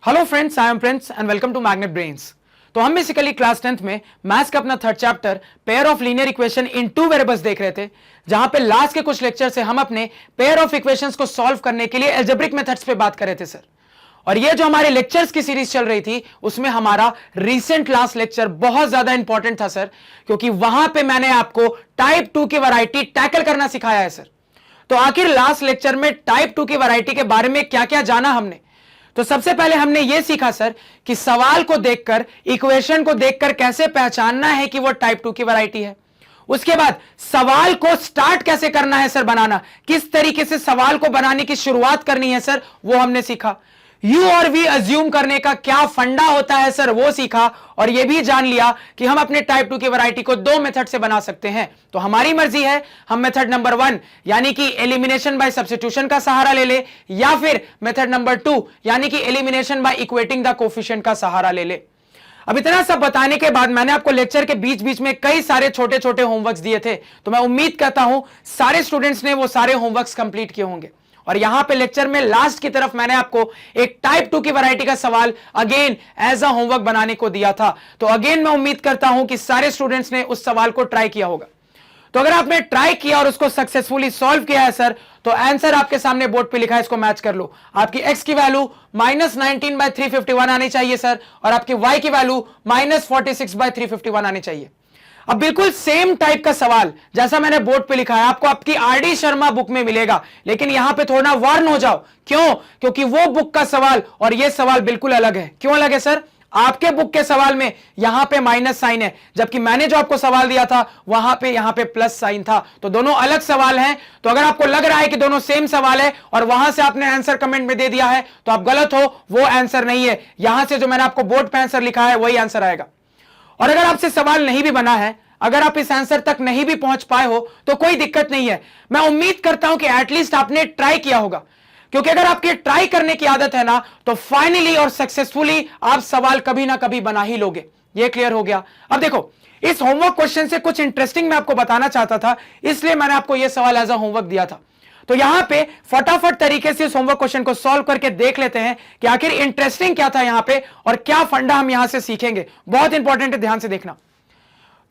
Hello friends, I am Prince and welcome to Magnet Brains. तो हम basically class 10th में maths का अपना third chapter pair of linear equation in two variables देख रहे थे, जहां पे लास्ट के कुछ लेक्चर से हम अपने पेयर ऑफ इक्वेशंस को सॉल्व करने के लिए अलजेब्रिक मेथड्स पे बात कर रहे थे सर। और ये जो हमारे लेक्चर्स की सीरीज चल रही थी उसमें हमारा रीसेंट लास्ट लेक्चर बहुत ज्यादा इंपॉर्टेंट था सर, क्योंकि वहां पे मैंने आपको टाइप 2 की वैरायटी टैकल करना सिखाया है सर। तो आखिर लास्ट लेक्चर में टाइप 2 की वैरायटी के बारे में क्या क्या जाना हमने। तो सबसे पहले हमने यह सीखा सर कि सवाल को देखकर, इक्वेशन को देखकर कैसे पहचानना है कि वो टाइप 2 की वैरायटी है। उसके बाद सवाल को स्टार्ट कैसे करना है सर बनाना, किस तरीके से सवाल को बनाने की शुरुआत करनी है सर, वो हमने सीखा। यू और वी अज्यूम करने का क्या फंडा होता है सर, वो सीखा। और यह भी जान लिया कि हम अपने टाइप 2 की वैरायटी को दो मेथड से बना सकते हैं। तो हमारी मर्जी है, हम मेथड नंबर 1 यानी कि एलिमिनेशन बाय सब्स्टिट्यूशन का सहारा ले ले, या फिर मेथड नंबर 2 यानी कि elimination by equating the coefficient का सहारा ले ले। अब इतना सब बताने के बाद मैंने आपको लेक्चर के बीच बीच में कई सारे छोटे छोटे होमवर्क्स दिए थे, तो मैं उम्मीद करता हूं सारे स्टूडेंट्स ने वो सारे होमवर्क्स कंप्लीट किए होंगे। और यहां पे लेक्चर में लास्ट की तरफ मैंने आपको एक टाइप 2 की वैरायटी का सवाल अगेन एज अ होमवर्क बनाने को दिया था। तो अगेन मैं उम्मीद करता हूं कि सारे स्टूडेंट्स ने उस सवाल को ट्राई किया होगा। तो अगर आपने ट्राई किया और उसको सक्सेसफुली सॉल्व किया है सर, तो आंसर आपके सामने बोर्ड पे लिखा है, इसको मैच कर लो। आपकी x की वैल्यू -19/351 आनी चाहिए सर, और आपकी y की वैल्यू -46/351 आनी चाहिए। अब बिल्कुल सेम टाइप का सवाल जैसा मैंने बोर्ड पे लिखा है आपको आपकी आरडी शर्मा बुक में मिलेगा, लेकिन यहां पे थोड़ा वार्न हो जाओ। क्यों? क्योंकि वो बुक का सवाल और ये सवाल बिल्कुल अलग है। क्यों अलग है सर? आपके बुक के सवाल में यहां पे माइनस साइन है, जबकि मैंने जो आपको सवाल दिया था वहां पे यहां पे प्लस साइन था। तो दोनों अलग सवाल हैं। तो अगर आपको लग रहा है कि दोनों सेम सवाल है और वहां से आपने आंसर कमेंट में दे दिया है, तो आप गलत हो, वो आंसर नहीं है। यहां से जो मैंने आपको बोर्ड पे आंसर लिखा है वही आंसर आएगा। और अगर आपसे सवाल नहीं भी बना है, अगर आप इस आंसर तक नहीं भी पहुंच पाए हो, तो कोई दिक्कत नहीं है। मैं उम्मीद करता हूं कि एटलीस्ट आपने ट्राई किया होगा, क्योंकि अगर आपके ट्राई करने की आदत है ना, तो फाइनली और सक्सेसफुली आप सवाल कभी ना कभी बना ही लोगे। ये क्लियर हो गया। अब देखो, इस होमवर्क क्वेश्चन से कुछ इंटरेस्टिंग मैं आपको बताना चाहता था, इसलिए मैंने आपको यह सवाल एज अ होमवर्क दिया था। तो यहां पे फटाफट तरीके से इस होमवर्क क्वेश्चन को सॉल्व करके देख लेते हैं कि आखिर इंटरेस्टिंग क्या था यहां पे और क्या फंडा हम यहां से सीखेंगे। बहुत इंपॉर्टेंट है, ध्यान से देखना।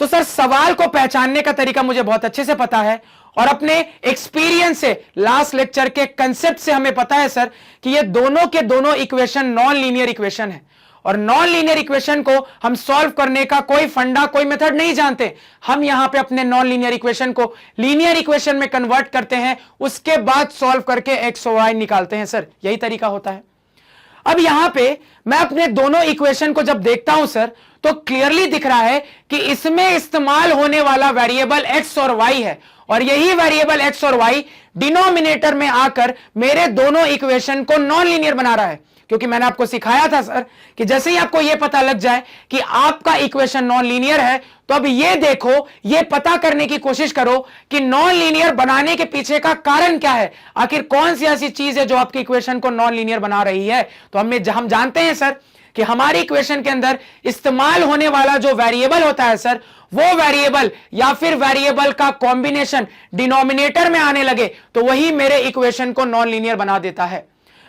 तो सर, सवाल को पहचानने का तरीका मुझे बहुत अच्छे से पता है, और अपने एक्सपीरियंस से, लास्ट लेक्चर के कंसेप्ट से हमें पता है सर कि ये दोनों के दोनों इक्वेशन नॉन लीनियर इक्वेशन है। और नॉन लीनियर इक्वेशन को हम सॉल्व करने का कोई फंडा, कोई मेथड नहीं जानते। हम यहां पे अपने नॉन लीनियर इक्वेशन को लीनियर इक्वेशन में कन्वर्ट करते हैं, उसके बाद सॉल्व करके एक्स और वाई निकालते हैं सर। यही तरीका होता है। अब यहां पे मैं अपने दोनों इक्वेशन को जब देखता हूं सर, तो क्लियरली दिख रहा है कि इसमें इस्तेमाल होने वाला वेरिएबल x और y है, और यही वेरिएबल x और y डिनोमिनेटर में आकर मेरे दोनों इक्वेशन को नॉन लीनियर बना रहा है। क्योंकि मैंने आपको सिखाया था सर कि जैसे ही आपको यह पता लग जाए कि आपका इक्वेशन नॉन लीनियर है, तो अब ये देखो, ये पता करने की कोशिश करो कि नॉन लीनियर बनाने के पीछे का कारण क्या है। आखिर कौन सी ऐसी चीज है जो आपकी इक्वेशन को नॉन लीनियर बना रही है। तो हम जानते हैं सर कि हमारी इक्वेशन के अंदर इस्तेमाल होने वाला जो वेरिएबल होता है सर, वो वेरिएबल या फिर वेरिएबल का कॉम्बिनेशन डिनोमिनेटर में आने लगे तो वही मेरे इक्वेशन को नॉन लीनियर बना देता है।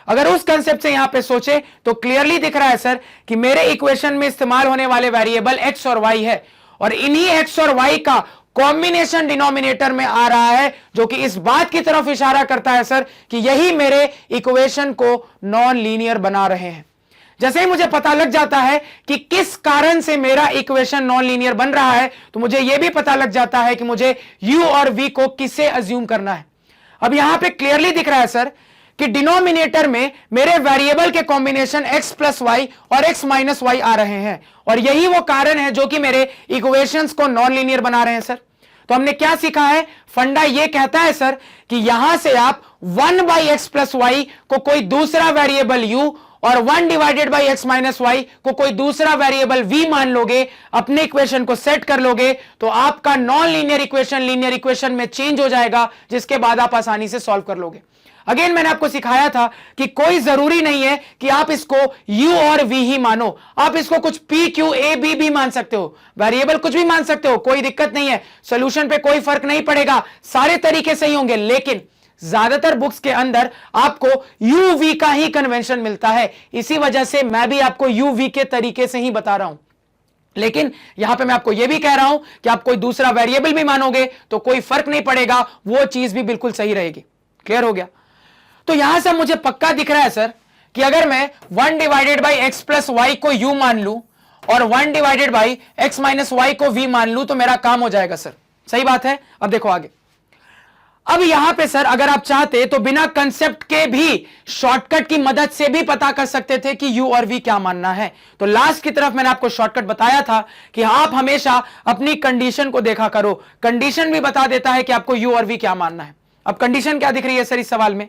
अगर उस कंसेप्ट से यहां पे सोचे तो क्लियरली दिख रहा है सर कि मेरे इक्वेशन में इस्तेमाल होने वाले वेरिएबल x और y है, और इन्हीं x और y का कॉम्बिनेशन डिनोमिनेटर में आ रहा है, जो कि इस बात की तरफ इशारा करता है सर कि यही मेरे इक्वेशन को नॉन लीनियर बना रहे हैं। जैसे ही मुझे पता लग जाता है कि किस कारण से मेरा इक्वेशन नॉन लीनियर बन रहा है, तो मुझे यह भी पता लग जाता है कि मुझे u और v को किससे अज्यूम करना है। अब यहां पे क्लियरली दिख रहा है सर कि डिनोमिनेटर में मेरे वेरिएबल के कॉम्बिनेशन x प्लस वाई और x माइनस वाई आ रहे हैं, और यही वो कारण है जो कि मेरे इक्वेशंस को नॉन लीनियर बना रहे हैं सर। तो हमने क्या सीखा है? फंडा ये कहता है सर कि यहां से आप 1/x प्लस वाई को कोई दूसरा वेरिएबल u और 1/x माइनस वाई को कोई दूसरा वेरिएबल v मान लोगे, अपने इक्वेशन को सेट कर लोगे, तो आपका non linear equation linear equation में चेंज हो जाएगा, जिसके बाद आप आसानी से सॉल्व कर लोगे। अगेन मैंने आपको सिखाया था कि कोई जरूरी नहीं है कि आप इसको u और v ही मानो, आप इसको कुछ p q a b भी मान सकते हो, वेरिएबल कुछ भी मान सकते हो, कोई दिक्कत नहीं है। सॉल्यूशन पे कोई फर्क नहीं पड़ेगा, सारे तरीके सही होंगे। लेकिन ज्यादातर बुक्स के अंदर आपको यूवी का ही कन्वेंशन मिलता है, इसी वजह से मैं भी आपको यूवी के तरीके से ही बता रहा हूं। लेकिन यहां पे मैं आपको यह भी कह रहा हूं कि आप कोई दूसरा वेरिएबल भी मानोगे तो कोई फर्क नहीं पड़ेगा, वो चीज भी बिल्कुल सही रहेगी। क्लियर हो गया? तो यहां से मुझे पक्का दिख रहा है सर कि अगर मैं 1 divided by x plus y को यू मान लूं और 1 divided by x minus y को वी मान लूं तो मेरा काम हो जाएगा सर। सही बात है? अब देखो आगे। अब यहां पे सर अगर आप चाहते तो बिना कंसेप्ट के भी शॉर्टकट की मदद से भी पता कर सकते थे कि यू और वी क्या मानना है। तो लास्ट की तरफ मैंने आपको शॉर्टकट बताया था कि आप हमेशा अपनी कंडीशन को देखा करो, कंडीशन भी बता देता है कि आपको यू और वी क्या मानना है। अब कंडीशन क्या दिख रही है सर इस सवाल में?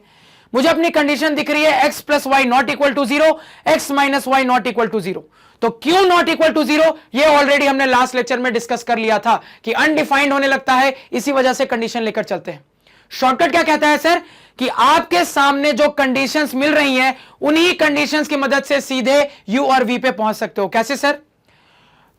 मुझे अपनी कंडीशन दिख रही है x plus y not equal to 0, x minus y not equal to 0। तो क्यों नॉट इक्वल टू 0? ये ऑलरेडी हमने लास्ट लेक्चर में डिस्कस कर लिया था कि अनडिफाइंड होने लगता है, इसी वजह से कंडीशन लेकर चलते हैं। शॉर्टकट क्या कहता है सर कि आपके सामने जो कंडीशंस मिल रही हैं उन्हीं कंडीशंस की मदद से सीधे u और v पे पहुंच सकते हो। कैसे सर?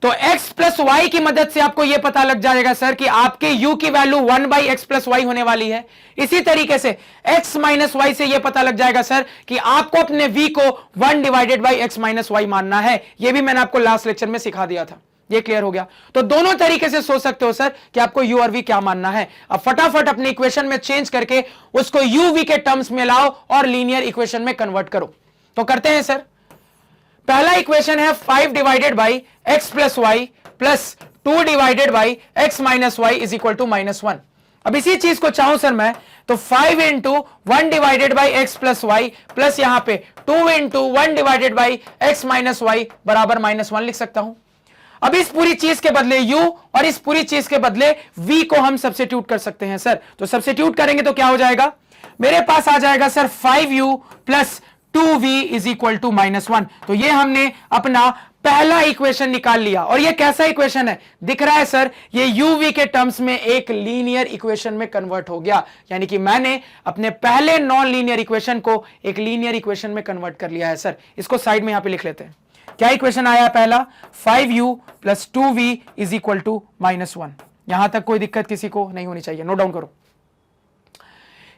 तो x प्लस वाई की मदद से आपको यह पता लग जाएगा सर कि आपके u की वैल्यू 1 बाई एक्स प्लस वाई होने वाली है। इसी तरीके से x माइनस वाई से यह पता लग जाएगा सर कि आपको अपने v को 1 divided by x minus y मानना है। यह भी मैंने आपको लास्ट लेक्चर में सिखा दिया था। ये क्लियर हो गया? तो दोनों तरीके से सोच सकते हो सर कि आपको u और v क्या मानना है। अब फटाफट अपने इक्वेशन में चेंज करके उसको u v के टर्म्स में लाओ और लीनियर इक्वेशन में कन्वर्ट करो। तो करते हैं सर। पहला इक्वेशन है 5 divided by x plus y plus 2 divided by x minus y is equal to -1। अब इसी चीज को चाहूं सर मैं तो 5 into 1 divided by x plus y plus यहां पे 2 into 1 divided by x minus y बराबर -1 लिख सकता हूं। अब इस पूरी चीज के बदले u और इस पूरी चीज के बदले v को हम सब्स्टिट्यूट कर सकते हैं सर। तो सब्स्टिट्यूट करेंगे तो क्या हो जाएगा? मेरे पास आ जाएगा sir 5u plus 2v is equal to -1। तो ये हमने अपना पहला इक्वेशन निकाल लिया। और ये कैसा इक्वेशन है? दिख रहा है सर ये uv के टर्म्स में एक लीनियर इक्वेशन में कन्वर्ट हो गया, यानी कि मैंने अपने पहले नॉन लीनियर इक्वेशन को एक लीनियर इक्वेशन में कन्वर्ट कर लिया है सर। इसको साइड में यहां पे लिख लेते हैं। क्या इक्वेशन आया पहला? 5u plus 2v is equal to -1। यहां तक कोई दिक्कत किसी को नहीं होनी चाहिए, नोट डाउन करो।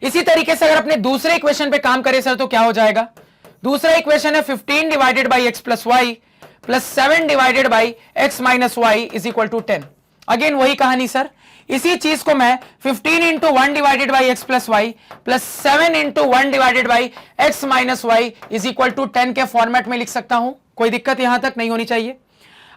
इसी तरीके से अगर अपने दूसरे इक्वेशन पे काम करें सर तो क्या हो जाएगा? दूसरा इक्वेशन है 15 divided by x plus y plus 7 divided by x minus y is equal to 10। Again वही कहानी सर, इसी चीज को मैं 15 into 1 divided by x plus y plus 7 into 1 divided by x minus y is equal to 10 के format में लिख सकता हूं। कोई दिक्कत यहां तक नहीं होनी चाहिए।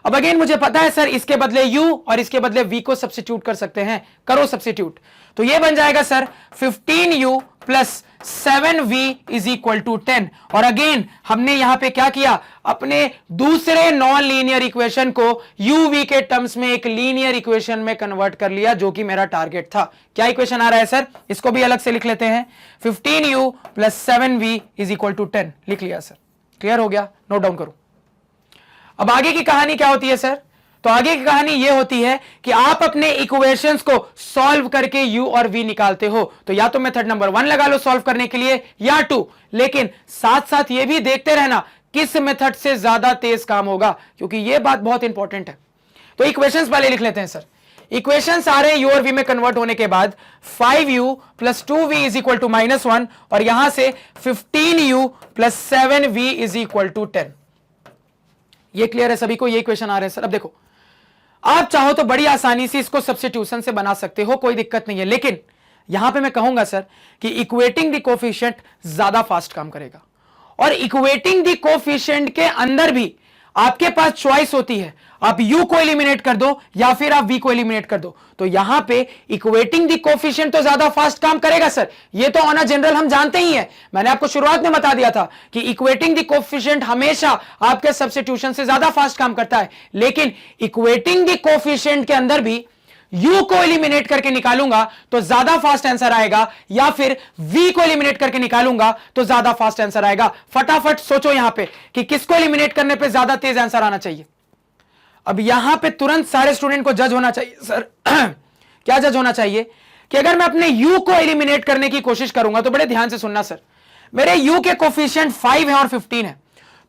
अब अगेन मुझे पता है सर इसके बदले u और इसके बदले v को सब्स्टिट्यूट कर सकते हैं। करो सब्स्टिट्यूट। तो ये बन जाएगा sir 15u plus 7v is equal to 10। और अगेन हमने यहां पे क्या किया? अपने दूसरे नॉन लीनियर इक्वेशन को uv के टर्म्स में एक लीनियर इक्वेशन में कन्वर्ट कर लिया, जो कि मेरा टारगेट था। क्या इक्वेशन आ रहा है सर? इसको भी अलग से लिख लेते हैं। 15u plus 7v is equal to 10 लिख लिया सर। क्लियर हो गया? नोट डाउन करो। अब आगे की कहानी क्या होती है सर? तो आगे की कहानी यह होती है कि आप अपने इक्वेशंस को सॉल्व करके u और v निकालते हो। तो या तो मेथड नंबर 1 लगा लो सॉल्व करने के लिए या 2, लेकिन साथ साथ यह भी देखते रहना किस मेथड से ज्यादा तेज काम होगा, क्योंकि यह बात बहुत इंपॉर्टेंट है। तो इक्वेशंस पहले लिख लेते हैं सर। इक्वेशंस आ रहे हैं u और v में कन्वर्ट होने के बाद 5u plus 2v is equal to -1 और यहां से 15u plus 7v is equal to 10। ये क्लियर है सभी को? ये इक्वेशन आ रहे हैं सर। अब देखो, आप चाहो तो बड़ी आसानी से इसको सब्स्टिट्यूशन से बना सकते हो, कोई दिक्कत नहीं है। लेकिन यहां पे मैं कहूंगा सर कि इक्वेटिंग द कोफिशिएंट ज्यादा फास्ट काम करेगा। और इक्वेटिंग द कोफिशिएंट के अंदर भी आपके पास चॉइस होती है, आप u को एलिमिनेट कर दो या फिर आप v को एलिमिनेट कर दो। तो यहां पे इक्वेटिंग द कोफिशिएंट तो ज्यादा फास्ट काम करेगा सर, ये तो ऑन अ जनरल हम जानते ही है। मैंने आपको शुरुआत में बता दिया था कि इक्वेटिंग द कोफिशिएंट हमेशा आपके सब्स्टिट्यूशन से ज्यादा फास्ट काम करता है। लेकिन इक्वेटिंग द कोफिशिएंट के अंदर भी u को एलिमिनेट करके निकालूंगा तो ज्यादा फास्ट आंसर आएगा, या फिर v को एलिमिनेट करके निकालूंगा तो ज्यादा फास्ट आंसर आएगा। फटाफट सोचो यहां पे कि किसको एलिमिनेट करने पे ज्यादा तेज आंसर आना चाहिए। अब यहां पे तुरंत सारे स्टूडेंट को जज होना चाहिए सर। क्या जज होना चाहिए कि अगर मैं अपने u को एलिमिनेट करने की कोशिश करूंगा, तो बड़े ध्यान से सुनना सर, मेरे u के कोफिशिएंट 5 है और 15 है।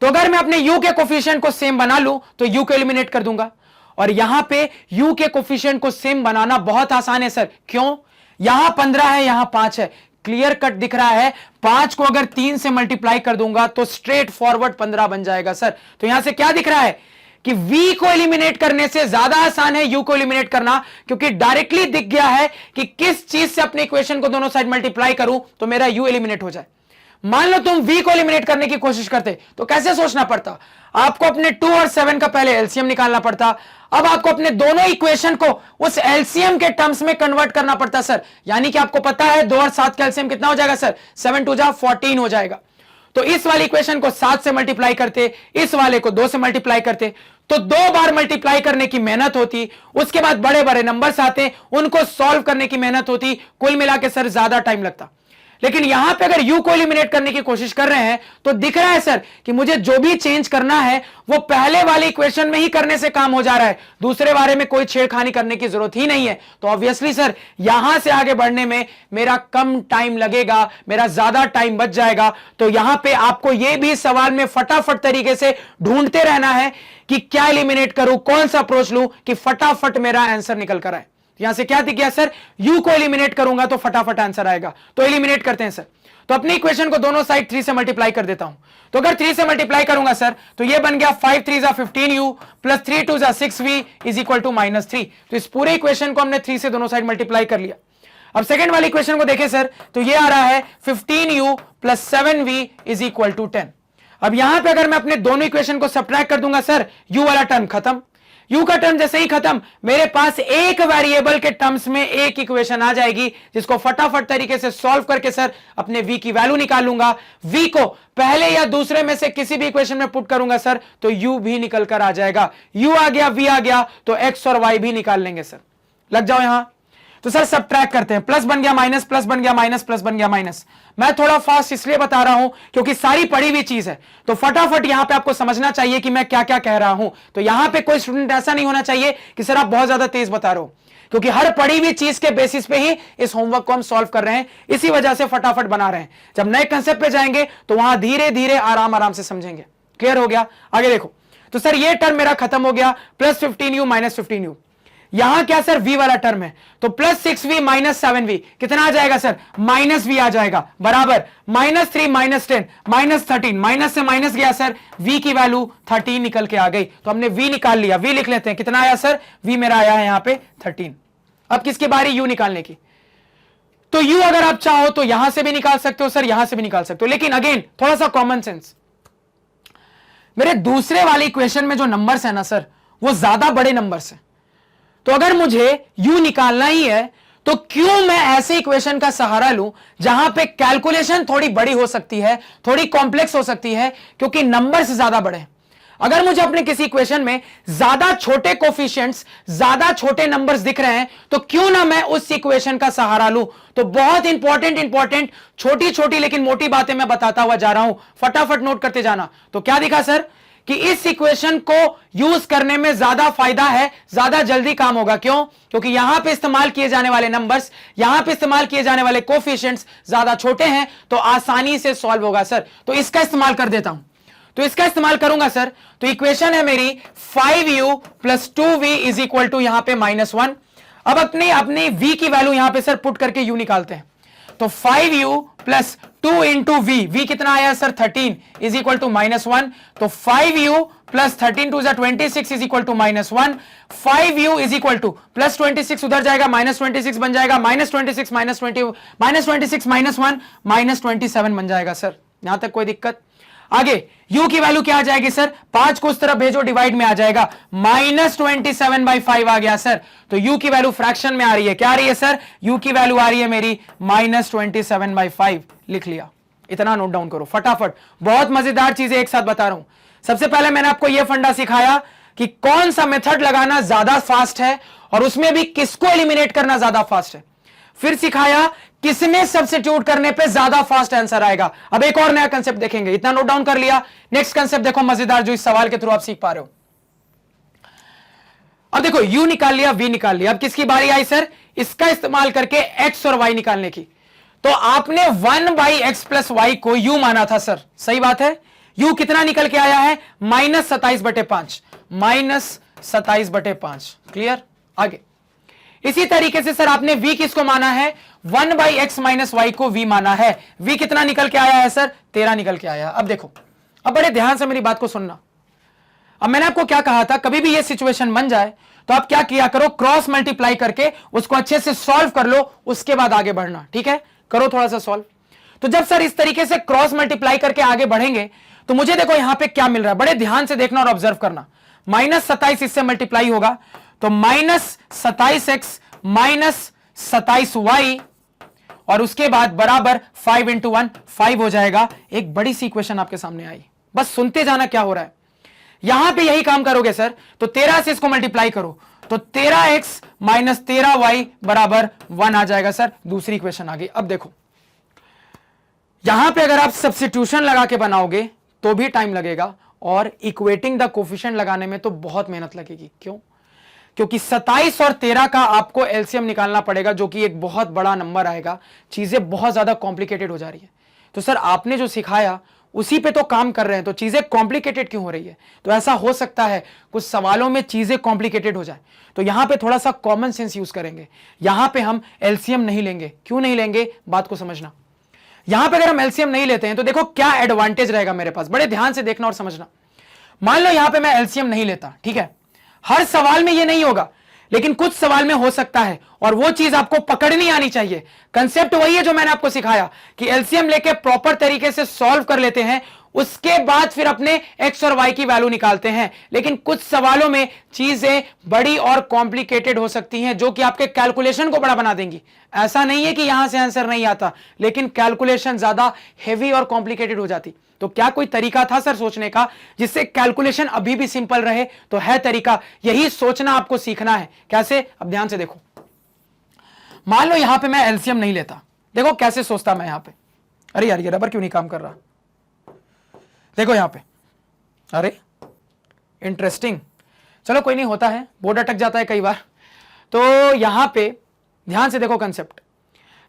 तो अगर मैं अपने u के कोफिशिएंट को सेम बना लूं तो u को एलिमिनेट कर दूंगा। और यहां पे u के कोफिशिएंट को सेम बनाना बहुत आसान है सर। क्यों? यहां 15 है, यहां 5 है। क्लियर कट दिख रहा है। 5 को अगर 3 से मल्टीप्लाई कर दूंगा तो स्ट्रेट फॉरवर्ड 15 बन जाएगा सर। तो यहां से क्या दिख रहा है कि v को एलिमिनेट करने से ज्यादा आसान है u को एलिमिनेट करना, क्योंकि डायरेक्टली दिख गया है कि किस चीज से अपने इक्वेशन को दोनों साइड मल्टीप्लाई करूं तो मेरा u एलिमिनेट हो जाए। मान लो तुम v को एलिमिनेट करने की कोशिश करते तो कैसे सोचना पड़ता, आपको अपने 2 और 7 का पहले एलसीएम निकालना पड़ता, अब आपको अपने दोनों इक्वेशन को उस एलसीएम के टर्म्स में कन्वर्ट करना पड़ता सर। यानी कि आपको पता है 2 और 7 का एलसीएम कितना हो जाएगा सर, 7 2 जा 14 हो जाएगा। तो इस वाली इक्वेशन को 7 से मल्टीप्लाई करते, इस वाले को 2 से मल्टीप्लाई करते, तो 2 बार मल्टीप्लाई करने की मेहनत होती, उसके बाद बड़े बड़े नंबर्स आते, उनको सॉल्व करने की मेहनत होती, कुल मिला के सर ज्यादा टाइम लगता। लेकिन यहां पे अगर u को एलिमिनेट करने की कोशिश कर रहे हैं तो दिख रहा है सर कि मुझे जो भी चेंज करना है वो पहले वाले इक्वेशन में ही करने से काम हो जा रहा है, दूसरे बारे में कोई छेड़खानी करने की जरूरत ही नहीं है। तो ऑब्वियसली सर यहां से आगे बढ़ने में मेरा कम टाइम लगेगा, मेरा ज्यादा टाइम बच जाएगा। तो यहां पे आपको यह भी सवाल में फटाफट तरीके से ढूंढते रहना है कि क्या एलिमिनेट करूं, कौन सा अप्रोच लूं कि फटाफट मेरा आंसर निकल कर आए। यहां से क्या दिख गया सर, u को एलिमिनेट करूंगा तो फटाफट आंसर आएगा, तो एलिमिनेट करते हैं सर। तो अपनी इक्वेशन को दोनों साइड 3 से मल्टीप्लाई कर देता हूं। तो अगर 3 से मल्टीप्लाई करूंगा सर तो ये बन गया 5 3 जा 15u प्लस 3 2 जा 6v इज इक्वल टू -3। तो इस पूरे इक्वेशन को हमने 3 से दोनों साइड मल्टीप्लाई कर लिया। अब सेकंड वाली इक्वेशन को देखें सर तो ये आ रहा है 15u plus 7v is equal to 10। अब यहां पे अगर मैं अपने दोनों इक्वेशन को सब्ट्रैक्ट कर दूंगा सर, u वाला टर्म खत्म, u का टर्म जैसे ही खत्म, मेरे पास एक वेरिएबल के टर्म्स में एक इक्वेशन आ जाएगी जिसको फटाफट तरीके से सॉल्व करके सर अपने v की वैल्यू निकाल लूंगा। v को पहले या दूसरे में से किसी भी इक्वेशन में पुट करूंगा सर तो u भी निकल कर आ जाएगा। u आ गया, v आ गया तो x और y भी निकाल लेंगे सर। लग जाओ यहां। तो सर सब्ट्रैक्ट करते हैं, प्लस बन गया माइनस, प्लस बन गया माइनस, प्लस बन गया माइनस। मैं थोड़ा फास्ट इसलिए बता रहा हूं क्योंकि सारी पढ़ी हुई चीज है, तो फटाफट यहां पे आपको समझना चाहिए कि मैं क्या क्या कह रहा हूं। तो यहां पे कोई स्टूडेंट ऐसा नहीं होना चाहिए कि सर आप बहुत ज्यादा तेज बता रहे हो, क्योंकि हर पढ़ी हुई चीज के बेसिस पे ही इस होमवर्क को हम सॉल्व कर रहे हैं, इसी वजह से फटाफट बना रहे हैं। जब नए कंसेप्ट पे जाएंगे तो वहां धीरे धीरे आराम आराम से समझेंगे। क्लियर हो गया? आगे देखो। तो सर ये टर्म मेरा खत्म हो गया, प्लस 15u माइनस 15u। यहां क्या सर v वाला टर्म है, तो प्लस 6v माइनस 7v कितना आ जाएगा सर, माइनस v आ जाएगा, बराबर -3 -10 -13, माइनस से माइनस गया सर, v की वैल्यू 13 निकल के आ गई। तो हमने v निकाल लिया, v लिख लेते हैं, कितना आया सर, v मेरा आया है यहां पे 13। अब किसकी बारी u निकालने की, तो u अगर आप चाहो तो यहां से भी निकाल सकते हो सर, यहां से भी निकाल सकते हो, लेकिन अगेन थोड़ा सा कॉमन सेंस। मेरे दूसरे वाले इक्वेशन में जो नंबर्स है ना सर वो ज्यादा बड़े नंबर्स हैं, तो अगर मुझे u निकालना ही है तो क्यों मैं ऐसे इक्वेशन का सहारा लूं जहां पे कैलकुलेशन थोड़ी बड़ी हो सकती है, थोड़ी कॉम्प्लेक्स हो सकती है, क्योंकि नंबर्स ज्यादा बड़े हैं। अगर मुझे अपने किसी इक्वेशन में ज्यादा छोटे कोफिशिएंट्स, ज्यादा छोटे नंबर्स दिख रहे हैं तो क्यों ना मैं उस इक्वेशन का सहारा लूं। तो बहुत इंपॉर्टेंट छोटी छोटी लेकिन मोटी बातें मैं बताता हुआ जा रहा हूं, फटाफट नोट करते जाना। तो क्या दिखा सर कि इस इक्वेशन को यूज करने में ज्यादा फायदा है, ज्यादा जल्दी काम होगा। क्यों? क्योंकि यहां पे इस्तेमाल किए जाने वाले नंबर्स, यहां पे इस्तेमाल किए जाने वाले कोफिशिएंट्स ज्यादा छोटे हैं, तो आसानी से सॉल्व होगा सर। तो इसका इस्तेमाल कर देता हूं, तो इसका इस्तेमाल करूंगा सर। तो इक्वेशन है मेरी 5u plus 2v is equal to यहां पे -1। अब अपनी v की वैल्यू यहां पे सर पुट करके u निकालते हैं। तो 5u प्लस 2 इंटू v कितना आया सर 13 इज इक्वल टू -1। तो 5u plus 13 to 26 is equal to -1। 5u is equal to plus 26 उधर जाएगा, -26 बन जाएगा, -26 -26 -1 -27 बन जाएगा सर। यहां तक कोई दिक्कत? आगे u की वैल्यू क्या आ जाएगी सर, 5 को उस तरफ भेजो, डिवाइड में आ जाएगा, -27/5 आ गया सर। तो u की वैल्यू फ्रैक्शन में आ रही है, क्या आ रही है सर, u की वैल्यू आ रही है मेरी -27/5। लिख लिया, इतना नोट डाउन करो फटाफट। बहुत मजेदार चीजें एक साथ बता रहा हूं। सबसे पहले मैंने आपको यह फंडा सिखाया कि कौन सा मेथड लगाना ज्यादा फास्ट है और उसमें भी किसको एलिमिनेट करना ज्यादा फास्ट है। फिर सिखाया किसमें सब्स्टिट्यूट करने पे ज्यादा फास्ट आंसर आएगा। अब एक और नया कंसेप्ट देखेंगे, इतना नोट डाउन कर लिया। नेक्स्ट कंसेप्ट देखो मजेदार, जो इस सवाल के थ्रू आप सीख पा रहे हो। अब देखो u निकाल लिया, v निकाल लिया, अब किसकी बारी आई सर, इसका इस्तेमाल करके x और y निकालने की। तो आपने 1/x प्लस y को u माना था सर, सही बात है। u कितना निकल के आया है, -27/5, -27/5। क्लियर? आगे इसी तरीके से सर आपने v किसको माना है, 1/x माइनस वाई को v माना है। v कितना निकल के आया है सर? 13 निकल के आया। अब देखो, अब बड़े ध्यान से मेरी बात को सुनना। अब मैंने आपको क्या कहा था, कभी भी ये सिचुएशन बन जाए तो आप क्या किया करो, क्रॉस मल्टीप्लाई करके उसको अच्छे से सॉल्व कर लो, उसके बाद आगे बढ़ना। ठीक है, करो थोड़ा सा सॉल्व। तो जब सर इस तरीके से क्रॉस मल्टीप्लाई करके आगे बढ़ेंगे तो मुझे देखो यहां पे क्या मिल रहा है, बड़े ध्यान से देखना और ऑब्जर्व करना। -27 इससे मल्टीप्लाई होगा तो -27x -27y और उसके बाद बराबर 5 × 1 5 हो जाएगा। एक बड़ी सी इक्वेशन आपके सामने आई, बस सुनते जाना क्या हो रहा है। यहां पे यही काम करोगे सर, तो 13 से इसको मल्टीप्लाई करो तो 13x -13y बराबर 1 आ जाएगा सर। दूसरी इक्वेशन आ गई। अब देखो यहां पे अगर आप सब्स्टिट्यूशन लगा के बनाओगे तो भी टाइम लगेगा और इक्वेटिंग द कोफिशिएंट लगाने में तो बहुत मेहनत लगेगी। क्यों? क्योंकि 27 और 13 का आपको एलसीएम निकालना पड़ेगा, जो कि एक बहुत बड़ा नंबर आएगा। चीजें बहुत ज्यादा कॉम्प्लिकेटेड हो जा रही है। तो सर आपने जो सिखाया उसी पे तो काम कर रहे हैं, तो चीजें कॉम्प्लिकेटेड क्यों हो रही है? तो ऐसा हो सकता है कुछ सवालों में चीजें कॉम्प्लिकेटेड हो जाए, तो यहां पे थोड़ा सा कॉमन सेंस यूज करेंगे। यहां पे हम एलसीएम नहीं लेंगे। क्यों नहीं लेंगे, बात को समझना। यहां पे अगर हम एलसीएम नहीं लेते हैं तो देखो क्या एडवांटेज रहेगा मेरे पास, बड़े ध्यान से देखना और समझना। मान लो यहां पे मैं एलसीएम नहीं लेता, ठीक है, हर सवाल में ये नहीं होगा, लेकिन कुछ सवाल में हो सकता है, और वो चीज आपको पकड़नी आनी चाहिए। कंसेप्ट वही है जो मैंने आपको सिखाया कि एलसीएम लेके प्रॉपर तरीके से सॉल्व कर लेते हैं, उसके बाद फिर अपने एक्स और वाई की वैल्यू निकालते हैं। लेकिन कुछ सवालों में चीजें बड़ी और कॉम्प्लिकेटेड हो सकती हैं, जो कि आपके कैलकुलेशन को बड़ा बना देंगी। ऐसा नहीं है कि यहां से आंसर नहीं आता, लेकिन कैलकुलेशन ज्यादा हेवी और कॉम्प्लिकेटेड हो जाती। तो क्या कोई तरीका था सर सोचने का जिससे कैलकुलेशन अभी भी सिंपल रहे? तो है तरीका, यही सोचना आपको सीखना है। कैसे? अब ध्यान से देखो। मान लो यहां पे मैं एलसीएम नहीं लेता, देखो कैसे सोचता मैं यहां पे। अरे यार ये रबर क्यों नहीं काम कर रहा? देखो यहां पे, अरे इंटरेस्टिंग, चलो कोई नहीं, होता है, बोर्ड अटक जाता है कई बार। तो यहां पे ध्यान से देखो कंसेप्ट।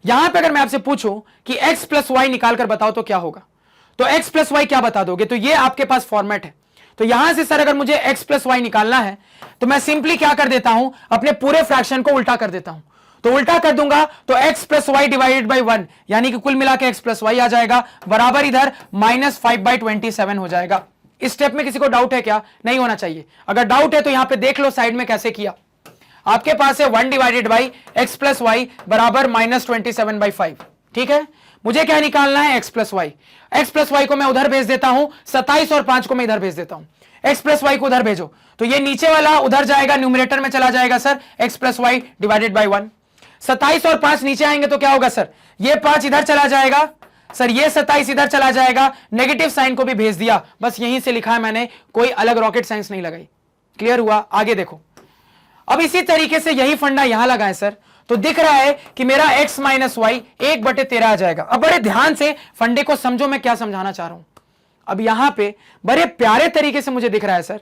यहां पे अगर मैं आपसे पूछूं कि x + y निकाल कर बताओ तो क्या होगा, तो x + y क्या बता दोगे? तो ये आपके पास फॉर्मेट है। तो यहां से सर अगर मुझे x + y निकालना है तो मैं सिंपली क्या कर देता हूं, अपने पूरे फ्रैक्शन को उल्टा कर देता हूं। तो उल्टा कर दूंगा तो x + y / 1, यानी कि कुल मिला के x + y आ जाएगा, बराबर इधर -5/27 हो जाएगा। इस स्टेप में किसी को डाउट है क्या? नहीं होना चाहिए। अगर डाउट है तो यहां पे देख लो साइड में कैसे किया। आपके पास है 1 / x + y बराबर -27/5। ठीक है, मुझे क्या निकालना है? x + y। x + y को मैं उधर भेज देता हूं, 27 और 5 को मैं इधर भेज देता हूं। x + y को उधर भेजो तो ये नीचे वाला उधर जाएगा, न्यूमरेटर में चला जाएगा सर, x + y / 1। 27 और 5 नीचे आएंगे तो क्या होगा सर? ये 5 इधर चला जाएगा सर, ये 27 इधर चला जाएगा, नेगेटिव साइन को भी भेज दिया। बस यहीं से लिखा है मैंने, कोई अलग रॉकेट साइंस नहीं लगाई। क्लियर हुआ? आगे देखो। अब इसी तरीके से यही फंडा यहां लगा है सर, तो दिख रहा है कि मेरा x - y 1/13 आ जाएगा। अब बड़े ध्यान से फंडे को समझो, मैं क्या समझाना चाह रहा हूं। अब यहां पे बड़े प्यारे तरीके से मुझे दिख रहा है सर,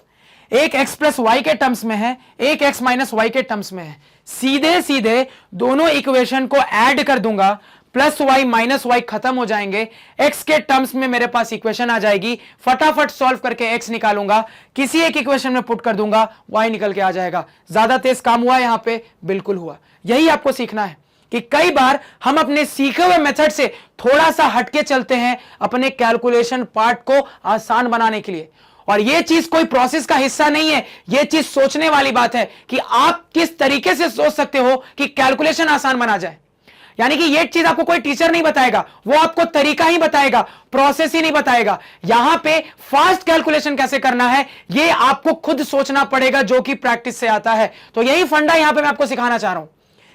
एक x + y के टर्म्स में है, एक x - y के टर्म्स में है। सीधे सीधे दोनों इक्वेशन को ऐड कर दूंगा, +y - y खत्म हो जाएंगे, x के टर्म्स में मेरे पास इक्वेशन आ जाएगी। फटाफट सॉल्व करके x निकालूंगा, किसी एक इक्वेशन में पुट कर दूंगा, y निकल के आ जाएगा। ज्यादा तेज काम हुआ यहां पे? बिल्कुल हुआ। यही आपको सीखना है कि कई बार हम अपने सीखे हुए मेथड से थोड़ा सा हटके चलते हैं अपने कैलकुलेशन पार्ट को आसान बनाने के लिए। और यह चीज कोई प्रोसेस का हिस्सा नहीं है, यह चीज सोचने वाली बात है कि आप किस तरीके से सोच सकते हो कि कैलकुलेशन आसान बना जाए। यानी कि यह चीज आपको कोई टीचर नहीं बताएगा, वो आपको तरीका ही बताएगा, प्रोसेस ही नहीं बताएगा। यहां पे फास्ट कैलकुलेशन कैसे करना है यह आपको खुद सोचना पड़ेगा, जो कि प्रैक्टिस से आता है। तो यही फंडा यहां पे मैं आपको सिखाना चाह रहा हूं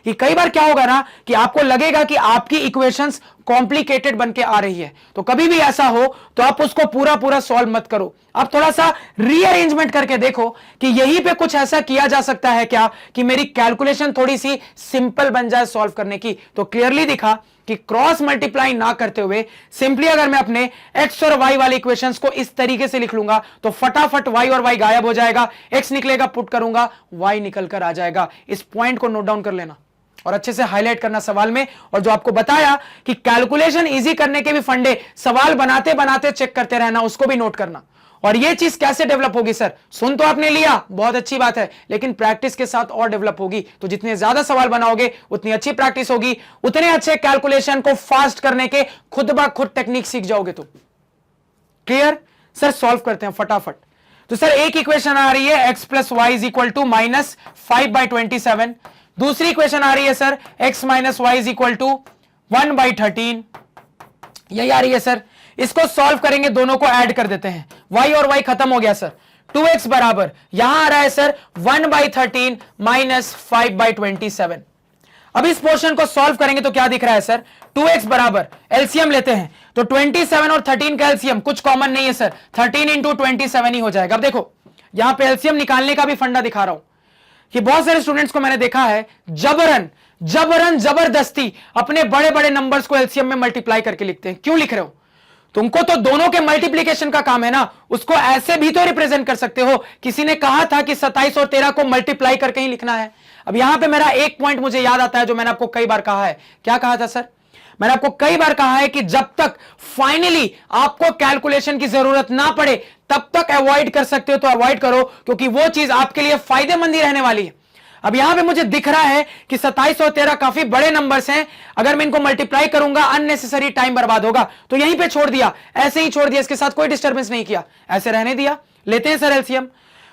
कि कई बार क्या होगा ना कि आपको लगेगा कि आपकी इक्वेशंस कॉम्प्लिकेटेड बन के आ रही है, तो कभी भी ऐसा हो तो आप उसको पूरा सॉल्व मत करो। आप थोड़ा सा रीअरेंजमेंट करके देखो कि यहीं पे कुछ ऐसा किया जा सकता है क्या कि मेरी कैलकुलेशन थोड़ी सी सिंपल बन जाए सॉल्व करने की। तो क्लियरली दिखा कि क्रॉस मल्टीप्लाई ना करते हुए सिंपली अगर मैं अपने x और y वाले इक्वेशंस को इस तरीके से लिख लूंगा तो फटाफट y और y गायब हो जाएगा, x निकलेगा, पुट करूंगा, y निकल कर आ जाएगा। इस पॉइंट को नोट डाउन कर लेना और अच्छे से हाईलाइट करना सवाल में। और जो आपको बताया कि कैलकुलेशन इजी करने के भी फंडे सवाल बनाते बनाते चेक करते रहना, उसको भी नोट करना। और ये चीज कैसे डेवलप होगी सर? सुन तो आपने लिया, बहुत अच्छी बात है, लेकिन प्रैक्टिस के साथ और डेवलप होगी। तो जितने ज्यादा सवाल बनाओगे उतनी अच्छी प्रैक्टिस होगी, उतने अच्छे कैलकुलेशन को फास्ट करने के खुद ब खुद टेक्निक सीख जाओगे। तो क्लियर सर? सॉल्व करते हैं फटाफट। तो सर एक इक्वेशन आ रही है x plus Y is equal to minus 5/27। दूसरी इक्वेशन आ रही है sir x minus y is equal to 1/13। यही आ रही है सर। इसको सॉल्व करेंगे, दोनों को ऐड कर देते हैं, y और y खत्म हो गया सर। 2x बराबर यहां आ रहा है सर 1/13 माइनस 5/27। अब इस पोर्शन को सॉल्व करेंगे तो क्या दिख रहा है सर? 2x बराबर एलसीएम लेते हैं तो 27 और 13 का एलसीएम कुछ कॉमन नहीं है सर, 13 इंटू 27 ही हो जाएगा। अब देखो यहां पे एलसीएम निकालने का भी फंडा दिखा रहा हूं कि बहुत सारे स्टूडेंट्स को मैंने देखा है जबरदस्ती अपने बड़े बड़े नंबर्स को एलसीएम में मल्टीप्लाई करके लिखते हैं। क्यों लिख रहे हो? तुमको तो दोनों के मल्टीप्लीकेशन का काम है ना, उसको ऐसे भी तो रिप्रेजेंट कर सकते हो। किसी ने कहा था कि 27 और 13 को मल्टीप्लाई करके ही लिखना है। अब यहां पे मेरा एक पॉइंट मुझे याद आता है जो मैंने आपको कई बार कहा है। क्या कहा था सर? मैंने आपको कई बार कहा है कि जब तक फाइनली आपको कैलकुलेशन की जरूरत ना पड़े तब तक अवॉइड कर सकते हो तो अवॉइड करो, क्योंकि वो चीज आपके लिए फायदेमंद ही रहने वाली है। अब यहां पे मुझे दिख रहा है कि 27 और 13 काफी बड़े नंबर्स हैं, अगर मैं इनको मल्टीप्लाई करूंगा अननेसेसरी टाइम बर्बाद होगा, तो यहीं पे छोड़ दिया, ऐसे ही छोड़ दिया, इसके साथ कोई डिस्टर्बेंस नहीं किया, ऐसे रहने दिया। लेते हैं सर एलसीएम।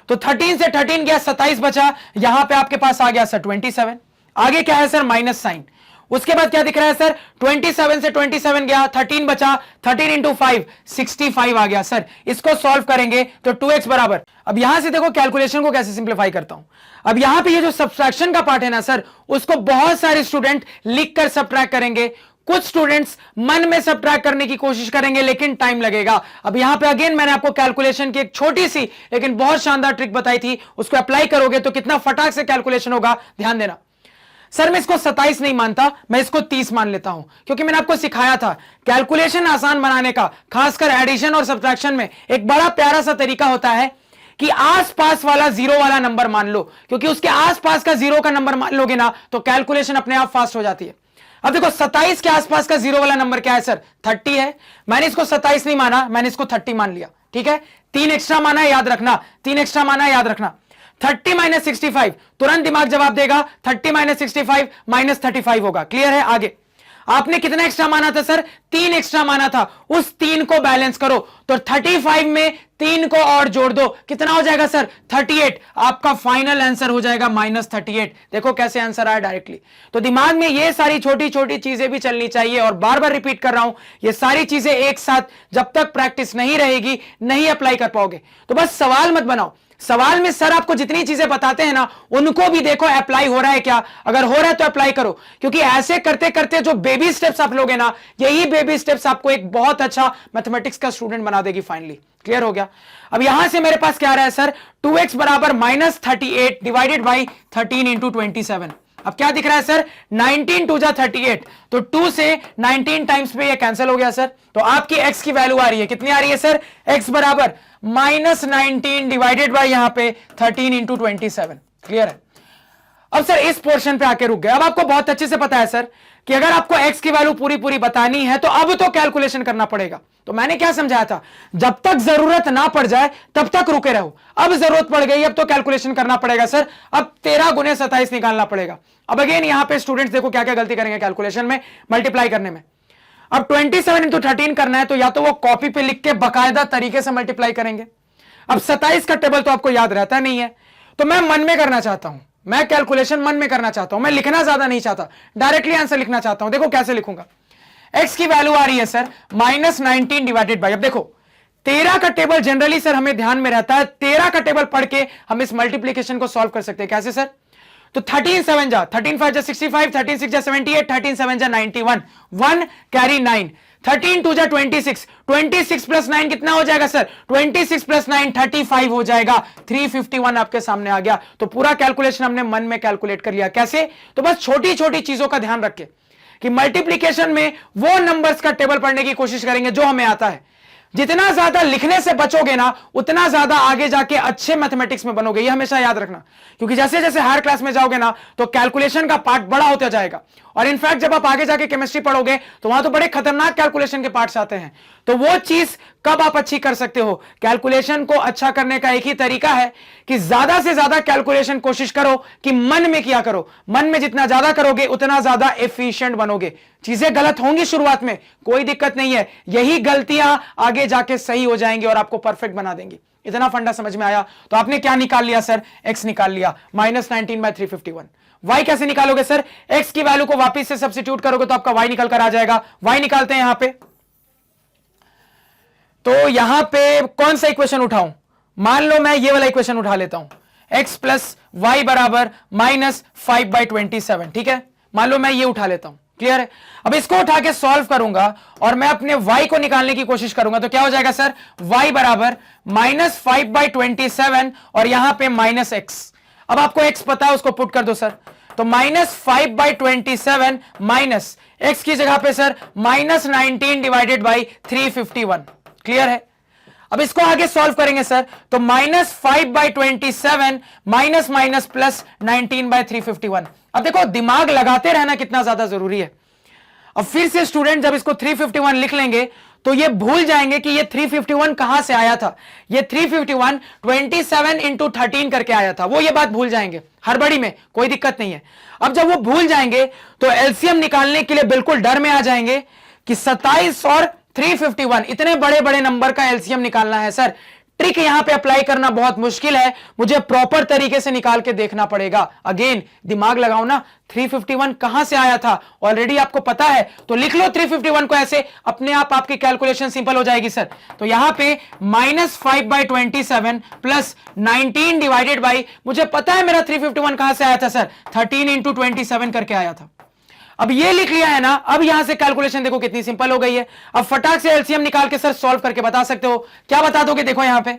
तो 13 से 13 गया, 27 बचा, यहां पे आपके पास आ गया सर 27। आगे क्या है सर? Minus sign. उसके बाद क्या दिख रहा है सर? 27 से 27 गया, 13 बचा, 13 इंटू 5 65 आ गया सर। इसको सॉल्व करेंगे तो 2x बराबर, अब यहां से देखो कैलकुलेशन को कैसे सिंप्लीफाई करता हूं। अब यहां पे ये जो सब्ट्रैक्शन का पार्ट है ना सर, उसको बहुत सारे स्टूडेंट लिखकर सब्ट्रैक्ट करेंगे, कुछ स्टूडेंट्स मन में सब्ट्रैक्ट करने की कोशिश करेंगे, लेकिन टाइम लगेगा। अब यहां पे अगेन मैंने आपको कैलकुलेशन की एक छोटी सी लेकिन बहुत शानदार ट्रिक बताई थी, उसको अप्लाई करोगे तो कितना फटाक से कैलकुलेशन होगा, ध्यान देना। सर मैं इसको 27 नहीं मानता, मैं इसको 30 मान लेता हूं, क्योंकि मैंने आपको सिखाया था कैलकुलेशन आसान बनाने का, खासकर एडिशन और सब्ट्रैक्शन में एक बड़ा प्यारा सा तरीका होता है कि आसपास वाला जीरो वाला नंबर मान लो, क्योंकि उसके आसपास का जीरो का नंबर मान लोगे ना तो कैलकुलेशन अपने आप फास्ट हो जाती है। अब देखो 27 के आसपास का जीरो वाला नंबर क्या है सर? 30 है। मैंने इसको 27 नहीं माना, मैंने इसको 30 मान लिया, ठीक है। 3 एक्स्ट्रा माना है, याद रखना, 3 एक्स्ट्रा माना है, याद रखना। 30 माइनस 65, तुरंत दिमाग जवाब देगा, 30 माइनस 65 माइनस 35 होगा। क्लियर है? आगे आपने कितना एक्स्ट्रा माना था सर? 3 एक्स्ट्रा माना था, उस 3 को बैलेंस करो तो 35 में 3 को और जोड़ दो, कितना हो जाएगा सर? 38। आपका फाइनल आंसर हो जाएगा माइनस 38। देखो कैसे आंसर आया डायरेक्टली। तो दिमाग में ये सारी छोटी छोटी चीजें भी चलनी चाहिए, और बार बार रिपीट कर रहा हूं, ये सारी चीजें एक साथ जब तक प्रैक्टिस नहीं रहेगी नहीं अप्लाई कर पाओगे। तो बस सवाल मत बनाओ, सवाल में सर आपको जितनी चीजें बताते हैं ना उनको भी देखो अप्लाई हो रहा है क्या, अगर हो रहा है तो अप्लाई करो, क्योंकि ऐसे करते करते जो बेबी स्टेप्स आप लोगे ना, यही बेबी स्टेप्स आपको एक बहुत अच्छा मैथमेटिक्स का स्टूडेंट बना देगी फाइनली। क्लियर हो गया? अब यहां से मेरे पास क्या आ रहा है सर? 2x बराबर माइनस 38 डिवाइडेड बाई 13 इंटू 27। अब क्या दिख रहा है सर? 19 2 जा 38, तो 2 से 19 टाइम्स पे ये कैंसिल हो गया सर। तो आपकी x की वैल्यू आ रही है, कितनी आ रही है सर? x बराबर माइनस 19 डिवाइडेड बाई यहां पे 13 इंटू 27। क्लियर है? अब सर इस पोर्शन पे आके रुक गए। अब आपको बहुत अच्छे से पता है सर कि अगर आपको x की वैल्यू पूरी पूरी बतानी है तो अब तो कैलकुलेशन करना पड़ेगा। तो मैंने क्या समझाया था? जब तक जरूरत ना पड़ जाए तब तक रुके रहो, अब जरूरत पड़ गई, अब तो कैलकुलेशन करना पड़ेगा सर। अब 13 गुने 27 निकालना पड़ेगा। अब अगेन यहां पे स्टूडेंट्स देखो क्या क्या गलती करेंगे कैलकुलेशन में, मल्टीप्लाई करने में। अब 27 इंटू 13 करना है तो या तो वो कॉपी पे लिख के बाकायदा तरीके से मल्टीप्लाई करेंगे। अब 27 का टेबल तो आपको याद रहता नहीं है, तो मैं मन में करना चाहता हूं, मैं कैलकुलेशन मन में करना चाहता हूं, मैं लिखना ज्यादा नहीं चाहता, डायरेक्टली आंसर लिखना चाहता हूं। देखो कैसे लिखूंगा। x की वैल्यू आ रही है सर माइनस 19 डिवाइडेड बाई, अब देखो 13 का टेबल जनरली सर हमें ध्यान में रहता है, 13 का टेबल पढ़ के हम इस मल्टीप्लीकेशन को सॉल्व कर सकते हैं। कैसे सर? तो 13 7 जा, 13 5 जा 65, 13 6 जा 78, 13 7 जा 91, 1 कैरी 9, 13 2 जा 26, 26 प्लस 9 कितना हो जाएगा सर? 26 प्लस 9 35 हो जाएगा, 351 आपके सामने आ गया। तो पूरा कैलकुलेशन हमने मन में कैलकुलेट कर लिया। कैसे? तो बस छोटी छोटी चीजों का ध्यान रखें कि मल्टीप्लीकेशन में वो नंबर्स का टेबल पढ़ने की कोशिश करेंगे जो हमें आता है। जितना ज्यादा लिखने से बचोगे ना उतना ज्यादा आगे जाके अच्छे मैथमेटिक्स में बनोगे, ये हमेशा याद रखना, क्योंकि जैसे जैसे हायर क्लास में जाओगे ना तो कैलकुलेशन का पार्ट बड़ा होता जाएगा और इनफैक्ट जब आप आगे जाके केमिस्ट्री पढ़ोगे तो वहां तो बड़े खतरनाक कैलकुलेशन के पार्ट्स आते हैं। तो वो चीज कब आप अच्छी कर सकते हो? कैलकुलेशन को अच्छा करने का एक ही तरीका है कि ज्यादा से ज्यादा कैलकुलेशन कोशिश करो कि मन में किया करो। मन में जितना ज्यादा करोगे उतना ज्यादा एफिशिएंट बनोगे। चीजें गलत होंगी शुरुआत में, कोई दिक्कत नहीं है, यही गलतियां आगे जाके सही हो जाएंगी और आपको परफेक्ट बना देंगी। इतना फंडा समझ में आया? तो आपने क्या निकाल लिया सर? x निकाल लिया, -19/351। y कैसे निकालोगे सर? x की वैल्यू को वापस से सब्स्टिट्यूट करोगे तो आपका y निकल कर आ जाएगा। y निकालते हैं यहां पे, तो यहां पे कौन सा इक्वेशन उठाऊं? मान लो मैं ये वाला इक्वेशन उठा लेता हूं, x प्लस वाई बराबर -5/27। ठीक है, मान लो मैं ये उठा लेता हूं। क्लियर है? अब इसको उठा के सॉल्व करूंगा और मैं अपने y को निकालने की कोशिश करूंगा तो क्या हो जाएगा सर? y बराबर -5/27 और यहां पे -x। अब आपको x पता है, उसको पुट कर दो सर। तो -5/27 माइनस x की जगह पे सर -19/351। क्लियर है? अब इसको आगे सॉल्व करेंगे सर, तो -5/27 माइनस माइनस प्लस 19/351। अब देखो दिमाग लगाते रहना कितना ज्यादा जरूरी है। अब फिर से स्टूडेंट जब इसको 351 लिख लेंगे तो ये भूल जाएंगे कि ये 351 कहां से आया था। ये 351 27 × 13 करके आया था, वो ये बात भूल जाएंगे हड़बड़ी में, कोई दिक्कत नहीं है। अब जब वो भूल जाएंगे तो एलसीएम निकालने के लिए बिल्कुल डर में आ जाएंगे कि 27 और 351 इतने बड़े बड़े नंबर का एलसीएम निकालना है सर। ट्रिक यहां पे अप्लाई करना बहुत मुश्किल है, मुझे प्रॉपर तरीके से निकाल के देखना पड़ेगा। अगेन दिमाग लगाओ ना, 351 कहां से आया था ऑलरेडी आपको पता है, तो लिख लो 351 को ऐसे, अपने आप आपकी कैलकुलेशन सिंपल हो जाएगी सर। तो यहां पे -5/27 प्लस 19 डिवाइडेड बाई, मुझे पता है मेरा 351 कहां से आया था सर, 13 × 27 करके आया था। अब ये लिख लिया है ना, अब यहां से कैलकुलेशन देखो कितनी सिंपल हो गई है। अब फटाक से एलसीएम निकाल के सर सॉल्व करके बता सकते हो। क्या बता दोगे? देखो यहां पे,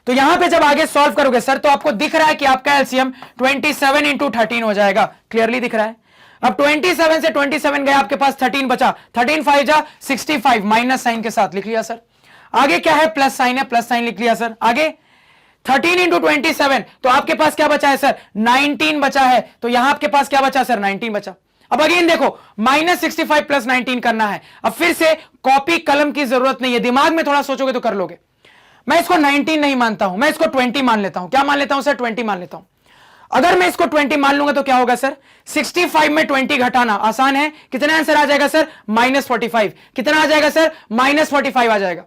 तो यहां पे जब आगे सॉल्व करोगे सर तो आपको दिख रहा है कि आपका एलसीएम 27 × 13 हो जाएगा। क्लियरली दिख रहा है। अब 27 से 27 गया, आपके पास 13 बचा, 13 5 जा 65, माइनस साइन के साथ लिख लिया सर। आगे क्या है? प्लस साइन है, प्लस साइन लिख लिया सर। आगे 13 × 27, तो आपके पास क्या बचा है सर? 19 बचा है। तो यहां आपके पास क्या बचा सर? 19 बचा। अब अगेन देखो -65 प्लस 19 करना है। अब फिर से कॉपी कलम की जरूरत नहीं है, दिमाग में थोड़ा सोचोगे तो कर लोगे। मैं इसको 19 नहीं मानता हूं, मैं इसको 20 मान लेता हूं। क्या मान लेता हूं सर? 20 मान लेता हूं। अगर मैं इसको 20 मान लूंगा तो क्या होगा सर? 65 में 20 घटाना आसान है। कितना आंसर आ जाएगा सर? -45। कितना आ जाएगा सर? -45 आ जाएगा।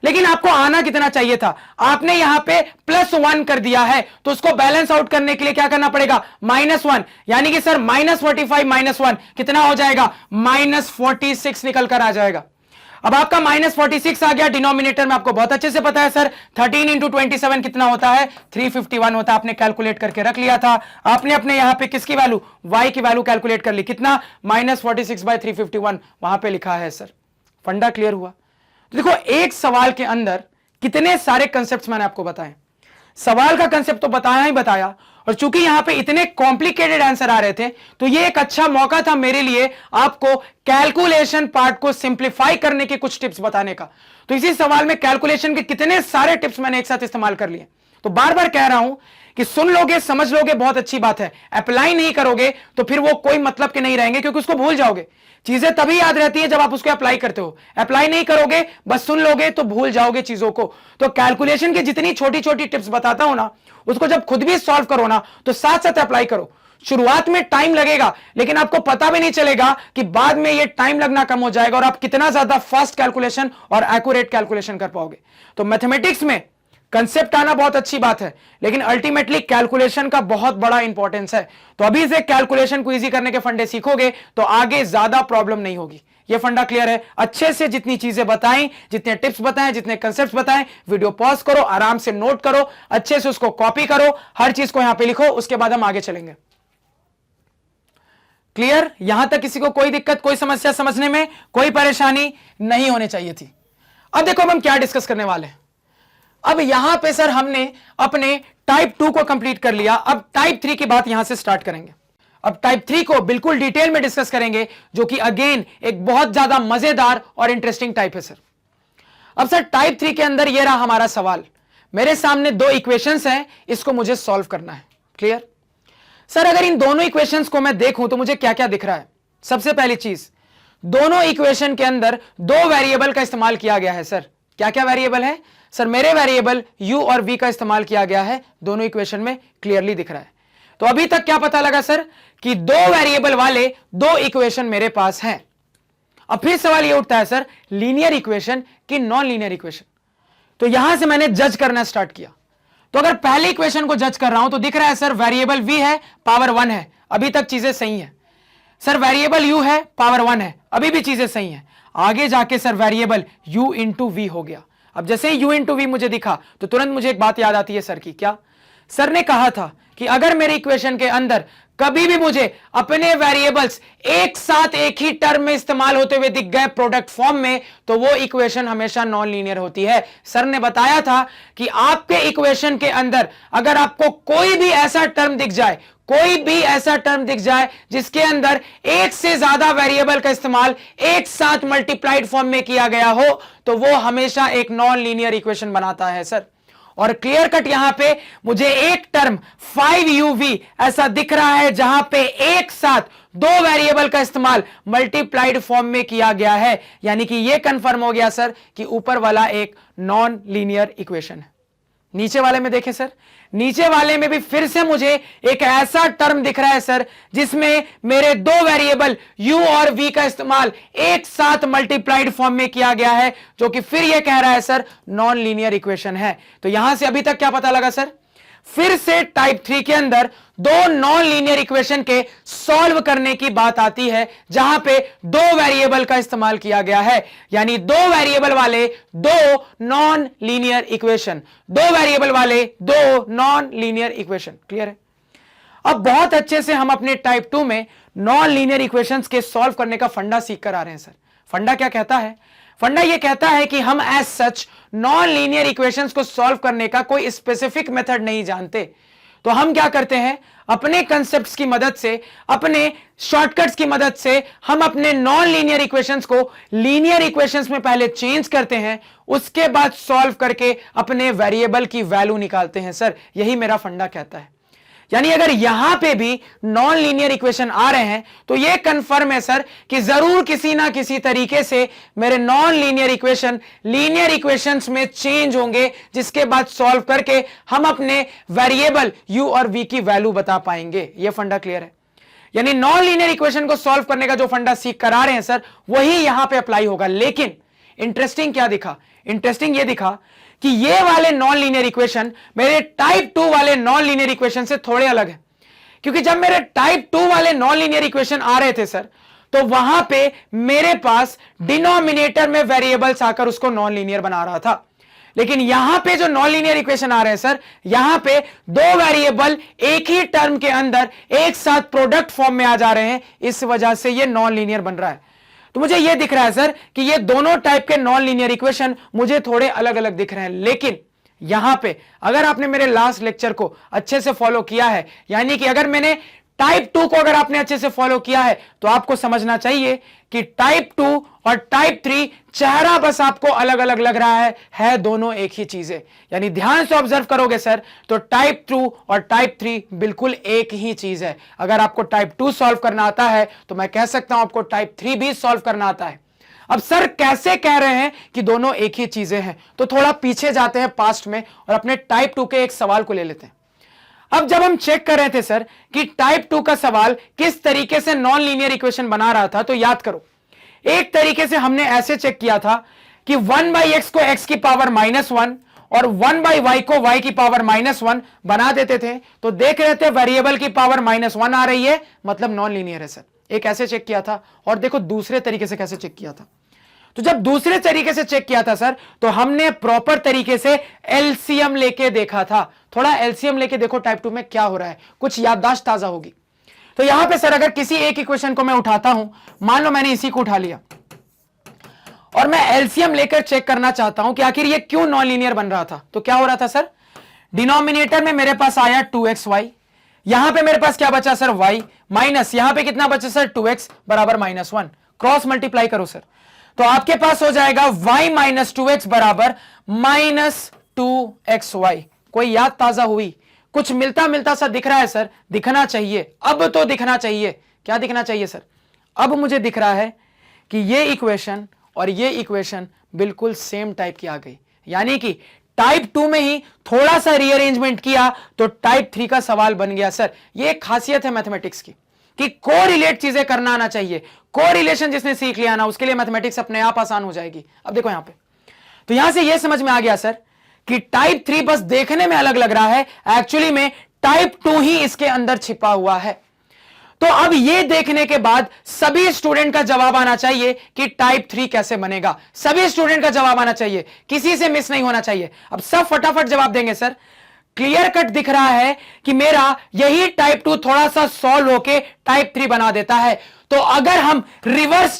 लेकिन आपको आना कितना चाहिए था? आपने यहां पे +1 कर दिया है, तो उसको बैलेंस आउट करने के लिए क्या करना पड़ेगा? -1, यानी कि सर -45 -1 कितना हो जाएगा? -46 निकल कर आ जाएगा। अब आपका -46 आ गया डिनोमिनेटर में, आपको बहुत अच्छे से पता है सर 13 × 27 कितना होता है? 351 होता है। आपने कैलकुलेट करके रख लिया था। आपने अपने यहां पे किसकी वैल्यू? y की वैल्यू कैलकुलेट कर ली, कितना? -46/351 वहां पे लिखा है सर। फंडा क्लियर हुआ? तो देखो एक सवाल के अंदर कितने सारे कंसेप्ट्स मैंने आपको बताए। सवाल का कंसेप्ट तो बताया ही बताया, और चूंकि यहां पे इतने कॉम्प्लिकेटेड आंसर आ रहे थे तो ये एक अच्छा मौका था मेरे लिए आपको कैलकुलेशन पार्ट को सिंप्लीफाई करने के कुछ टिप्स बताने का। तो इसी सवाल में कैलकुलेशन के कितने सारे टिप्स मैंने एक साथ इस्तेमाल कर लिए। तो बार बार कह रहा हूं कि सुन लोगे, समझ लोगे, बहुत अच्छी बात है। अप्लाई नहीं करोगे तो फिर वो कोई मतलब के नहीं रहेंगे, क्योंकि उसको भूल जाओगे। चीजें तभी याद रहती है जब आप उसको अप्लाई करते हो। अप्लाई नहीं करोगे, बस सुन लोगे तो भूल जाओगे चीजों को। तो कैलकुलेशन की जितनी छोटी छोटी टिप्स बताता हूं ना, उसको जब खुद भी सॉल्व करो ना तो साथ साथ अप्लाई करो। शुरुआत में टाइम लगेगा, लेकिन आपको पता भी नहीं चलेगा कि बाद में ये टाइम लगना कम हो जाएगा और आप कितना ज्यादा फास्ट कैलकुलेशन और एक्यूरेट कैलकुलेशन कर पाओगे। तो मैथमेटिक्स में कंसेप्ट आना बहुत अच्छी बात है, लेकिन अल्टीमेटली कैलकुलेशन का बहुत बड़ा इंपॉर्टेंस है। तो अभी से कैलकुलेशन को इजी करने के फंडे सीखोगे तो आगे ज्यादा प्रॉब्लम नहीं होगी। ये फंडा क्लियर है? अच्छे से जितनी चीजें बताएं, जितने टिप्स बताएं, जितने कंसेप्ट्स बताएं, वीडियो पॉज करो, आराम से नोट करो, अच्छे से उसको कॉपी करो, हर चीज को यहां पे लिखो, उसके बाद हम आगे चलेंगे। क्लियर? यहां तक किसी को कोई दिक्कत, कोई समस्या समझने में कोई परेशानी नहीं होनी चाहिए थी। अब देखो अब हम क्या डिस्कस करने वाले हैं। अब यहां पे सर हमने अपने टाइप 2 को कंप्लीट कर लिया, अब टाइप 3 की बात यहां से स्टार्ट करेंगे। अब टाइप 3 को बिल्कुल डिटेल में डिस्कस करेंगे, जो कि अगेन एक बहुत ज्यादा मजेदार और इंटरेस्टिंग टाइप है सर। अब सर टाइप 3 के अंदर यह रहा हमारा सवाल। मेरे सामने दो इक्वेशंस हैं, इसको मुझे सॉल्व करना है। क्लियर? सर अगर इन दोनों इक्वेशंस को मैं देखूं तो मुझे क्या क्या दिख रहा है? सबसे पहली चीज, दोनों इक्वेशन के अंदर दो वेरिएबल का इस्तेमाल किया गया है सर। क्या क्या वेरिएबल है सर? मेरे वेरिएबल u और v का इस्तेमाल किया गया है, दोनों इक्वेशन में क्लियरली दिख रहा है। तो अभी तक क्या पता लगा सर कि दो वेरिएबल वाले दो इक्वेशन मेरे पास हैं। अब फिर सवाल ये उठता है सर, लीनियर इक्वेशन कि नॉन लीनियर इक्वेशन? तो यहां से मैंने जज करना स्टार्ट किया। तो अगर पहले इक्वेशन को जज कर रहा हूं तो दिख रहा है सर वेरिएबल v है, पावर 1 है, अभी तक चीजें सही है। सर वेरिएबल u है, पावर 1 है, अभी भी चीजें सही है। आगे जाके sir variable u into V हो गया। अब जैसे ही u इंटू वी मुझे दिखा तो तुरंत मुझे एक बात याद आती है सर की। क्या? सर ने कहा था कि अगर मेरे इक्वेशन के अंदर कभी भी मुझे अपने वेरिएबल्स एक साथ एक ही टर्म में इस्तेमाल होते हुए दिख गए प्रोडक्ट फॉर्म में, तो वो इक्वेशन हमेशा नॉन लीनियर होती है। सर ने बताया था कि आपके इक्वेशन के अंदर अगर आपको कोई भी ऐसा टर्म दिख जाए, कोई भी ऐसा टर्म दिख जाए जिसके अंदर एक से ज्यादा वेरिएबल का इस्तेमाल एक साथ मल्टीप्लाइड फॉर्म में किया गया हो, तो वो हमेशा एक नॉन लीनियर इक्वेशन बनाता है सर। और क्लियर कट यहां पे मुझे एक टर्म 5uv ऐसा दिख रहा है जहां पे एक साथ दो वेरिएबल का इस्तेमाल मल्टीप्लाइड फॉर्म में किया गया है। यानी कि यह कंफर्म हो गया सर कि ऊपर वाला एक नॉन लीनियर इक्वेशन है। नीचे वाले में देखें सर, नीचे वाले में भी फिर से मुझे एक ऐसा टर्म दिख रहा है सर जिसमें मेरे दो वेरिएबल u और v का इस्तेमाल एक साथ मल्टीप्लाइड फॉर्म में किया गया है, जो कि फिर यह कह रहा है सर नॉन लीनियर इक्वेशन है। तो यहां से अभी तक क्या पता लगा सर? फिर से टाइप 3 के अंदर दो नॉन लीनियर इक्वेशन के सॉल्व करने की बात आती है जहां पे दो वेरिएबल का इस्तेमाल किया गया है। यानी दो वेरिएबल वाले दो नॉन लीनियर इक्वेशन, दो वेरिएबल वाले दो नॉन लीनियर इक्वेशन। क्लियर है? अब बहुत अच्छे से हम अपने टाइप 2 में नॉन लीनियर इक्वेशंस के सॉल्व करने का फंडा सीख कर आ रहे हैं सर। फंडा क्या कहता है? फंडा यह कहता है कि हम as such non linear equations को सॉल्व करने का कोई स्पेसिफिक मेथड नहीं जानते। तो हम क्या करते हैं, अपने कंसेप्ट्स की मदद से, अपने शॉर्टकट्स की मदद से हम अपने नॉन लीनियर इक्वेशंस को लीनियर इक्वेशंस में पहले चेंज करते हैं, उसके बाद सॉल्व करके अपने वेरिएबल की वैल्यू निकालते हैं सर। यही मेरा फंडा कहता है। यानी अगर यहां पे भी नॉन लीनियर इक्वेशन आ रहे हैं तो यह कंफर्म है सर कि जरूर किसी ना किसी तरीके से मेरे non linear equation linear equations में चेंज होंगे, जिसके बाद सॉल्व करके हम अपने वेरिएबल u और v की वैल्यू बता पाएंगे। यह फंडा क्लियर है? यानी नॉन लीनियर इक्वेशन को सॉल्व करने का जो फंडा सीख कर आ रहे हैं सर, वही यहां पे अप्लाई होगा। लेकिन इंटरेस्टिंग क्या दिखा? इंटरेस्टिंग यह दिखा कि ये वाले नॉन लीनियर इक्वेशन मेरे टाइप 2 वाले नॉन लीनियर इक्वेशन से थोड़े अलग है। क्योंकि जब मेरे टाइप 2 वाले नॉन लीनियर इक्वेशन आ रहे थे सर, तो वहां पे मेरे पास डिनोमिनेटर में वेरिएबल्स आकर उसको नॉन लीनियर बना रहा था। लेकिन यहां पे जो नॉन लीनियर इक्वेशन आ रहे हैं सर, यहां पे दो वेरिएबल एक ही टर्म के अंदर एक साथ प्रोडक्ट फॉर्म में आ जा रहे हैं, इस वजह से ये नॉन लीनियर बन रहा है। तो मुझे यह दिख रहा है सर कि ये दोनों टाइप के नॉन लीनियर इक्वेशन मुझे थोड़े अलग अलग दिख रहे हैं। लेकिन यहां पे अगर आपने मेरे लास्ट लेक्चर को अच्छे से फॉलो किया है, यानी कि अगर मैंने टाइप 2 को अगर आपने अच्छे से फॉलो किया है, तो आपको समझना चाहिए कि टाइप 2 और टाइप 3 चेहरा बस आपको अलग अलग लग रहा है दोनों एक ही चीज है। यानी ध्यान से ऑब्जर्व करोगे सर तो टाइप 2 और टाइप 3 बिल्कुल एक ही चीज है। अगर आपको टाइप 2 सॉल्व करना आता है तो मैं कह सकता हूं आपको टाइप 3 भी सॉल्व करना आता है। अब सर कैसे कह रहे हैं कि दोनों एक ही चीजें हैं? तो थोड़ा पीछे जाते हैं पास्ट में और अपने टाइप 2 के एक सवाल को ले लेते हैं। अब जब हम चेक कर रहे थे सर कि टाइप 2 का सवाल किस तरीके से नॉन लीनियर इक्वेशन बना रहा था, तो याद करो, एक तरीके से हमने ऐसे चेक किया था कि 1/x को x की पावर -1 और 1/y को y की पावर -1 बना देते थे, तो देख रहे थे वेरिएबल की पावर -1 आ रही है, मतलब नॉन लीनियर है सर। एक ऐसे चेक किया था। और देखो दूसरे तरीके से कैसे चेक किया था। तो जब दूसरे तरीके से चेक किया था सर, तो हमने प्रॉपर तरीके से एलसीएम लेके देखा था। थोड़ा एलसीएम लेके देखो टाइप 2 में क्या हो रहा है, कुछ याददाश्त ताजा होगी। तो यहां पे सर अगर किसी एक इक्वेशन को मैं उठाता हूं, मान लो मैंने इसी को उठा लिया और मैं एलसीएम लेकर चेक करना चाहता हूं कि आखिर ये क्यों नॉन लीनियर बन रहा था, तो क्या हो रहा था सर? डिनोमिनेटर में मेरे पास आया 2xy, यहां पे मेरे पास क्या बचा सर? y माइनस यहां पे कितना बचा सर? 2x बराबर -1। क्रॉस मल्टीप्लाई करो सर, तो आपके पास हो जाएगा y माइनस 2x बराबर -2xy। कोई याद ताजा हुई? कुछ मिलता मिलता सा दिख रहा है सर? दिखना चाहिए, अब तो दिखना चाहिए। क्या दिखना चाहिए सर? अब मुझे दिख रहा है कि ये इक्वेशन और ये इक्वेशन बिल्कुल सेम टाइप की आ गई, यानी कि टाइप 2 में ही थोड़ा सा रीअरेंजमेंट किया तो टाइप 3 का सवाल बन गया। सर ये एक खासियत है मैथमेटिक्स की कि कोरिलेट चीजें करना आना चाहिए। कोरिलेशन जिसने सीख लिया ना उसके लिए मैथमेटिक्स अपने आप आसान हो जाएगी। अब देखो यहां पे, तो यहां से यह समझ में आ गया सर कि टाइप 3 बस देखने में अलग लग रहा है, एक्चुअली में टाइप 2 ही इसके अंदर छिपा हुआ है। तो अब यह देखने के बाद सभी स्टूडेंट का जवाब आना चाहिए कि टाइप 3 कैसे बनेगा। सभी स्टूडेंट का जवाब आना चाहिए, किसी से मिस नहीं होना चाहिए। अब सब फटाफट जवाब देंगे। सर क्लियर कट दिख रहा है कि मेरा यही टाइप 2 थोड़ा सा सॉल्व होके टाइप 3 बना देता है। तो अगर हम रिवर्स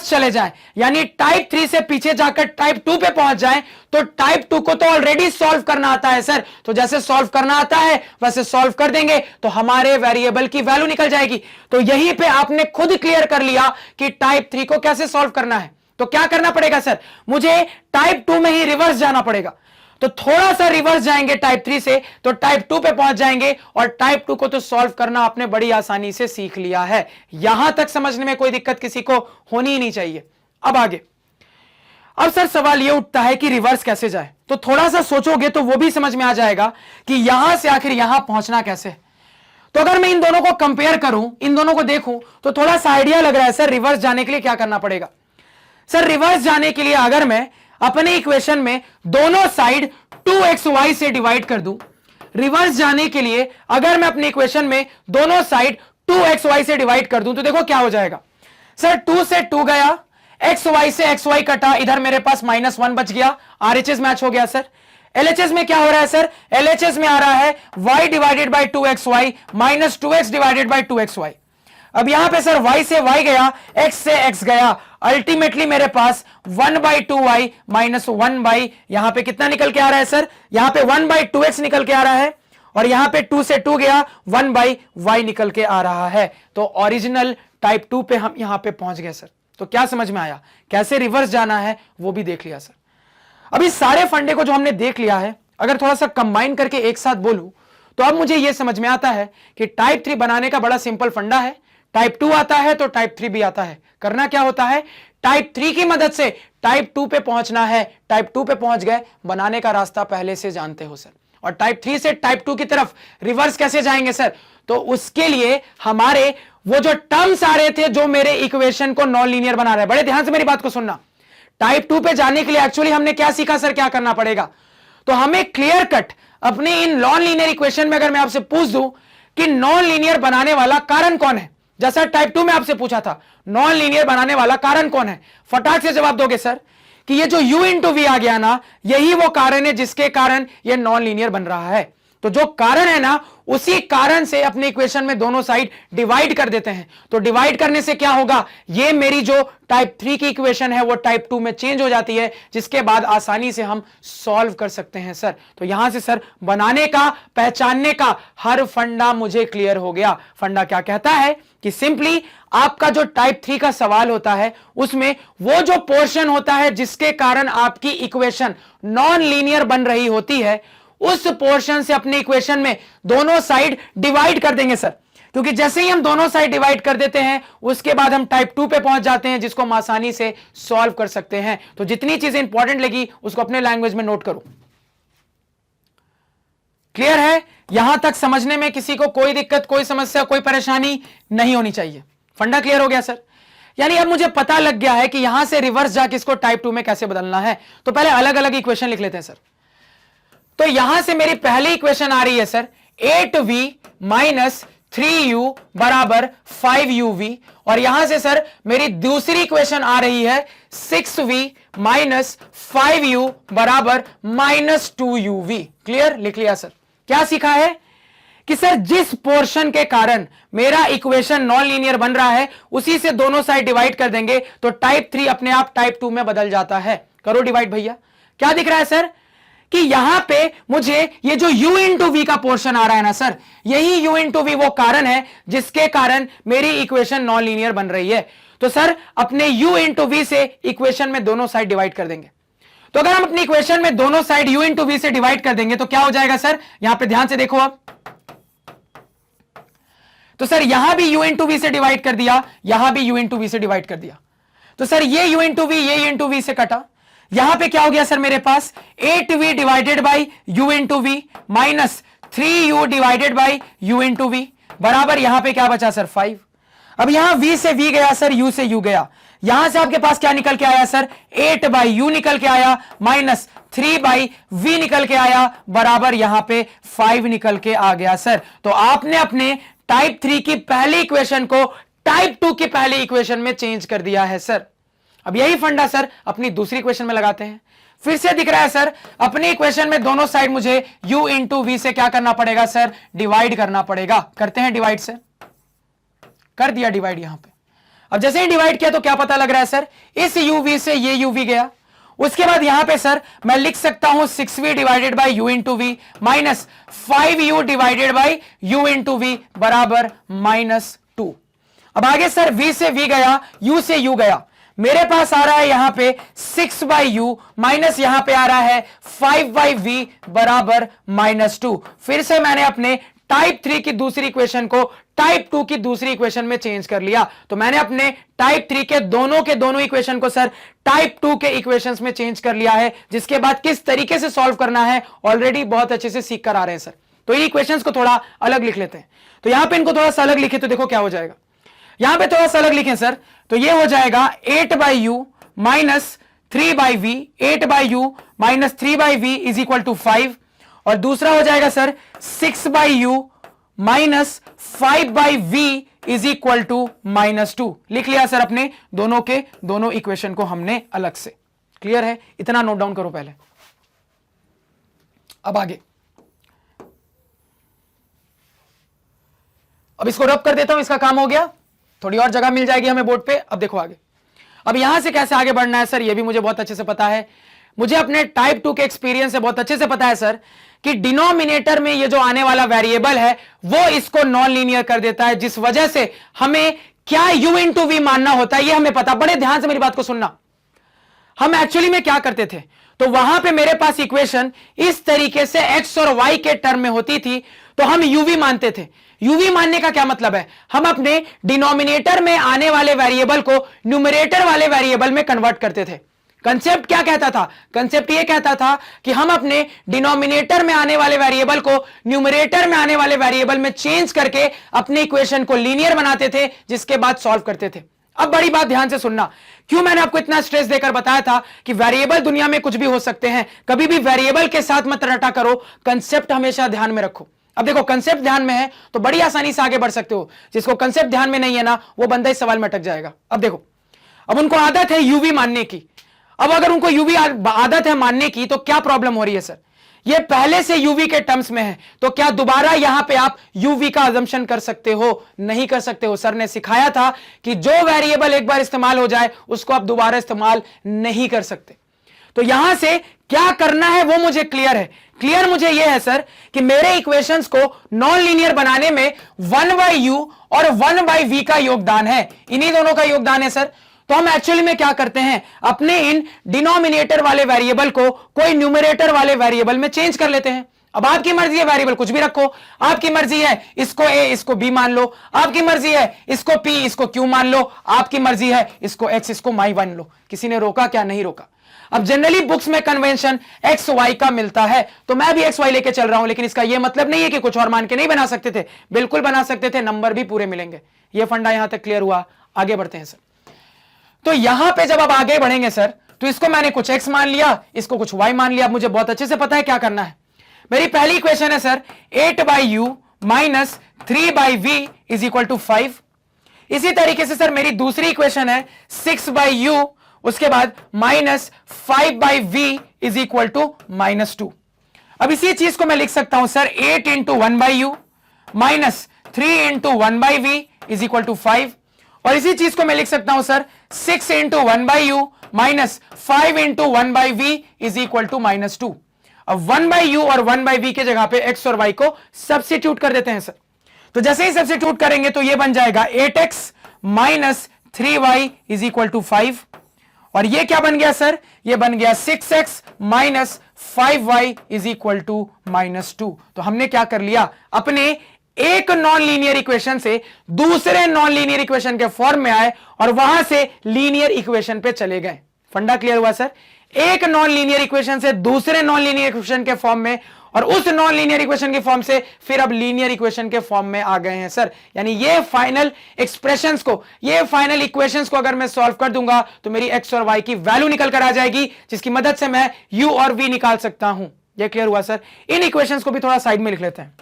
चले जाएं, यानी टाइप 3 से पीछे जाकर टाइप 2 पे पहुंच जाएं, तो टाइप 2 को तो ऑलरेडी सॉल्व करना आता है सर। तो जैसे सॉल्व करना आता है वैसे सॉल्व कर देंगे तो हमारे वेरिएबल की वैल्यू निकल जाएगी। तो यहीं पे आपने खुद क्लियर कर लिया कि टाइप 3 को कैसे सॉल्व करना है। तो क्या करना पड़ेगा सर, मुझे टाइप 2 में ही रिवर्स जाना पड़ेगा। तो थोड़ा सा रिवर्स जाएंगे टाइप 3 से तो टाइप 2 पे पहुंच जाएंगे, और टाइप 2 को तो सॉल्व करना आपने बड़ी आसानी से सीख लिया है। यहां तक समझने में कोई दिक्कत किसी को होनी ही नहीं चाहिए। अब आगे, अब सर सवाल यह उठता है कि रिवर्स कैसे जाए। तो थोड़ा सा सोचोगे तो वो भी समझ में आ जाएगा कि यहां से आखिर यहां पहुंचना कैसे। तो अगर मैं इन दोनों को कंपेयर करूं, इन दोनों को देखूं, तो थोड़ा सा आइडिया लग रहा है सर रिवर्स जाने के लिए क्या करना पड़ेगा। सर रिवर्स जाने के लिए अगर मैं अपने इक्वेशन में दोनों साइड 2xy से डिवाइड कर दूं, रिवर्स जाने के लिए अगर मैं अपने इक्वेशन में दोनों साइड 2xy से डिवाइड कर दूं, तो देखो क्या हो जाएगा। सर 2 से 2 गया, xy से xy कटा, इधर मेरे पास -1 बच गया, RHS मैच हो गया। सर LHS में क्या हो रहा है सर, LHS में आ रहा है y divided by 2xy minus 2x divided by 2xy। अब यहां पे सर y से y गया, x से x गया, अल्टीमेटली मेरे पास 1/2y माइनस 1 यहां पे कितना निकल के आ रहा है सर, यहां पे 1/2x निकल के आ रहा है, और यहां पे 2 से 2 गया, 1/y निकल के आ रहा है। तो ओरिजिनल टाइप 2 पे हम यहां पे पहुंच गए सर। तो क्या समझ में आया, कैसे रिवर्स जाना है वो भी देख लिया सर। अभी सारे फंडे को जो हमने देख लिया है, अगर थोड़ा सा कंबाइन करके एक साथ बोलूं तो अब मुझे यह समझ में आता है कि टाइप 3 बनाने का बड़ा सिंपल फंडा है। टाइप 2 आता है तो टाइप 3 भी आता है। करना क्या होता है, टाइप 3 की मदद से टाइप 2 पे पहुंचना है। टाइप 2 पे पहुंच गए, बनाने का रास्ता पहले से जानते हो सर। और टाइप 3 से टाइप 2 की तरफ रिवर्स कैसे जाएंगे सर, तो उसके लिए हमारे वो जो टर्म्स आ रहे थे जो मेरे इक्वेशन को नॉन लीनियर बना रहे हैं, बड़े ध्यान से मेरी बात को सुनना। टाइप 2 पे जाने के लिए एक्चुअली हमने क्या सीखा सर, क्या करना पड़ेगा। तो हमें क्लियर कट अपने इन नॉन लीनियर इक्वेशन में अगर मैं आपसे पूछ दूं कि नॉन लीनियर बनाने वाला कारण कौन है, जैसा टाइप 2 में आपसे पूछा था नॉन लीनियर बनाने वाला कारण कौन है, फटाक से जवाब दोगे सर कि ये जो u इंटू वी आ गया ना, यही वो कारण है जिसके कारण ये नॉन लीनियर बन रहा है। तो जो कारण है ना, उसी कारण से अपने इक्वेशन में दोनों साइड डिवाइड कर देते हैं। तो डिवाइड करने से क्या होगा, ये मेरी जो टाइप 3 की इक्वेशन है वो टाइप 2 में चेंज हो जाती है, जिसके बाद आसानी से हम सॉल्व कर सकते हैं सर। तो यहां से सर बनाने का, पहचानने का हर फंडा मुझे क्लियर हो गया। फंडा क्या कहता है कि सिंपली आपका जो टाइप 3 का सवाल होता है उसमें वो जो पोर्शन होता है जिसके कारण आपकी इक्वेशन नॉन लीनियर बन रही होती है, उस पोर्शन से अपने इक्वेशन में दोनों साइड डिवाइड कर देंगे सर। क्योंकि जैसे ही हम दोनों साइड डिवाइड कर देते हैं उसके बाद हम टाइप 2 पे पहुंच जाते हैं, जिसको हम आसानी से सॉल्व कर सकते हैं। तो जितनी चीजें इंपॉर्टेंट लगी उसको अपने लैंग्वेज में नोट करो। क्लियर है, यहां तक समझने में किसी को कोई दिक्कत, कोई समस्या, कोई परेशानी नहीं होनी चाहिए। फंडा क्लियर हो गया सर। यानी अब मुझे पता लग गया है कि यहां से रिवर्स जाके इसको टाइप 2 में कैसे बदलना है। तो पहले अलग अलग इक्वेशन लिख लेते हैं सर। तो यहां से मेरी पहली इक्वेशन आ रही है सर 8v माइनस 3u बराबर 5uv, और यहां से सर मेरी दूसरी इक्वेशन आ रही है 6v माइनस 5u बराबर -2uv। क्लियर, लिख लिया सर। क्या सीखा है कि सर जिस पोर्शन के कारण मेरा इक्वेशन नॉन लीनियर बन रहा है उसी से दोनों साइड डिवाइड कर देंगे तो टाइप 3 अपने आप टाइप 2 में बदल जाता है। करो डिवाइड भैया। क्या दिख रहा है सर कि यहां पे मुझे ये जो u इंटू वी का पोर्शन आ रहा है ना सर, यही u इंटू वी वो कारण है जिसके कारण मेरी इक्वेशन नॉन लीनियर बन रही है। तो सर अपने u इंटू वी से इक्वेशन में दोनों साइड डिवाइड कर देंगे। तो अगर हम अपनी इक्वेशन में दोनों साइड u इंटू वी से डिवाइड कर देंगे तो क्या हो जाएगा सर, यहां पे ध्यान से देखो। अब तो सर यहां भी u इंटू वी से डिवाइड कर दिया, यहां भी u इंटू वी से डिवाइड कर दिया, तो सर ये u इंटू वी, ये इंटू वी से कटा, यहां पे क्या हो गया सर मेरे पास 8v divided by u into V minus 3u divided by u into V बराबर यहां पे क्या बचा सर 5। अब यहां v से v गया सर, u से u गया, यहां से आपके पास क्या निकल के आया सर 8 बाई u निकल के आया माइनस 3 बाई v निकल के आया बराबर यहां पे 5 निकल के आ गया सर। तो आपने अपने टाइप 3 की पहली इक्वेशन को टाइप 2 की पहली इक्वेशन में चेंज कर दिया है सर। अब यही फंडा सर अपनी दूसरी इक्वेशन में लगाते हैं। फिर से दिख रहा है सर अपनी इक्वेशन में दोनों साइड मुझे u इंटू वी से क्या करना पड़ेगा सर, डिवाइड करना पड़ेगा। करते हैं डिवाइड से, कर दिया डिवाइड यहां पे। अब जैसे ही डिवाइड किया तो क्या पता लग रहा है सर, इस uv से ये uv गया, उसके बाद यहां पे सर मैं लिख सकता हूं 6v divided by u into V minus 5u divided by u into V बराबर -2। अब आगे सर v से v गया, u से u गया, मेरे पास आ रहा है यहां पे 6 बाई यू माइनस यहां पे आ रहा है 5 बाई वी बराबर -2। फिर से मैंने अपने टाइप 3 की दूसरी इक्वेशन को टाइप 2 की दूसरी इक्वेशन में चेंज कर लिया। तो मैंने अपने टाइप 3 के दोनों इक्वेशन को सर टाइप 2 के इक्वेशंस में चेंज कर लिया है, जिसके बाद किस तरीके से सॉल्व करना है ऑलरेडी बहुत अच्छे से सीख कर आ रहे हैं सर। तो ये इक्वेशंस को थोड़ा अलग लिख लेते हैं। तो यहां पे इनको थोड़ा सा अलग लिखे तो देखो क्या हो जाएगा, यहां पे थोड़ा सा अलग लिखें सर तो ये हो जाएगा 8 by U minus 3 by V, 8 by U minus 3 by V is equal to 5, और दूसरा हो जाएगा sir 6 by U minus 5 by V is equal to -2। लिख लिया सर अपने दोनों के दोनों इक्वेशन को हमने अलग से। क्लियर है? इतना नोट डाउन करो पहले। अब आगे, अब इसको रब कर देता हूं, इसका काम हो गया, थोड़ी और जगह मिल जाएगी हमें बोर्ड पे। अब देखो आगे, अब यहां से कैसे आगे बढ़ना है सर, ये भी मुझे बहुत अच्छे से पता है। मुझे अपने टाइप 2 के एक्सपीरियंस से बहुत अच्छे से पता है सर कि डिनोमिनेटर में ये जो आने वाला वेरिएबल है वो इसको नॉन लीनियर कर देता है, जिस वजह से हमें क्या u इंटू वी मानना होता है ये हमें पता। बड़े ध्यान से मेरी बात को सुनना। हम एक्चुअली में क्या करते थे, तो वहां पे मेरे पास इक्वेशन इस तरीके से x और y के टर्म में होती थी, तो हम uv मानते थे। uv मानने का क्या मतलब है, हम अपने डिनोमिनेटर में आने वाले वेरिएबल को न्यूमरेटर वाले वेरिएबल में कन्वर्ट करते थे। कंसेप्ट क्या कहता था, कंसेप्ट ये कहता था कि हम अपने डिनोमिनेटर में आने वाले वेरिएबल को न्यूमरेटर में आने वाले वेरिएबल में चेंज करके अपने इक्वेशन को लीनियर बनाते थे, जिसके बाद सॉल्व करते थे। अब बड़ी बात ध्यान से सुनना, क्यों मैंने आपको इतना स्ट्रेस देकर बताया था कि वेरिएबल दुनिया में कुछ भी हो सकते हैं, कभी भी वेरिएबल के साथ मत रटा करो, कंसेप्ट हमेशा ध्यान में रखो। अब देखो कंसेप्ट ध्यान में है तो बड़ी आसानी से आगे बढ़ सकते हो, जिसको कंसेप्ट ध्यान में नहीं है ना वो बंदा इस सवाल में अटक जाएगा। अब देखो, अब उनको आदत है यूवी मानने की। अब अगर उनको यूवी आदत है मानने की तो क्या प्रॉब्लम हो रही है सर, ये पहले से यूवी के टर्म्स में है, तो क्या दोबारा यहां पे आप यूवी का अजम्पशन कर सकते हो? नहीं कर सकते हो। सर ने सिखाया था कि जो वेरिएबल एक बार इस्तेमाल हो जाए उसको आप दोबारा इस्तेमाल नहीं कर सकते। तो यहां से क्या करना है वो मुझे क्लियर है। क्लियर मुझे यह है सर कि मेरे इक्वेशंस को नॉन लीनियर बनाने में 1 बाई यू और 1 बाई वी का योगदान है, इन्हीं दोनों का योगदान है सर। तो हम एक्चुअली में क्या करते हैं, अपने इन डिनोमिनेटर वाले वेरिएबल को कोई न्यूमरेटर वाले वेरिएबल में चेंज कर लेते हैं। अब आपकी मर्जी है, वेरिएबल कुछ भी रखो, आपकी मर्जी है इसको ए इसको बी मान लो, आपकी मर्जी है इसको पी इसको क्यू मान लो, आपकी मर्जी है इसको एक्स इसको वाई मान लो। किसी ने रोका क्या? नहीं रोका। अब जनरली बुक्स में कन्वेंशन एक्स वाई का मिलता है, तो मैं भी एक्स वाई लेके चल रहा हूं, लेकिन इसका यह मतलब नहीं है कि कुछ और मान के नहीं बना सकते थे, बिल्कुल बना सकते थे, नंबर भी पूरे मिलेंगे। यह फंडा यहां तक क्लियर हुआ। आगे बढ़ते हैं सर। तो यहां पे जब आप आगे बढ़ेंगे सर, तो इसको मैंने कुछ x मान लिया, इसको कुछ y मान लिया। मुझे बहुत अच्छे से पता है क्या करना है। मेरी पहली इक्वेशन है sir 8 by U minus 3 by V is equal to 5। इसी तरीके से सर मेरी दूसरी इक्वेशन है 6 बाई यू, उसके बाद minus 5 by V is equal to -2। अब इसी चीज को मैं लिख सकता हूं sir 8 into 1 by U minus 3 into 1 by V is equal to 5, और इसी चीज को मैं लिख सकता हूं sir 6 into 1 by U minus 5 into 1 by V is equal to -2। अब 1 बाई यू और 1 बाई वी के जगह पे x और y को सब्स्टिट्यूट कर देते हैं सर। तो जैसे ही सब्स्टिट्यूट करेंगे तो ये बन जाएगा 8x minus 3y is equal to 5, और ये क्या बन गया सर, ये बन गया 6x minus 5y is equal to -2। तो हमने क्या कर लिया, अपने एक नॉन लीनियर इक्वेशन से दूसरे नॉन लीनियर इक्वेशन के फॉर्म में आए और वहां से लीनियर इक्वेशन पे चले गए। फंडा क्लियर हुआ सर? एक नॉन लीनियर इक्वेशन से दूसरे नॉन लीनियर इक्वेशन के फॉर्म में और उस नॉन लीनियर इक्वेशन के फॉर्म से फिर अब लीनियर इक्वेशन के फॉर्म में आ गए हैं सर। यानी ये फाइनल एक्सप्रेशंस को, ये फाइनल इक्वेशंस को अगर मैं सॉल्व कर दूंगा तो मेरी एक्स और वाई की वैल्यू निकल कर आ जाएगी, जिसकी मदद से मैं यू और वी निकाल सकता हूं। ये क्लियर हुआ सर? इन इक्वेशंस को भी थोड़ा साइड में लिख लेते हैं।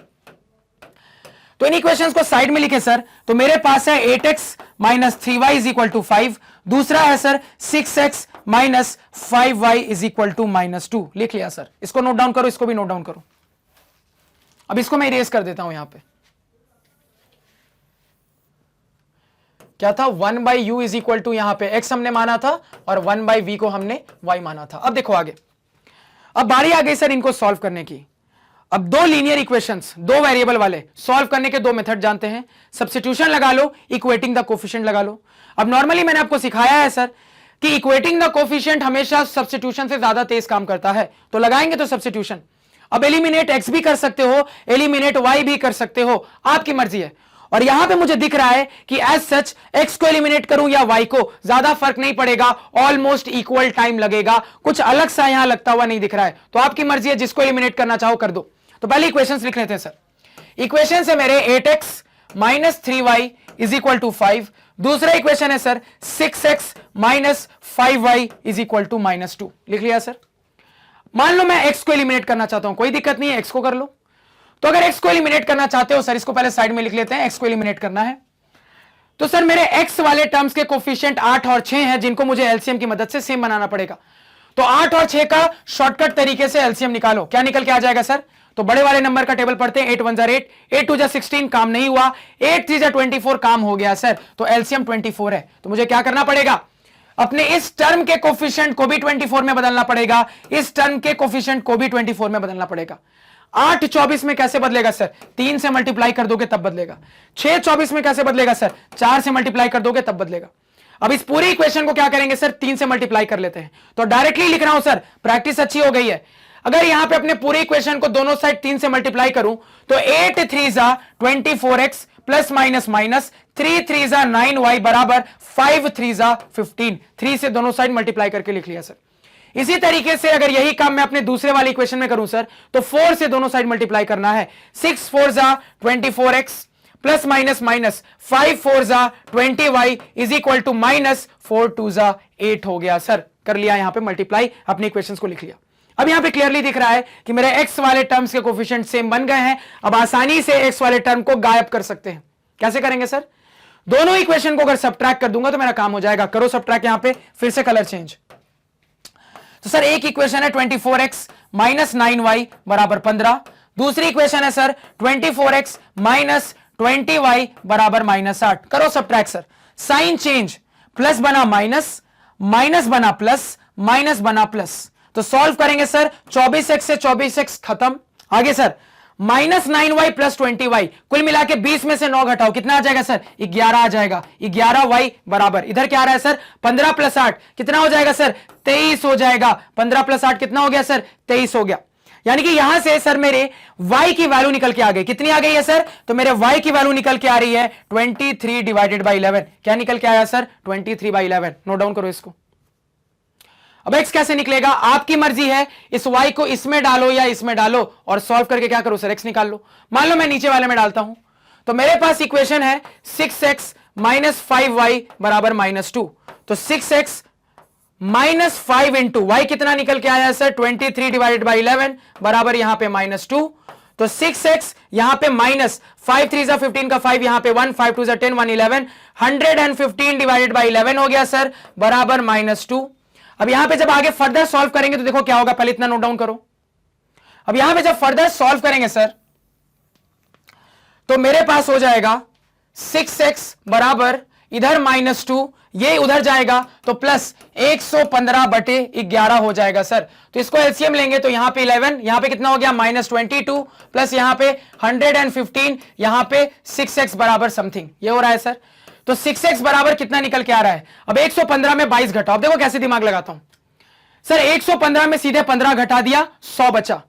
तो इन इक्वेशंस को साइड में लिखे सर, तो मेरे पास है 8x minus 3y is equal to 5, दूसरा है sir 6x minus 5y is equal to -2। लिख लिया सर, इसको नोट डाउन करो, इसको भी नोट डाउन करो। अब इसको मैं इरेज कर देता हूं। यहां पे क्या था, 1/u इज इक्वल टू, यहां पे x हमने माना था और 1/v को हमने y माना था। अब देखो आगे, अब बारी आ गई सर इनको सॉल्व करने की। अब दो लीनियर इक्वेशंस, दो वेरिएबल वाले सॉल्व करने के दो मेथड जानते हैं। सब्स्टिट्यूशन लगा लो, इक्वेटिंग द कोफिशिएंट लगा लो। अब नॉर्मली मैंने आपको सिखाया है सर कि इक्वेटिंग द कोफिशिएंट हमेशा सब्स्टिट्यूशन से ज्यादा तेज काम करता है, तो लगाएंगे तो सब्स्टिट्यूशन। अब एलिमिनेट एक्स भी कर सकते हो, एलिमिनेट वाई भी कर सकते हो, आपकी मर्जी है। और यहां पे मुझे दिख रहा है कि एज सच एक्स को एलिमिनेट करूं या वाई को, ज्यादा फर्क नहीं पड़ेगा, ऑलमोस्ट इक्वल टाइम लगेगा, कुछ अलग सा यहां लगता हुआ नहीं दिख रहा है। तो आपकी मर्जी है, जिसको एलिमिनेट करना चाहो कर दो। तो पहले इक्वेशंस लिख लेते हैं सर। इक्वेशन है मेरे 8x minus 3y is equal to 5, दूसरा इक्वेशन है sir 6x minus 5y is equal to -2। लिख लिया सर। मान लो मैं x को एलिमिनेट करना चाहता हूं, कोई दिक्कत नहीं है, x को कर लो। तो अगर x को एलिमिनेट करना चाहते हो सर, इसको पहले साइड में लिख लेते हैं, x को एलिमिनेट करना है। तो सर मेरे x वाले टर्म्स के कोफिशिएंट 8 और 6 हैं, जिनको मुझे एलसीएम की मदद से सेम बनाना पड़ेगा। तो 8 और 6 का शॉर्टकट तरीके से एलसीएम निकालो। क्या निकल के आ जाएगा सर? तो बड़े वाले नंबर का टेबल पढ़ते हैं, 8 1 8, 8 2 16, काम नहीं हुआ, 8 3 24, काम हो गया सर। तो एलसीएम 24 है। तो मुझे क्या करना पड़ेगा, अपने इस टर्म के कोफिशिएंट को भी 24 में बदलना पड़ेगा, इस टर्म के कोफिशिएंट को भी 24 में बदलना पड़ेगा। 8 24 में कैसे बदलेगा सर? 3 से मल्टीप्लाई कर दोगे तब बदलेगा। 6 24 में कैसे बदलेगा सर? 4 से मल्टीप्लाई कर दोगे तब बदलेगा। अब इस पूरी इक्वेशन को क्या करेंगे सर? 3 से मल्टीप्लाई कर लेते हैं। तो डायरेक्टली लिख रहा हूं सर, प्रैक्टिस अच्छी हो गई है। अगर यहां पे अपने पूरे इक्वेशन को दोनों साइड 3 से मल्टीप्लाई करूं तो 8 3 24x plus minus minus 3 3 9y बराबर 5 3 15। 3 से दोनों साइड मल्टीप्लाई करके लिख लिया सर। इसी तरीके से अगर यही काम मैं अपने दूसरे वाले इक्वेशन में करूं सर, तो 4 से दोनों साइड मल्टीप्लाई करना है। 6 4 24x plus minus minus 5 4 20y is equal to minus 4 2 8 हो गया सर। कर लिया यहां पे मल्टीप्लाई, अपने इक्वेशंस को लिख लिया। अब यहां पे क्लियरली दिख रहा है कि मेरे x वाले टर्म्स के कोफिशिएंट सेम बन गए हैं। अब आसानी से x वाले टर्म को गायब कर सकते हैं। कैसे करेंगे सर? दोनों इक्वेशन को अगर सब्ट्रैक्ट कर दूंगा तो मेरा काम हो जाएगा। करो सब्ट्रैक्ट, यहां पे फिर से कलर चेंज। तो सर एक इक्वेशन है 24x माइनस 9y बराबर 15, दूसरी इक्वेशन है सर 24x माइनस 20y बराबर -8। करो subtract sir, sign change, plus बना माइनस, माइनस बना प्लस, माइनस बना प्लस। तो सॉल्व करेंगे सर, 24x से 24x खत्म। आगे sir minus 9y plus 20y, कुल मिला के 20 में से 9 घटाओ, कितना आ जाएगा सर? 11 आ जाएगा। 11y बराबर, इधर क्या आ रहा है सर? 15 प्लस 8 कितना हो जाएगा सर? 23 हो जाएगा। 15 प्लस 8 कितना हो गया सर? 23 हो गया। यानी कि यहां से सर मेरे y की वैल्यू निकल के आ गई। कितनी आ गई है सर? तो मेरे y की वैल्यू निकल के आ रही है 23 डिवाइडेड बाई 11। क्या निकल के आया सर? 23/11। नोट डाउन करो इसको। अब x कैसे निकलेगा? आपकी मर्जी है, इस y को इसमें डालो या इसमें डालो और सॉल्व करके क्या करो सर? x निकाल लो। मान लो मैं नीचे वाले में डालता हूं, तो मेरे पास इक्वेशन है 6x माइनस 5y बराबर -2। तो 6x माइनस 5 इंटू y कितना निकल के आया सर? 23 डिवाइडेड बाई 11 बराबर यहां पे -2। तो 6x यहां पे माइनस 5 3 15 का 5, यहां पे 1 5 2 10 1 11, 115 डिवाइडेड बाई 11 हो गया सर बराबर -2। अब यहां पे जब आगे फर्दर सॉल्व करेंगे तो देखो क्या होगा, पहले इतना नोट डाउन करो। अब यहां पे जब फर्दर सॉल्व करेंगे सर, तो मेरे पास हो जाएगा 6x बराबर इधर -2, ये उधर जाएगा तो प्लस 115/11 हो जाएगा सर। तो इसको एलसीएम लेंगे तो यहां पे 11, यहां पे कितना हो गया? -22 प्लस यहां पे 115, यहां पे 6x बराबर समथिंग, ये हो रहा है सर। तो 6x बराबर कितना निकल के आ रहा है? अब 115 में 22 घटाओ। देखो कैसे दिमाग लगाता हूं सर, 115 में सीधे 15 घटा दिया, 100 बचा।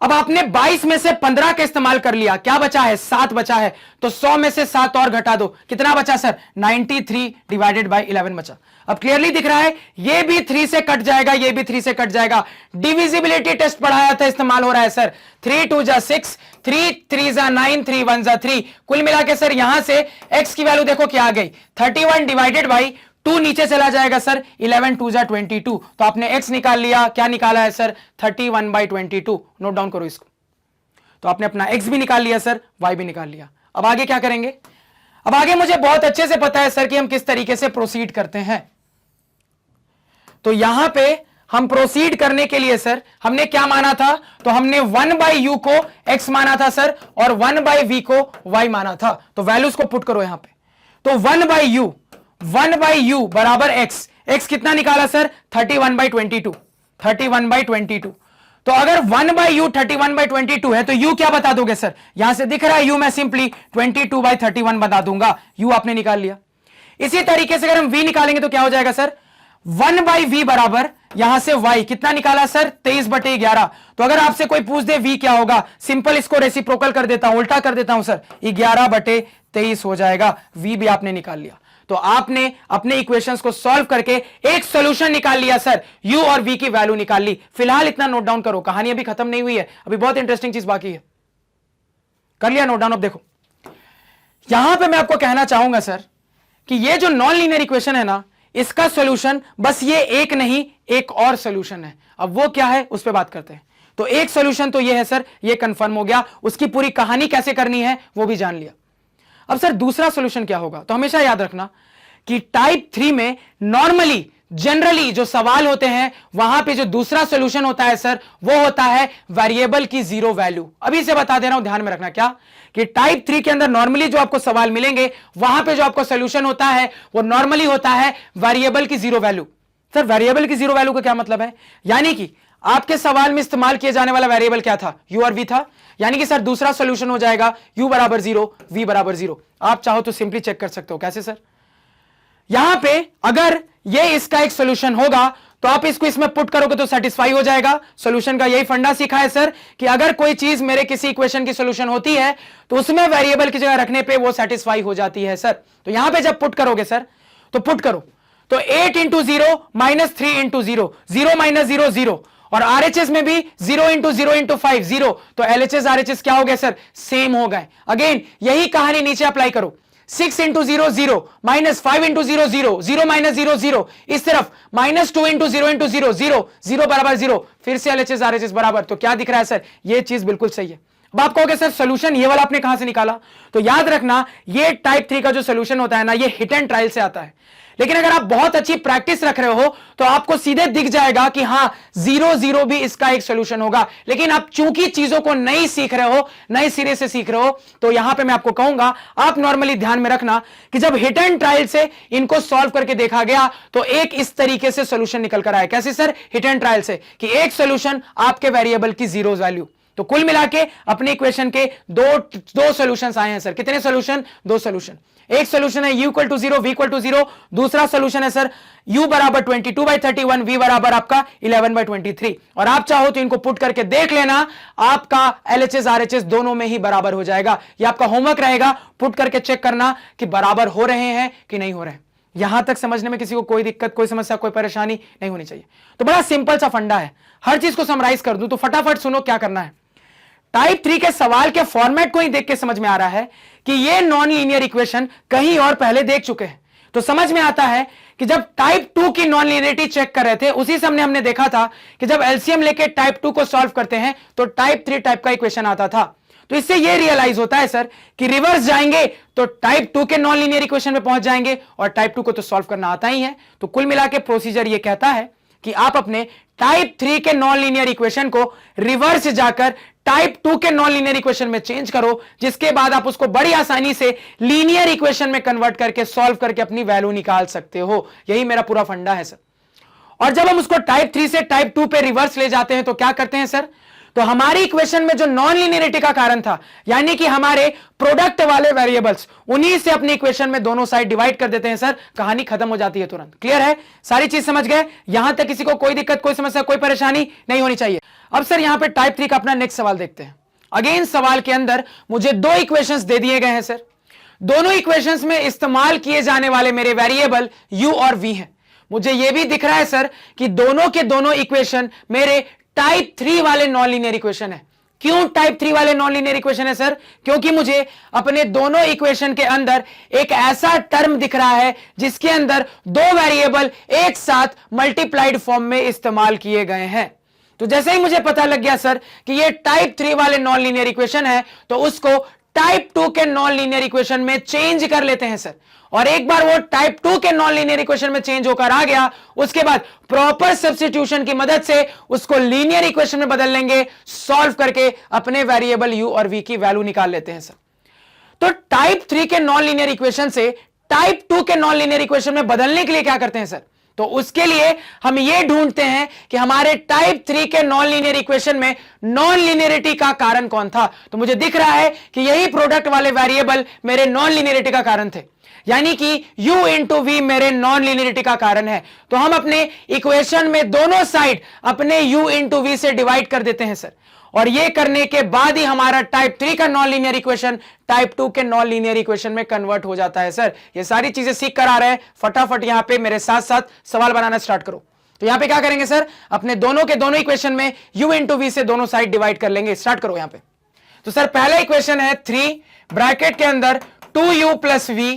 अब आपने 22 में से 15 का इस्तेमाल कर लिया, क्या बचा है? 7 बचा है। तो 100 में से 7 और घटा दो, कितना बचा सर? 93 डिवाइडेड बाय 11 बचा। अब क्लियरली दिख रहा है, ये भी 3 से कट जाएगा, ये भी 3 से कट जाएगा। डिविजिबिलिटी टेस्ट पढ़ाया था, इस्तेमाल हो रहा है सर। 3 2 जा 6, 3 3 जा 9, 3 1 जा 3। कुल मिला के सर यहां से x की वैल्यू देखो क्या आ गई, 31 डिवाइडेड बाई 2 नीचे चला जाएगा सर, 11 2 जा 22। तो आपने x निकाल लिया, क्या निकाला है सर? 31/22। नोट डाउन करो इसको। तो आपने अपना x भी निकाल लिया सर, y भी निकाल लिया। अब आगे क्या करेंगे? अब आगे मुझे बहुत अच्छे से पता है सर कि हम किस तरीके से प्रोसीड करते हैं। तो यहां पे हम प्रोसीड करने के लिए सर हमने क्या माना था? तो हमने 1/u को x माना था सर, और 1/v को y माना था। तो वैल्यूज को पुट करो यहां पे। तो 1/u बराबर x कितना निकाला सर? 31/22। 31/22। तो अगर 1/u 31/22 है तो u क्या बता दोगे सर? यहां से दिख रहा है u, मैं सिंपली 22/31 बता दूंगा। u आपने निकाल लिया। इसी तरीके से अगर हम v निकालेंगे तो क्या हो जाएगा सर? 1/v बराबर यहां से y कितना निकाला सर? 23/11। तो अगर आपसे कोई पूछ दे v क्या होगा, सिंपल इसको रेसिप्रोकल कर देता हूं, उल्टा कर देता हूं सर, 11/23 हो जाएगा। v भी आपने निकाल लिया। तो आपने अपने इक्वेशंस को सॉल्व करके एक सॉल्यूशन निकाल लिया सर, u और v की वैल्यू निकाल ली। फिलहाल इतना नोट डाउन करो, कहानी अभी खत्म नहीं हुई है, अभी बहुत इंटरेस्टिंग चीज बाकी है। कर लिया नोट डाउन? अब देखो यहां पे मैं आपको कहना चाहूंगा सर कि ये जो नॉन लीनियर इक्वेशन है ना, इसका सॉल्यूशन बस ये एक नहीं, एक और सॉल्यूशन है। अब वो क्या है उस पर बात करते हैं। तो एक सॉल्यूशन तो ये है सर, ये कंफर्म हो गया, उसकी पूरी कहानी कैसे करनी है वो भी जान लिया। अब सर दूसरा सॉल्यूशन क्या होगा? तो हमेशा याद रखना कि टाइप 3 में नॉर्मली जनरली जो सवाल होते हैं वहां पे जो दूसरा सॉल्यूशन होता है सर, वो होता है वेरिएबल की जीरो वैल्यू। अभी से बता दे रहा हूं, ध्यान में रखना क्या कि टाइप 3 के अंदर नॉर्मली जो आपको सवाल मिलेंगे वहां पे जो आपको सॉल्यूशन होता है वो नॉर्मली होता है वेरिएबल की जीरो वैल्यू। सर वेरिएबल की जीरो वैल्यू का क्या मतलब है? यानी कि आपके सवाल में इस्तेमाल किया जाने वाला वेरिएबल क्या था? u और v था। यानी कि सर दूसरा सॉल्यूशन हो जाएगा u बराबर 0, v बराबर 0। आप चाहो तो सिंपली चेक कर सकते हो। कैसे सर? यहां पे अगर ये इसका एक सॉल्यूशन होगा तो आप इसको इसमें पुट करोगे तो सेटिस्फाई हो जाएगा। सॉल्यूशन का यही फंडा सीखा है सर कि अगर कोई चीज मेरे किसी इक्वेशन की सॉल्यूशन होती है तो उसमें वेरिएबल की जगह रखने पे वो सेटिस्फाई हो जाती है सर। तो यहां पे जब पुट करोगे सर, तो पुट करो तो 8 इंटू 0 माइनस 3 इंटू 0, 0 माइनस 0 0, और आरएचएस में भी 0 इंटू 0 इंटू 5 0। तो एलएचएस आरएचएस क्या हो गए सर? सेम हो गए। अगेन यही कहानी नीचे अप्लाई करो। 6 इंटू 0 0, माइनस 5 इंटू 0 0, 0 माइनस 0 0, इस तरफ माइनस 2 इंटू 0 इंटू 0 0, 0 बराबर 0, फिर से एलएचएस आरएचएस बराबर। तो क्या दिख रहा है सर? ये चीज बिल्कुल सही है। अब आप कहोगे सर सॉल्यूशन ये वाला आपने कहां से निकाला? तो याद रखना ये टाइप 3 का जो सॉल्यूशन होता है ना, ये हिट एंड ट्रायल से आता है। लेकिन अगर आप बहुत अच्छी प्रैक्टिस रख रहे हो तो आपको सीधे दिख जाएगा कि हां 0 0 भी इसका एक सॉल्यूशन होगा। लेकिन आप चूंकि चीजों को नहीं सीख रहे हो, नए सिरे से सीख रहे हो, तो यहां पे मैं आपको कहूंगा आप नॉर्मली ध्यान में रखना कि जब हिट एंड ट्रायल से इनको सॉल्व करके देखा गया तो एक इस तरीके से सॉल्यूशन निकल कर आया। कैसे सर? हिट एंड ट्रायल से कि एक सॉल्यूशन आपके वेरिएबल की जीरो वैल्यू। तो कुल मिला के अपने इक्वेशन के दो सॉल्यूशंस आए हैं सर। कितने सॉल्यूशन? दो सॉल्यूशन। एक सॉल्यूशन है u equal to 0, v equal to 0। दूसरा सॉल्यूशन है सर u बराबर 22/31, v बराबर आपका 11/23। और आप चाहो तो इनको पुट करके देख लेना, आपका एलएचएस आरएचएस दोनों में ही बराबर हो जाएगा। ये आपका होमवर्क रहेगा, पुट करके चेक करना कि बराबर हो रहे हैं कि नहीं हो रहे हैं। यहां तक समझने में किसी को कोई दिक्कत, कोई समस्या, कोई परेशानी नहीं होनी चाहिए। तो बड़ा सिंपल सा फंडा है। हर चीज को समराइज कर दूं तो फटाफट सुनो क्या करना है। टाइप 3 के सवाल के फॉर्मेट को ही देख के समझ में आ रहा है कि ये नॉन लीनियर इक्वेशन कहीं और पहले देख चुके हैं। तो समझ में आता है कि जब टाइप 2 की नॉन लीनियरिटी चेक कर रहे थे उसी समय हमने देखा था कि जब एलसीएम लेके टाइप 2 को सॉल्व करते हैं तो टाइप 3 टाइप का इक्वेशन आता था। तो इससे यह रियलाइज होता है सर कि रिवर्स जाएंगे तो टाइप 2 के नॉन लीनियर इक्वेशन में पहुंच जाएंगे, और टाइप 2 को तो सॉल्व करना आता ही है। तो कुल मिला के प्रोसीजर यह कहता है कि आप अपने टाइप 3 के नॉन लीनियर इक्वेशन को रिवर्स जाकर टाइप 2 के नॉन लीनियर इक्वेशन में चेंज करो, जिसके बाद आप उसको बड़ी आसानी से लीनियर इक्वेशन में कन्वर्ट करके सॉल्व करके अपनी वैल्यू निकाल सकते हो। यही मेरा पूरा फंडा है सर। और जब हम उसको टाइप 3 से टाइप 2 पे रिवर्स ले जाते हैं तो क्या करते हैं सर? तो हमारी इक्वेशन में जो नॉन लीनियरिटी का कारण था, यानी कि हमारे प्रोडक्ट वाले वेरिएबल्स, उन्हीं से अपनी इक्वेशन में दोनों साइड डिवाइड कर देते हैं सर, कहानी खत्म हो जाती है तुरंत। क्लियर है? सारी चीज समझ गए? यहां तक किसी को कोई दिक्कत, कोई समस्या, कोई परेशानी नहीं होनी चाहिए। अब सर यहां पे टाइप 3 का अपना नेक्स्ट सवाल देखते हैं। अगेन सवाल के अंदर मुझे दो इक्वेशंस दे दिए गए हैं सर। दोनों इक्वेशंस में इस्तेमाल किए जाने वाले मेरे वेरिएबल u और v हैं। मुझे यह भी दिख रहा है सर कि दोनों के दोनों इक्वेशन मेरे टाइप 3 वाले नॉन लीनियर इक्वेशन है। क्यों टाइप 3 वाले नॉन लीनियर इक्वेशन है सर? क्योंकि मुझे अपने दोनों इक्वेशन के अंदर एक ऐसा टर्म दिख रहा है जिसके अंदर दो वेरिएबल एक साथ मल्टीप्लाइड फॉर्म में इस्तेमाल किए गए हैं। तो जैसे ही मुझे पता लग गया सर कि ये टाइप 3 वाले नॉन लीनियर इक्वेशन है, तो उसको टाइप 2 के नॉन लीनियर इक्वेशन में चेंज कर लेते हैं सर। और एक बार वो टाइप 2 के नॉन लीनियर इक्वेशन में चेंज होकर आ गया, उसके बाद प्रॉपर सब्स्टिट्यूशन की मदद से उसको लीनियर इक्वेशन में बदल लेंगे, सॉल्व करके अपने वेरिएबल u और v की वैल्यू निकाल लेते हैं सर। तो टाइप 3 के नॉन लीनियर इक्वेशन से टाइप 2 के नॉन लीनियर इक्वेशन में बदलने के लिए क्या करते हैं सर? तो उसके लिए हम ये ढूंढते हैं कि हमारे टाइप 3 के नॉन लीनियर इक्वेशन में नॉन लीनियरिटी का कारण कौन था। तो मुझे दिख रहा है कि यही प्रोडक्ट वाले वेरिएबल मेरे नॉन लीनियरिटी का कारण थे, यानी कि u इंटू वी मेरे नॉन लीनियरिटी का कारण है। तो हम अपने इक्वेशन में दोनों साइड अपने u इंटू वी से डिवाइड कर देते हैं सर, और यह करने के बाद ही हमारा टाइप 3 का नॉन लीनियर इक्वेशन टाइप 2 के नॉन लीनियर इक्वेशन में कन्वर्ट हो जाता है सर। ये सारी चीजें सीख कर आ रहे हैं, फटाफट यहां पे मेरे साथ साथ सवाल बनाना स्टार्ट करो। तो यहां पे क्या करेंगे सर? अपने दोनों के दोनों इक्वेशन में u इंटू वी से दोनों साइड डिवाइड कर लेंगे। स्टार्ट करो यहां पे। तो सर पहला इक्वेशन है 3 ब्रैकेट के अंदर 2u प्लस v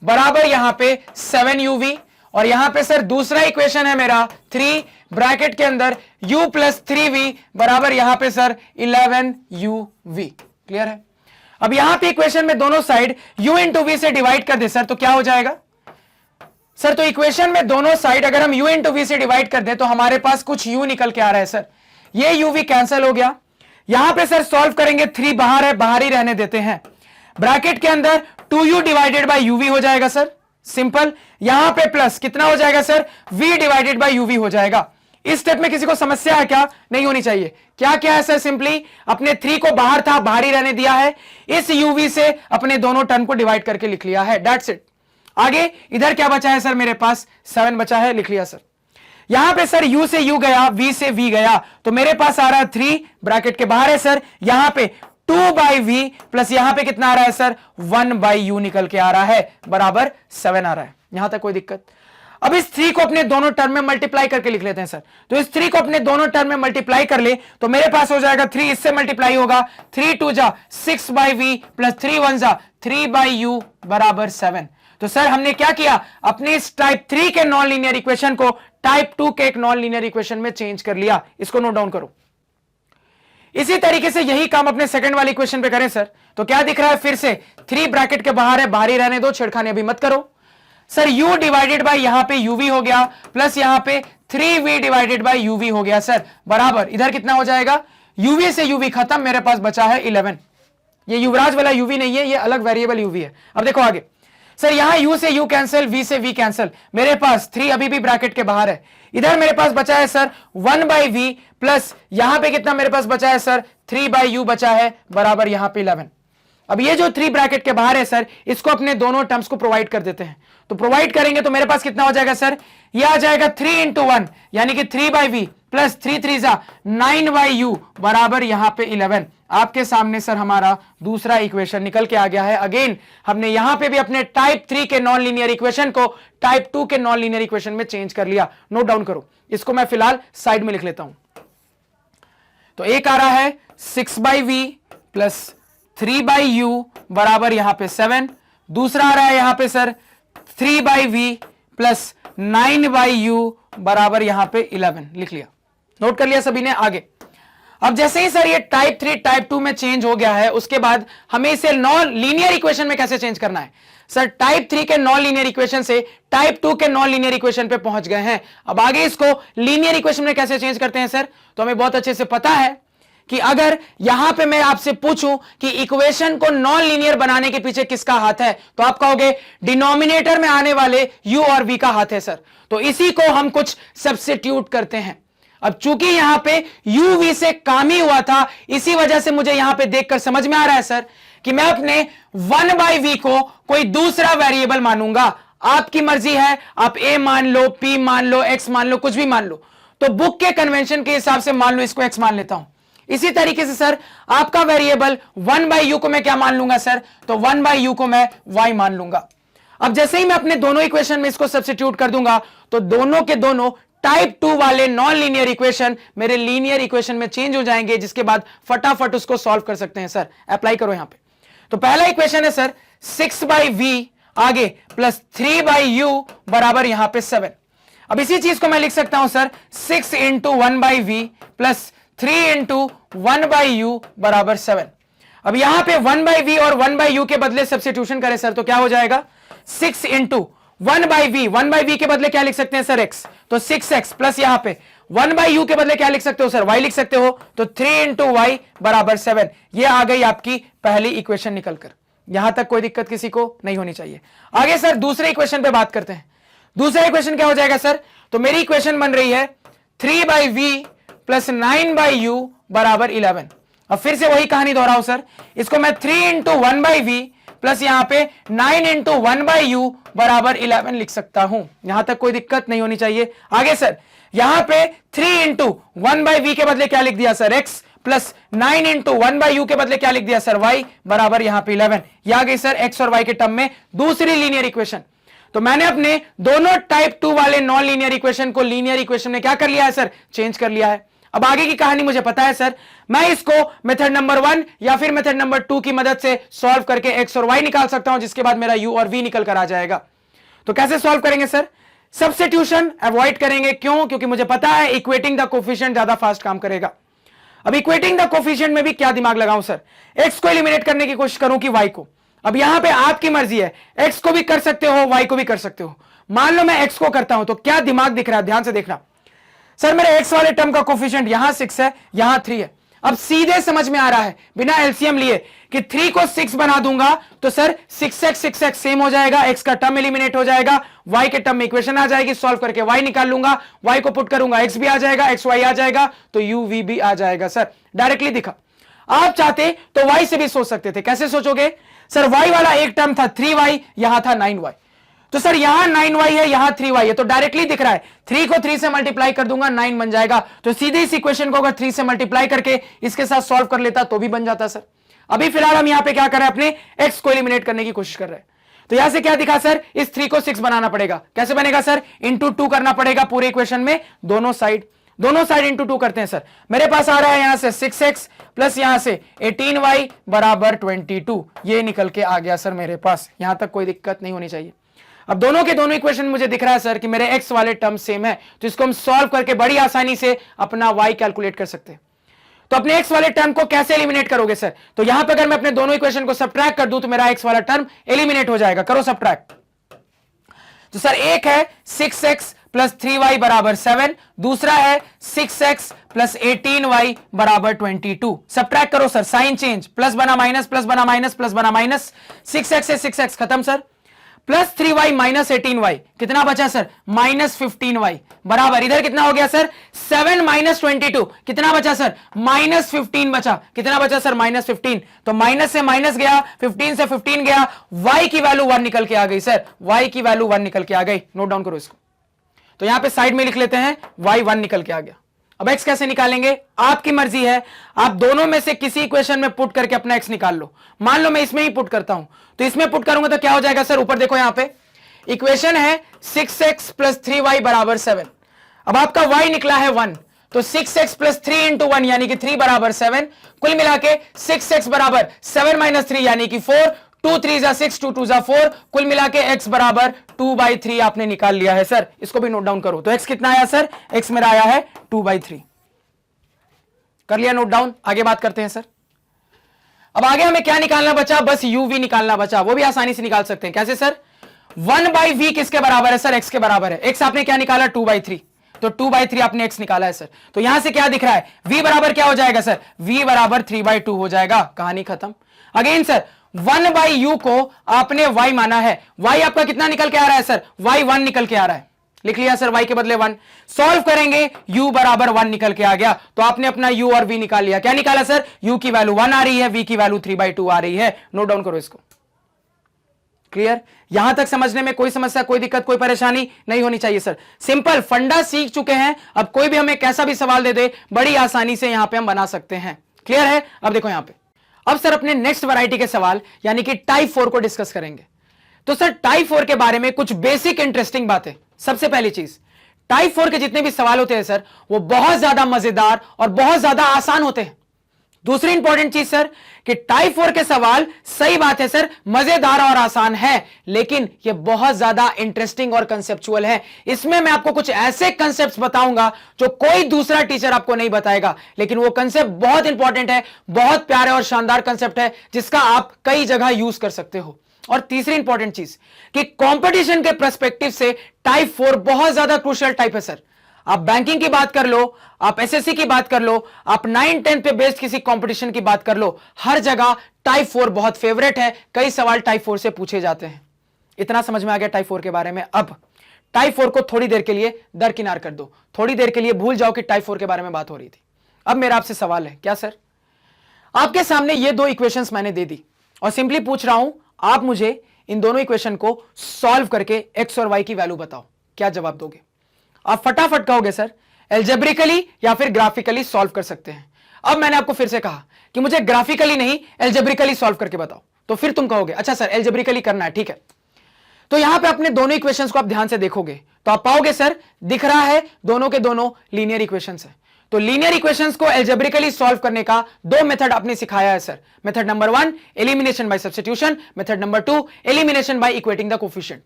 बराबर यहां पे 7uv, और यहां पे सर दूसरा इक्वेशन है मेरा 3 ब्रैकेट के अंदर u प्लस 3v बराबर यहां पे सर 11uv। क्लियर है? अब यहां पे इक्वेशन में दोनों साइड u इंटू वी से डिवाइड कर दे सर, तो क्या हो जाएगा सर? तो इक्वेशन में दोनों साइड अगर हम u इंटू वी से डिवाइड कर दे तो हमारे पास कुछ u निकल के आ रहा है सर। ये uv कैंसिल हो गया। यहां पे सर सॉल्व करेंगे, 3 बाहर है, बाहर ही रहने देते हैं। ब्रैकेट के अंदर 2u डिवाइडेड बाय uv हो जाएगा सर, सिंपल। यहां पे प्लस कितना हो जाएगा sir? v divided by uv हो जाएगा। इस स्टेप में किसी को समस्या है क्या? नहीं होनी चाहिए। क्या क्या है सर? सिंपली अपने 3 को बाहर था, बाहर ही रहने दिया है, इस uv से अपने दोनों टर्म को डिवाइड करके लिख लिया है, दैट्स इट। आगे इधर क्या बचा है सर? मेरे पास 7 बचा है, लिख लिया सर। यहां पे सर u से u गया, v से v गया, तो मेरे पास आ रहा है 3 ब्रैकेट के बाहर है सर, यहां पे 2 बाई वी प्लस यहां पे कितना आ रहा है सर? 1 बाई यू निकल के आ रहा है, बराबर 7 आ रहा है। यहां तक कोई दिक्कत? अब इस 3 को अपने दोनों टर्म में मल्टीप्लाई करके लिख लेते हैं सर। तो इस 3 को अपने दोनों टर्म में मल्टीप्लाई कर ले तो मेरे पास हो जाएगा 3 इससे मल्टीप्लाई होगा, 3 2 जा 6 बाई वी प्लस 3 1 जा 3 बाई यू बराबर 7। तो सर हमने क्या किया? अपने इस टाइप 3 के नॉन लीनियर इक्वेशन को टाइप 2 के एक नॉन लीनियर इक्वेशन में चेंज कर लिया। इसको नोट डाउन करो। इसी तरीके से यही काम अपने सेकंड वाली इक्वेशन पे करें सर। तो क्या दिख रहा है? फिर से 3 ब्रैकेट के बाहर है, बाहर ही रहने दो, छेड़खानी अभी मत करो सर। u डिवाइडेड बाय यहां पे uv हो गया, प्लस यहां पे 3v डिवाइडेड बाय uv हो गया सर, बराबर इधर कितना हो जाएगा? uv से uv खत्म, मेरे पास बचा है 11। ये युवराज वाला uv नहीं है, ये अलग वेरिएबल uv है। अब देखो आगे सर, यहां u से u कैंसिल, v से v कैंसिल, मेरे पास 3 अभी भी ब्रैकेट के बाहर है। इधर मेरे पास बचा है सर 1 बाई वी प्लस यहां पे कितना मेरे पास बचा है सर? 3 बाई यू बचा है, बराबर यहां पे 11। अब ये जो 3 ब्रैकेट के बाहर है सर, इसको अपने दोनों टर्म्स को प्रोवाइड कर देते हैं। तो प्रोवाइड करेंगे तो मेरे पास कितना हो जाएगा सर? ये आ जाएगा 3 इंटू 1 यानी कि 3 बाई वी प्लस 3 3 जा 9 बाई यू बराबर यहां पे 11। आपके सामने सर हमारा दूसरा इक्वेशन निकल के आ गया है। अगेन हमने यहां पे भी अपने टाइप 3 के नॉन लीनियर इक्वेशन को टाइप 2 के नॉन लीनियर इक्वेशन में चेंज कर लिया। नोट डाउन करो, इसको मैं फिलहाल साइड में लिख लेता हूं। तो एक आ रहा है 6 by V plus 3 by U बराबर यहां पे 7। दूसरा आ रहा है यहां पे sir 3 by V plus 9 by U बराबर यहां पे 11। लिख लिया, नोट कर लिया सभी ने? आगे अब जैसे ही सर ये टाइप 3 टाइप 2 में चेंज हो गया है, उसके बाद हमें इसे नॉन लीनियर इक्वेशन में कैसे चेंज करना है सर? टाइप 3 के नॉन लीनियर इक्वेशन से टाइप 2 के नॉन लीनियर इक्वेशन पे पहुंच गए हैं। अब आगे इसको लीनियर इक्वेशन में कैसे चेंज करते हैं सर? तो हमें बहुत अच्छे से पता है कि अगर यहां पे मैं आपसे पूछूं कि इक्वेशन को नॉन लीनियर बनाने के पीछे किसका हाथ है, तो आप कहोगे डिनोमिनेटर में आने वाले u और v का हाथ है सर। तो इसी को हम कुछ सब्स्टिट्यूट करते हैं। अब चूंकि यहां पे uv से काम ही हुआ था, इसी वजह से मुझे यहां पे देखकर समझ में आ रहा है सर कि मैं अपने 1/v को कोई दूसरा वेरिएबल मानूंगा। आपकी मर्जी है, आप a मान लो, p मान लो, x मान लो, कुछ भी मान लो। तो बुक के कन्वेंशन के हिसाब से मान लो इसको x मान लेता हूं। इसी तरीके से सर आपका वेरिएबल 1/u को मैं क्या मान लूंगा सर? तो 1/u को मैं y मान लूंगा। अब जैसे ही मैं अपने दोनों इक्वेशन में इसको सब्स्टिट्यूट कर दूंगा तो दोनों के दोनों टाइप 2 वाले नॉन लीनियर इक्वेशन मेरे लीनियर इक्वेशन में चेंज हो जाएंगे, जिसके बाद फटाफट उसको सॉल्व कर सकते हैं सर। अप्लाई करो यहां पे। तो पहला इक्वेशन है सर 6/v आगे प्लस 3/u बराबर यहां पे 7। अब इसी चीज को मैं लिख सकता हूं sir 6 into 1/v plus 3 into 1/u बराबर 7। अब यहां पे 1/v और 1/u के बदले सब्स्टिट्यूशन करें सर तो क्या हो जाएगा? 6 इंटू 1/v के बदले क्या लिख सकते हैं सर? x। तो 6x प्लस यहां पे 1/u के बदले क्या लिख सकते हो सर? y लिख सकते हो। तो 3 इंटू y बराबर 7। ये आ गई आपकी पहली इक्वेशन निकलकर। यहां तक कोई दिक्कत किसी को नहीं होनी चाहिए। आगे सर दूसरे इक्वेशन पे बात करते हैं। दूसरा इक्वेशन क्या हो जाएगा सर? तो मेरी इक्वेशन बन रही है 3/v प्लस 9/u बराबर 11। अब फिर से वही कहानी दोहराऊं सर, इसको मैं 3 इंटू 1/v प्लस यहां पे 9 इंटू 1/u बराबर 11 लिख सकता हूं। यहां तक कोई दिक्कत नहीं होनी चाहिए। आगे सर यहां पे 3 इंटू 1/v के बदले क्या लिख दिया sir? x plus 9 into 1/u के बदले क्या लिख दिया सर? y बराबर यहां पे 11। यह आ गई सर x और y के टर्म में दूसरी लीनियर इक्वेशन। तो मैंने अपने दोनों टाइप 2 वाले नॉन लीनियर इक्वेशन को लीनियर इक्वेशन में क्या कर लिया है सर? चेंज कर लिया है। अब आगे की कहानी मुझे पता है सर, मैं इसको मेथड नंबर 1 या फिर मेथड नंबर 2 की मदद से सॉल्व करके x और y निकाल सकता हूं, जिसके बाद मेरा u और v निकल कर आ जाएगा। तो कैसे सॉल्व करेंगे सर? सब्स्टिट्यूशन अवॉइड करेंगे। क्यों? क्योंकि मुझे पता है इक्वेटिंग द कोफिशिएंट ज्यादा फास्ट काम करेगा। अब इक्वेटिंग द कोफिशिएंट में भी क्या दिमाग लगाऊं सर? x को एलिमिनेट करने की कोशिश करूं कि y को? अब यहां पे आपकी मर्जी है, x को भी कर सकते हो, y को भी कर सकते हो। मान लो मैं x को करता हूं तो क्या दिमाग दिख रहा है? ध्यान से देखना सर, मेरे x वाले टर्म का कोफिशिएंट यहां 6 है, यहां 3 है। अब सीधे समझ में आ रहा है बिना एलसीएम लिए कि 3 को 6 बना दूंगा तो सर 6x सेम हो जाएगा, x का टर्म एलिमिनेट हो जाएगा, y के टर्म में इक्वेशन आ जाएगी, सॉल्व करके y निकाल लूंगा, y को पुट करूंगा x भी आ जाएगा, xy आ जाएगा, तो uv भी आ जाएगा सर। डायरेक्टली दिखा। आप चाहते तो y से भी सोच सकते थे। कैसे सोचोगे सर? y वाला एक टर्म था 3y, यहां था 9y, तो सर यहां 9y है, यहां 3y है, तो डायरेक्टली दिख रहा है 3 को 3 से मल्टीप्लाई कर दूंगा 9 बन जाएगा। तो सीधे इस इक्वेशन को अगर 3 से मल्टीप्लाई करके इसके साथ सॉल्व कर लेता तो भी बन जाता सर। अभी फिलहाल हम यहां पे क्या कर रहे हैं? अपने x को एलिमिनेट करने की कोशिश कर रहे हैं। तो यहां से क्या दिखा सर? इस 3 को 6 बनाना पड़ेगा। कैसे बनेगा सर? इंटू 2 करना पड़ेगा पूरे इक्वेशन में, दोनों साइड इंटू 2 करते हैं सर। मेरे पास आ रहा है यहां से 6x प्लस यहां से 18y बराबर 22। ये निकल के आ गया सर मेरे पास। यहां तक कोई दिक्कत नहीं होनी चाहिए। अब दोनों के दोनों इक्वेशन मुझे दिख रहा है सर कि मेरे x वाले टर्म सेम है, तो इसको हम सॉल्व करके बड़ी आसानी से अपना y कैलकुलेट कर सकते हैं। तो अपने x वाले टर्म को कैसे एलिमिनेट करोगे सर? तो यहां पर अगर मैं अपने दोनों इक्वेशन को सब्ट्रैक्ट कर दूं तो मेरा x वाला टर्म एलिमिनेट हो जाएगा। करो सब्ट्रैक्ट। तो सर एक है 6x प्लस 3y बराबर 7, दूसरा है 6x प्लस 18y बराबर 22। सब्ट्रैक्ट करो सर, साइन चेंज, प्लस बना माइनस, प्लस बना माइनस, प्लस बना माइनस, 6x से 6x खत्म sir, plus 3y minus 18y कितना बचा सर? माइनस 15y बराबर इधर कितना हो गया सर? 7 माइनस 22 कितना बचा सर? माइनस 15 बचा। कितना बचा सर? माइनस 15। तो माइनस से माइनस गया, 15 से 15 गया, y की वैल्यू 1 निकल के आ गई सर, y की वैल्यू 1 निकल के आ गई। नोट डाउन करो इसको। तो यहां पे साइड में लिख लेते हैं y 1 निकल के आ गया। अब x कैसे निकालेंगे? आपकी मर्जी है, आप दोनों में से किसी इक्वेशन में पुट करके अपना x निकाल लो। मान लो मैं इसमें ही पुट करता हूं, तो इसमें पुट करूंगा तो क्या हो जाएगा सर? ऊपर देखो यहां पे इक्वेशन है 6x प्लस 3y बराबर 7। अब आपका y निकला है 1, तो 6x प्लस 3 इंटू 1 यानी कि 3 बराबर 7, कुल मिला के 6x बराबर 7 माइनस 3 यानी कि 4, 2 3 जा 6, 2 2 जा 4, कुल मिला के x बराबर 2/3 आपने निकाल लिया है सर। इसको भी नोट डाउन करो। तो x कितना आया सर? x मेरा आया है 2/3। कर लिया नोट डाउन। आगे बात करते हैं सर। अब आगे हमें क्या निकालना बचा? बस uv निकालना बचा। वो भी आसानी से निकाल सकते हैं। कैसे सर? 1/v किसके बराबर है सर? x के बराबर है। x आपने क्या निकाला? 2/3, तो 2/3 आपने x निकाला है सर। तो यहां से क्या दिख रहा है? v बराबर क्या हो जाएगा सर? v बराबर 3/2 हो जाएगा। कहानी खत्म। अगेन सर 1/u को आपने y माना है, y आपका कितना निकल के आ रहा है सर? y 1 निकल के आ रहा है। लिख लिया सर, y के बदले 1, सॉल्व करेंगे u बराबर 1 निकल के आ गया। तो आपने अपना u और v निकाल लिया। क्या निकाला सर? u की वैल्यू 1 आ रही है, v की वैल्यू 3/2 आ रही है। नोट डाउन करो इसको। क्लियर? यहां तक समझने में कोई समस्या, कोई दिक्कत, कोई परेशानी नहीं होनी चाहिए सर। सिंपल फंडा सीख चुके हैं, अब कोई भी हमें कैसा भी सवाल दे दे बड़ी आसानी से यहां पे हम बना सकते हैं। क्लियर है? अब देखो यहां पे, अब सर अपने नेक्स्ट वैरायटी के सवाल यानी कि टाइप 4 को डिस्कस करेंगे। तो सर टाइप 4 के बारे में कुछ बेसिक इंटरेस्टिंग बातें। सबसे पहली चीज, टाइप 4 के जितने भी सवाल होते हैं सर वो बहुत ज्यादा मजेदार और बहुत ज्यादा आसान होते हैं। दूसरी इंपॉर्टेंट चीज सर कि टाइप 4 के सवाल, सही बात है सर, मजेदार और आसान है, लेकिन ये बहुत ज्यादा इंटरेस्टिंग और कंसेप्चुअल है। इसमें मैं आपको कुछ ऐसे कंसेप्ट्स बताऊंगा जो कोई दूसरा टीचर आपको नहीं बताएगा, लेकिन वो कंसेप्ट बहुत इंपॉर्टेंट है, बहुत प्यारे और शानदार कंसेप्ट है जिसका आप कई जगह यूज कर सकते हो। और तीसरी इंपॉर्टेंट चीज कि कंपटीशन के पर्सपेक्टिव से टाइप 4 बहुत ज्यादा क्रूशियल टाइप है सर। आप बैंकिंग की बात कर लो, आप एसएससी की बात कर लो, आप 9-10 पे बेस्ड किसी कंपटीशन की बात कर लो, हर जगह टाइप 4 बहुत फेवरेट है। कई सवाल टाइप 4 से पूछे जाते हैं। इतना समझ में आ गया टाइप 4 के बारे में। अब टाइप 4 को थोड़ी देर के लिए दरकिनार कर दो, थोड़ी देर के लिए भूल जाओ कि टाइप 4 के बारे में बात हो रही थी। अब मेरा आपसे सवाल है, क्या सर? आपके सामने ये दो इक्वेशंस मैंने दे दी और सिंपली पूछ रहा हूं आप मुझे इन दोनों इक्वेशन को सॉल्व करके एक्स और वाई की वैल्यू बताओ। क्या जवाब दोगे? आप फटाफट कहोगे सर एल्जेब्रिकली या फिर ग्राफिकली सॉल्व कर सकते हैं। अब मैंने आपको फिर से कहा कि मुझे ग्राफिकली नहीं एल्जेब्रिकली सॉल्व करके बताओ, तो फिर तुम कहोगे अच्छा सर एल्जेब्रिकली करना है, ठीक है। तो यहां पे अपने दोनों इक्वेशंस को आप ध्यान से देखोगे तो आप पाओगे सर दिख रहा है दोनों के दोनों लीनियर इक्वेशंस है। तो लीनियर इक्वेशंस को एल्जेब्रिकली सॉल्व करने का दो मेथड आपने सिखाया है sir. Method number 1 elimination by substitution, method number 2 elimination by equating the coefficient.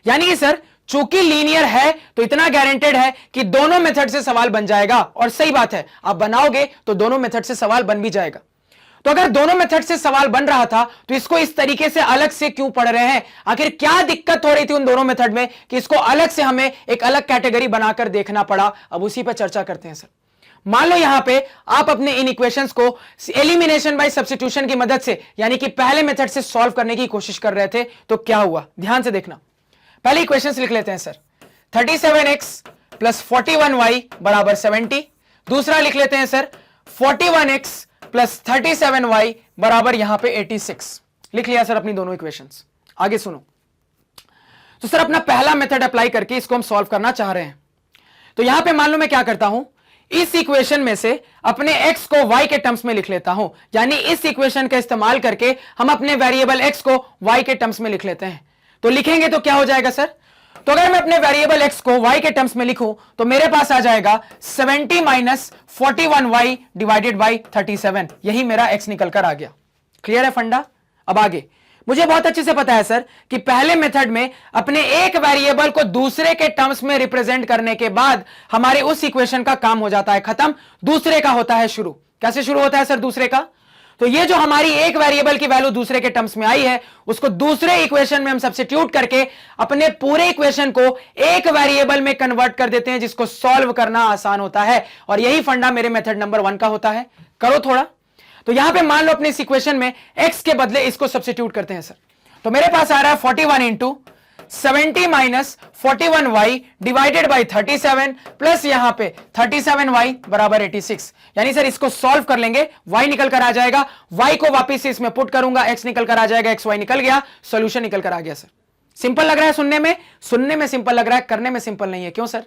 यानी कि सर चूंकि लीनियर है तो इतना गारंटेड है कि दोनों मेथड से सवाल बन जाएगा। और सही बात है, आप बनाओगे तो दोनों मेथड से सवाल बन भी जाएगा। तो अगर दोनों मेथड से सवाल बन रहा था तो इसको इस तरीके से अलग से क्यों पढ़ रहे हैं? आखिर क्या दिक्कत हो रही थी उन दोनों मेथड में कि इसको अलग से हमें एक अलग कैटेगरी बनाकर देखना पड़ा? अब उसी पर चर्चा करते हैं सर। मान लो यहां पे आप अपने इन इक्वेशंस को एलिमिनेशन बाय सब्स्टिट्यूशन की मदद से यानी कि पहले मेथड से सॉल्व करने की कोशिश कर रहे थे, तो क्या हुआ? ध्यान से देखना। पहले इक्वेशंस लिख लेते हैं सर। 37x प्लस 41y बराबर 70। दूसरा लिख लेते हैं सर 41x प्लस 37y बराबर यहां पे 86। लिख लिया सर अपनी दोनों इक्वेशंस। आगे सुनो। तो सर अपना पहला मेथड अप्लाई करके इसको हम सॉल्व करना चाह रहे हैं। तो यहां पे मान लो मैं क्या करता हूं, इस इक्वेशन में से अपने x को y के टर्म्स में लिख लेता हूं। यानी इस इक्वेशन का इस्तेमाल करके हम अपने वेरिएबल x को y के टर्म्स में लिख लेते हैं। तो लिखेंगे तो क्या हो जाएगा सर? तो अगर मैं अपने वेरिएबल x को y के टर्म्स में लिखूं तो मेरे पास आ जाएगा 70 माइनस 41y डिवाइडेड बाई 37। यही मेरा x निकल कर आ गया। क्लियर है फंडा? अब आगे मुझे बहुत अच्छे से पता है सर कि पहले मेथड में अपने एक वेरिएबल को दूसरे के टर्म्स में रिप्रेजेंट करने के बाद हमारे उस इक्वेशन का काम हो जाता है खत्म, दूसरे का होता है शुरू। कैसे शुरू होता है सर दूसरे का? तो ये जो हमारी एक वेरिएबल की वैल्यू दूसरे के टर्म्स में आई है उसको दूसरे इक्वेशन में हम सब्स्टिट्यूट करके अपने पूरे इक्वेशन को एक वेरिएबल में कन्वर्ट कर देते हैं, जिसको सॉल्व करना आसान होता है। और यही फंडा मेरे मेथड नंबर 1 का होता है। करो थोड़ा। तो यहां पे मान लो अपने इस इक्वेशन में x के बदले इसको सब्स्टिट्यूट करते हैं सर। तो मेरे पास आ रहा है 41 into 70 minus 41y divided by 37 plus यहां पे 37y बराबर 86। यानी सर इसको सॉल्व कर लेंगे, y निकल कर आ जाएगा, y को वापिस से इसमें पुट करूंगा, x निकल कर आ जाएगा, xy निकल गया, सॉल्यूशन निकल कर आ गया। सर सिंपल लग रहा है सुनने में? सुनने में सिंपल लग रहा है, करने में सिंपल नहीं है। क्यों सर?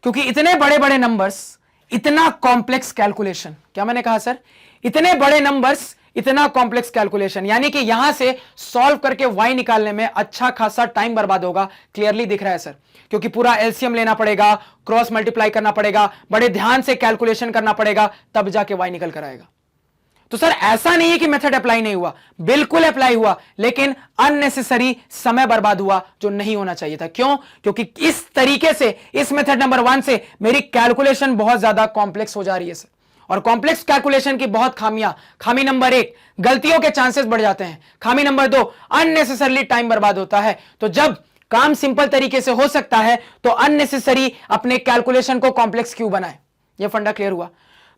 क्योंकि इतने बड़े बड़े नंबर्स, इतना कॉम्प्लेक्स कैलकुलेशन। क्या मैंने कहा सर? इतने बड़े नंबर्स, इतना कॉम्प्लेक्स कैलकुलेशन, यानी कि यहां से सॉल्व करके y निकालने में अच्छा खासा टाइम बर्बाद होगा। क्लियरली दिख रहा है सर, क्योंकि पूरा एलसीएम लेना पड़ेगा, क्रॉस मल्टीप्लाई करना पड़ेगा, बड़े ध्यान से कैलकुलेशन करना पड़ेगा, तब जाके y निकल कर आएगा। तो सर ऐसा नहीं है कि मेथड अप्लाई नहीं हुआ, बिल्कुल अप्लाई हुआ, लेकिन अननेसेसरी समय बर्बाद हुआ जो नहीं होना चाहिए था। क्यों? क्योंकि इस तरीके से, इस मेथड नंबर 1 से मेरी कैलकुलेशन बहुत ज्यादा कॉम्प्लेक्स हो जा रही है सर। और कॉम्प्लेक्स कैलकुलेशन की बहुत खामियां। खामी नंबर 1, गलतियों के चांसेस बढ़ जाते हैं। खामी नंबर 2, अननेसेसरली टाइम बर्बाद होता है। तो जब काम सिंपल तरीके से हो सकता है तो अननेसेसरी अपने कैलकुलेशन को कॉम्प्लेक्स क्यों बनाए? यह फंडा क्लियर हुआ?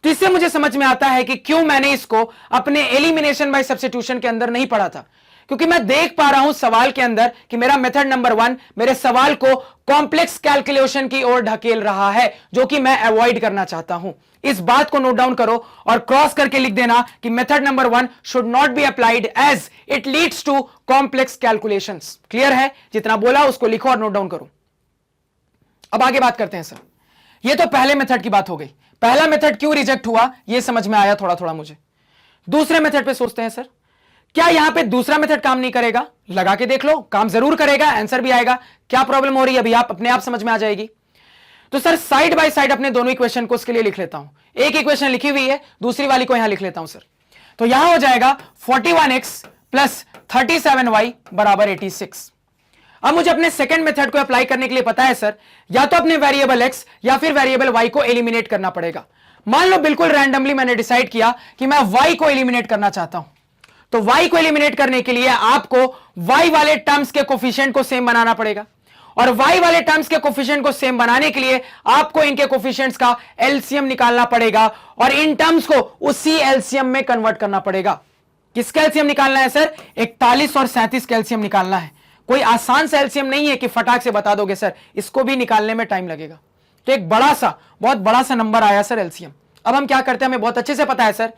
तो इससे मुझे समझ में आता है कि क्यों मैंने इसको अपने एलिमिनेशन बाय सब्स्टिट्यूशन के अंदर नहीं पढ़ा था। क्योंकि मैं देख पा रहा हूं सवाल के अंदर कि मेरा मेथड नंबर 1 मेरे सवाल को कॉम्प्लेक्स कैलकुलेशन की ओर ढकेल रहा है, जो कि मैं अवॉइड करना चाहता हूं। इस बात को नोट डाउन करो और क्रॉस करके लिख देना कि method number 1 should not be applied as it leads to complex calculations. Clear है? जितना बोला उसको लिखो और नोट डाउन करो। अब आगे बात करते हैं सर। ये तो पहले मेथड की बात हो गई। पहला मेथड क्यों रिजेक्ट हुआ ये समझ में आया थोड़ा थोड़ा मुझे। दूसरे मेथड पे सोचते हैं सर, क्या यहां पे दूसरा मेथड काम नहीं करेगा? लगा के देख लो, काम जरूर करेगा, आंसर भी आएगा। क्या प्रॉब्लम हो रही है अभी आप अपने आप समझ में आ जाएगी। तो सर साइड बाय साइड अपने दोनों इक्वेशन को उसके लिए लिख लेता हूं। एक इक्वेशन लिखी हुई है, दूसरी वाली को यहां लिख लेता हूं सर। तो यहां हो जाएगा 41x प्लस 37y बराबर 86। अब मुझे अपने सेकंड मेथड को अप्लाई करने के लिए पता है सर, या तो अपने वेरिएबल x या फिर वेरिएबल y को एलिमिनेट करना पड़ेगा। मान लो बिल्कुल रैंडमली मैंने डिसाइड किया कि मैं y को एलिमिनेट करना चाहता हूं। तो y को एलिमिनेट करने के लिए आपको y वाले टर्म्स के कोफिशिएंट को सेम बनाना पड़ेगा, और y वाले टर्म्स के कोफिशिएंट को सेम बनाने के लिए आपको इनके कोफिशिएंट्स का एलसीएम निकालना पड़ेगा और इन टर्म्स को उसी एलसीएम में कन्वर्ट करना पड़ेगा। किसका एलसीएम निकालना है सर? 41 और 37 का एलसीएम निकालना है। कोई आसान सा एलसीएम नहीं है कि फटाक से बता दोगे सर, इसको भी निकालने में टाइम लगेगा। तो एक बड़ा सा, बहुत बड़ा सा नंबर आया सर एलसीएम। अब हम क्या करते हैं, हमें बहुत अच्छे से पता है सर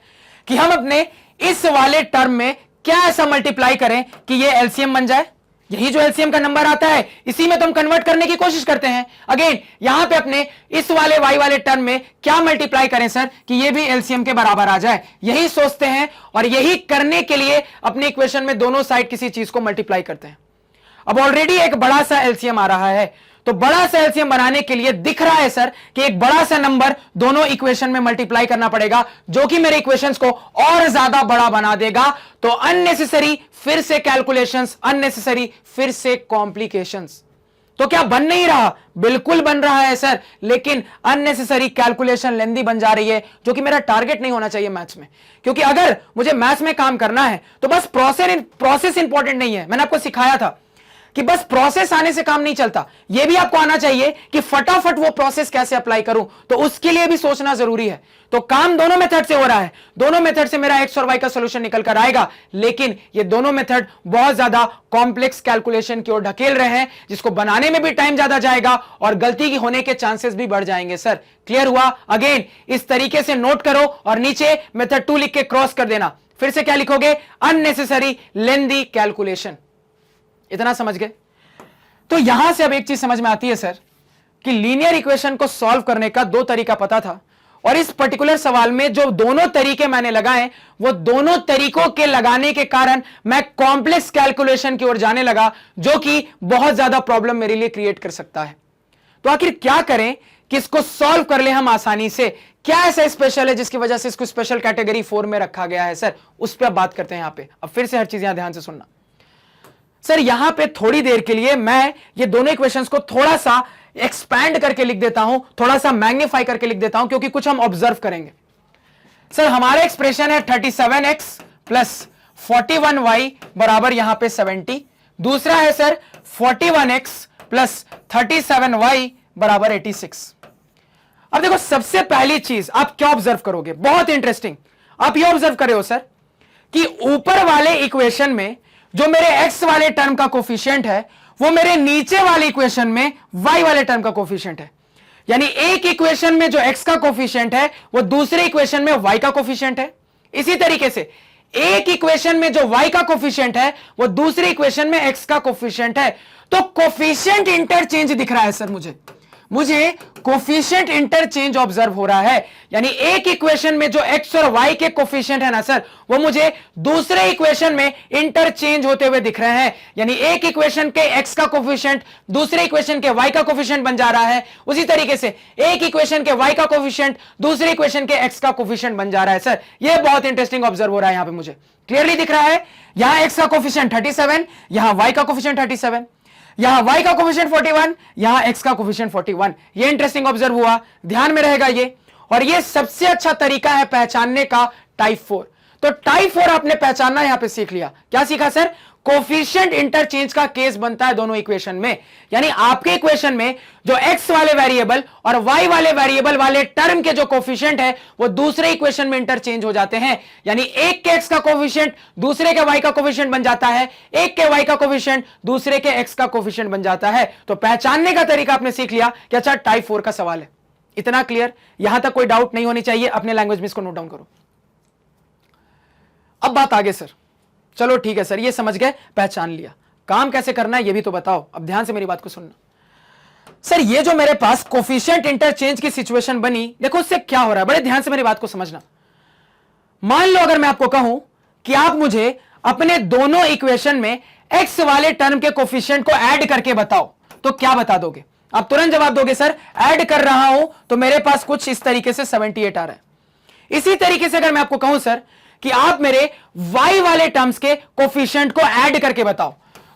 कि हम अपने इस वाले टर्म में क्या ऐसा मल्टीप्लाई करें कि ये एलसीएम बन जाए। यही जो एलसीएम का नंबर आता है इसी में तो हम कन्वर्ट करने की कोशिश करते हैं। अगेन यहां पे अपने इस वाले y वाले टर्म में क्या मल्टीप्लाई करें सर कि ये भी एलसीएम के बराबर आ जाए, यही सोचते हैं और यही करने के लिए अपने इक्वेशन में दोनों साइड किसी चीज को मल्टीप्लाई करते हैं। अब ऑलरेडी एक बड़ा सा एलसीएम आ रहा है, तो बड़ा सा एलसीएम बनाने के लिए दिख रहा है सर कि एक बड़ा सा नंबर दोनों इक्वेशन में मल्टीप्लाई करना पड़ेगा, जो कि मेरे इक्वेशंस को और ज्यादा बड़ा बना देगा। तो अननेसेसरी फिर से कैलकुलेशंस, अननेसेसरी फिर से कॉम्प्लिकेशंस। तो क्या बन नहीं रहा? बिल्कुल बन रहा है सर, लेकिन अननेसेसरी कैलकुलेशन लेंदी बन जा रही है, जो कि मेरा टारगेट नहीं होना चाहिए मैथ्स में। क्योंकि अगर मुझे मैथ्स में काम करना है तो बस प्रोसेस इंपॉर्टेंट नहीं है। मैंने आपको सिखाया था कि बस प्रोसेस आने से काम नहीं चलता, यह भी आपको आना चाहिए कि फटाफट वो प्रोसेस कैसे अप्लाई करूं, तो उसके लिए भी सोचना जरूरी है। तो काम दोनों मेथड से हो रहा है, दोनों मेथड से मेरा एक्स और वाई का सॉल्यूशन निकल कर आएगा, लेकिन ये दोनों मेथड बहुत ज्यादा कॉम्प्लेक्स कैलकुलेशन की ओर ढकेल रहे हैं, जिसको बनाने में भी टाइम ज्यादा जाएगा और गलती की होने के चांसेस भी बढ़ जाएंगे। सर क्लियर हुआ? अगेन इस तरीके से नोट करो और नीचे मेथड 2 लिख के क्रॉस कर देना। फिर से क्या लिखोगे? अननेसेसरी लेंदी कैलकुलेशन। इतना समझ गए? तो यहां से अब एक चीज समझ में आती है सर कि लीनियर इक्वेशन को सॉल्व करने का दो तरीका पता था, और इस पर्टिकुलर सवाल में जो दोनों तरीके मैंने लगाए वो दोनों तरीकों के लगाने के कारण मैं कॉम्प्लेक्स कैलकुलेशन की ओर जाने लगा, जो कि बहुत ज्यादा प्रॉब्लम मेरे लिए क्रिएट कर सकता है। तो आखिर क्या करें कि इसको सॉल्व कर ले हम आसानी से? क्या ऐसा स्पेशल है जिसकी वजह से इसको स्पेशल कैटेगरी 4 में रखा गया है सर? उस पर बात करते हैं यहां पे। अब फिर से हर चीज यहां ध्यान से सुनना सर। यहां पे थोड़ी देर के लिए मैं ये दोनों इक्वेशंस को थोड़ा सा एक्सपैंड करके लिख देता हूं, थोड़ा सा मैग्नीफाई करके लिख देता हूं, क्योंकि कुछ हम ऑब्जर्व करेंगे। सर हमारा एक्सप्रेशन है 37x प्लस 41y बराबर यहां पे 70। दूसरा है सर 41x प्लस 37y बराबर 86। अब देखो सबसे पहली चीज आप क्या ऑब्जर्व करोगे, बहुत इंटरेस्टिंग। आप ये ऑब्जर्व कर रहे हो सर कि ऊपर वाले इक्वेशन में जो मेरे x वाले टर्म का कोफिशिएंट है वो मेरे नीचे वाले इक्वेशन में y वाले टर्म का कोफिशिएंट है। यानी एक इक्वेशन में जो x का कोफिशिएंट है वो दूसरे इक्वेशन में y का कोफिशिएंट है। इसी तरीके से एक इक्वेशन में जो y का कोफिशिएंट है वो दूसरे इक्वेशन में x का कोफिशिएंट है। तो कोफिशिएंट इंटरचेंज दिख रहा है सर, मुझे कोफिशिएंट इंटरचेंज ऑब्जर्व हो रहा है। यानी एक इक्वेशन में जो x और y के कोफिशिएंट है ना सर, वो मुझे दूसरे इक्वेशन में इंटरचेंज होते हुए दिख रहे हैं। यानी एक इक्वेशन के x का कोफिशिएंट दूसरे इक्वेशन के y का कोफिशिएंट बन जा रहा है, उसी तरीके से एक इक्वेशन के y का कोफिशिएंट दूसरे इक्वेशन के x का कोफिशिएंट बन जा रहा है। सर ये बहुत इंटरेस्टिंग ऑब्जर्व हो रहा है, यहां पे मुझे क्लियरली दिख रहा है। यहां x का कोफिशिएंट 37, यहां y का कोफिशिएंट 37, यहां y का कोफिशिएंट 41, यहां x का कोफिशिएंट 41। ये इंटरेस्टिंग ऑब्जर्व हुआ, ध्यान में रहेगा ये। और ये सबसे अच्छा तरीका है पहचानने का टाइप 4। तो टाइप 4 आपने पहचानना यहां पे सीख लिया। क्या सीखा सर? कोफिशिएंट इंटरचेंज का केस बनता है दोनों इक्वेशन में। यानी आपके इक्वेशन में जो x वाले वेरिएबल और y वाले वेरिएबल वाले टर्म के जो कोफिशिएंट है वो दूसरे इक्वेशन में इंटरचेंज हो जाते हैं। यानी एक के x का कोफिशिएंट दूसरे के y का कोफिशिएंट बन जाता है, एक के y का कोफिशिएंट दूसरे के x का कोफिशिएंट बन जाता है। तो पहचानने का तरीका आपने सीख लिया कि अच्छा टाइप 4 का सवाल है। इतना क्लियर? यहां तक कोई डाउट नहीं होनी चाहिए। अपने लैंग्वेज में इसको नोट डाउन करो। अब बात आगे सर। चलो ठीक है सर, ये समझ गए, पहचान लिया, काम कैसे करना है ये भी तो बताओ। अब ध्यान से मेरी बात को सुनना। सर ये जो मेरे पास कोफिशिएंट इंटरचेंज की सिचुएशन बनी, देखो उससे क्या हो रहा है, बड़े ध्यान से मेरी बात को समझना। मान लो अगर मैं आपको कहूं कि आप मुझे अपने दोनों इक्वेशन में एक्स वाले टर्म के कोफिशिएंट को ऐड करके बताओ, तो क्या बता दोगे? आप तुरंत जवाब दोगे सर ऐड कर रहा हूं तो मेरे पास कुछ इस तरीके से 78 आ रहा है। इसी तरीके से अगर मैं आपको कहूं सर कि आप मेरे y वाले टर्म्स के कोफिशिएंट को ऐड करके बताओ,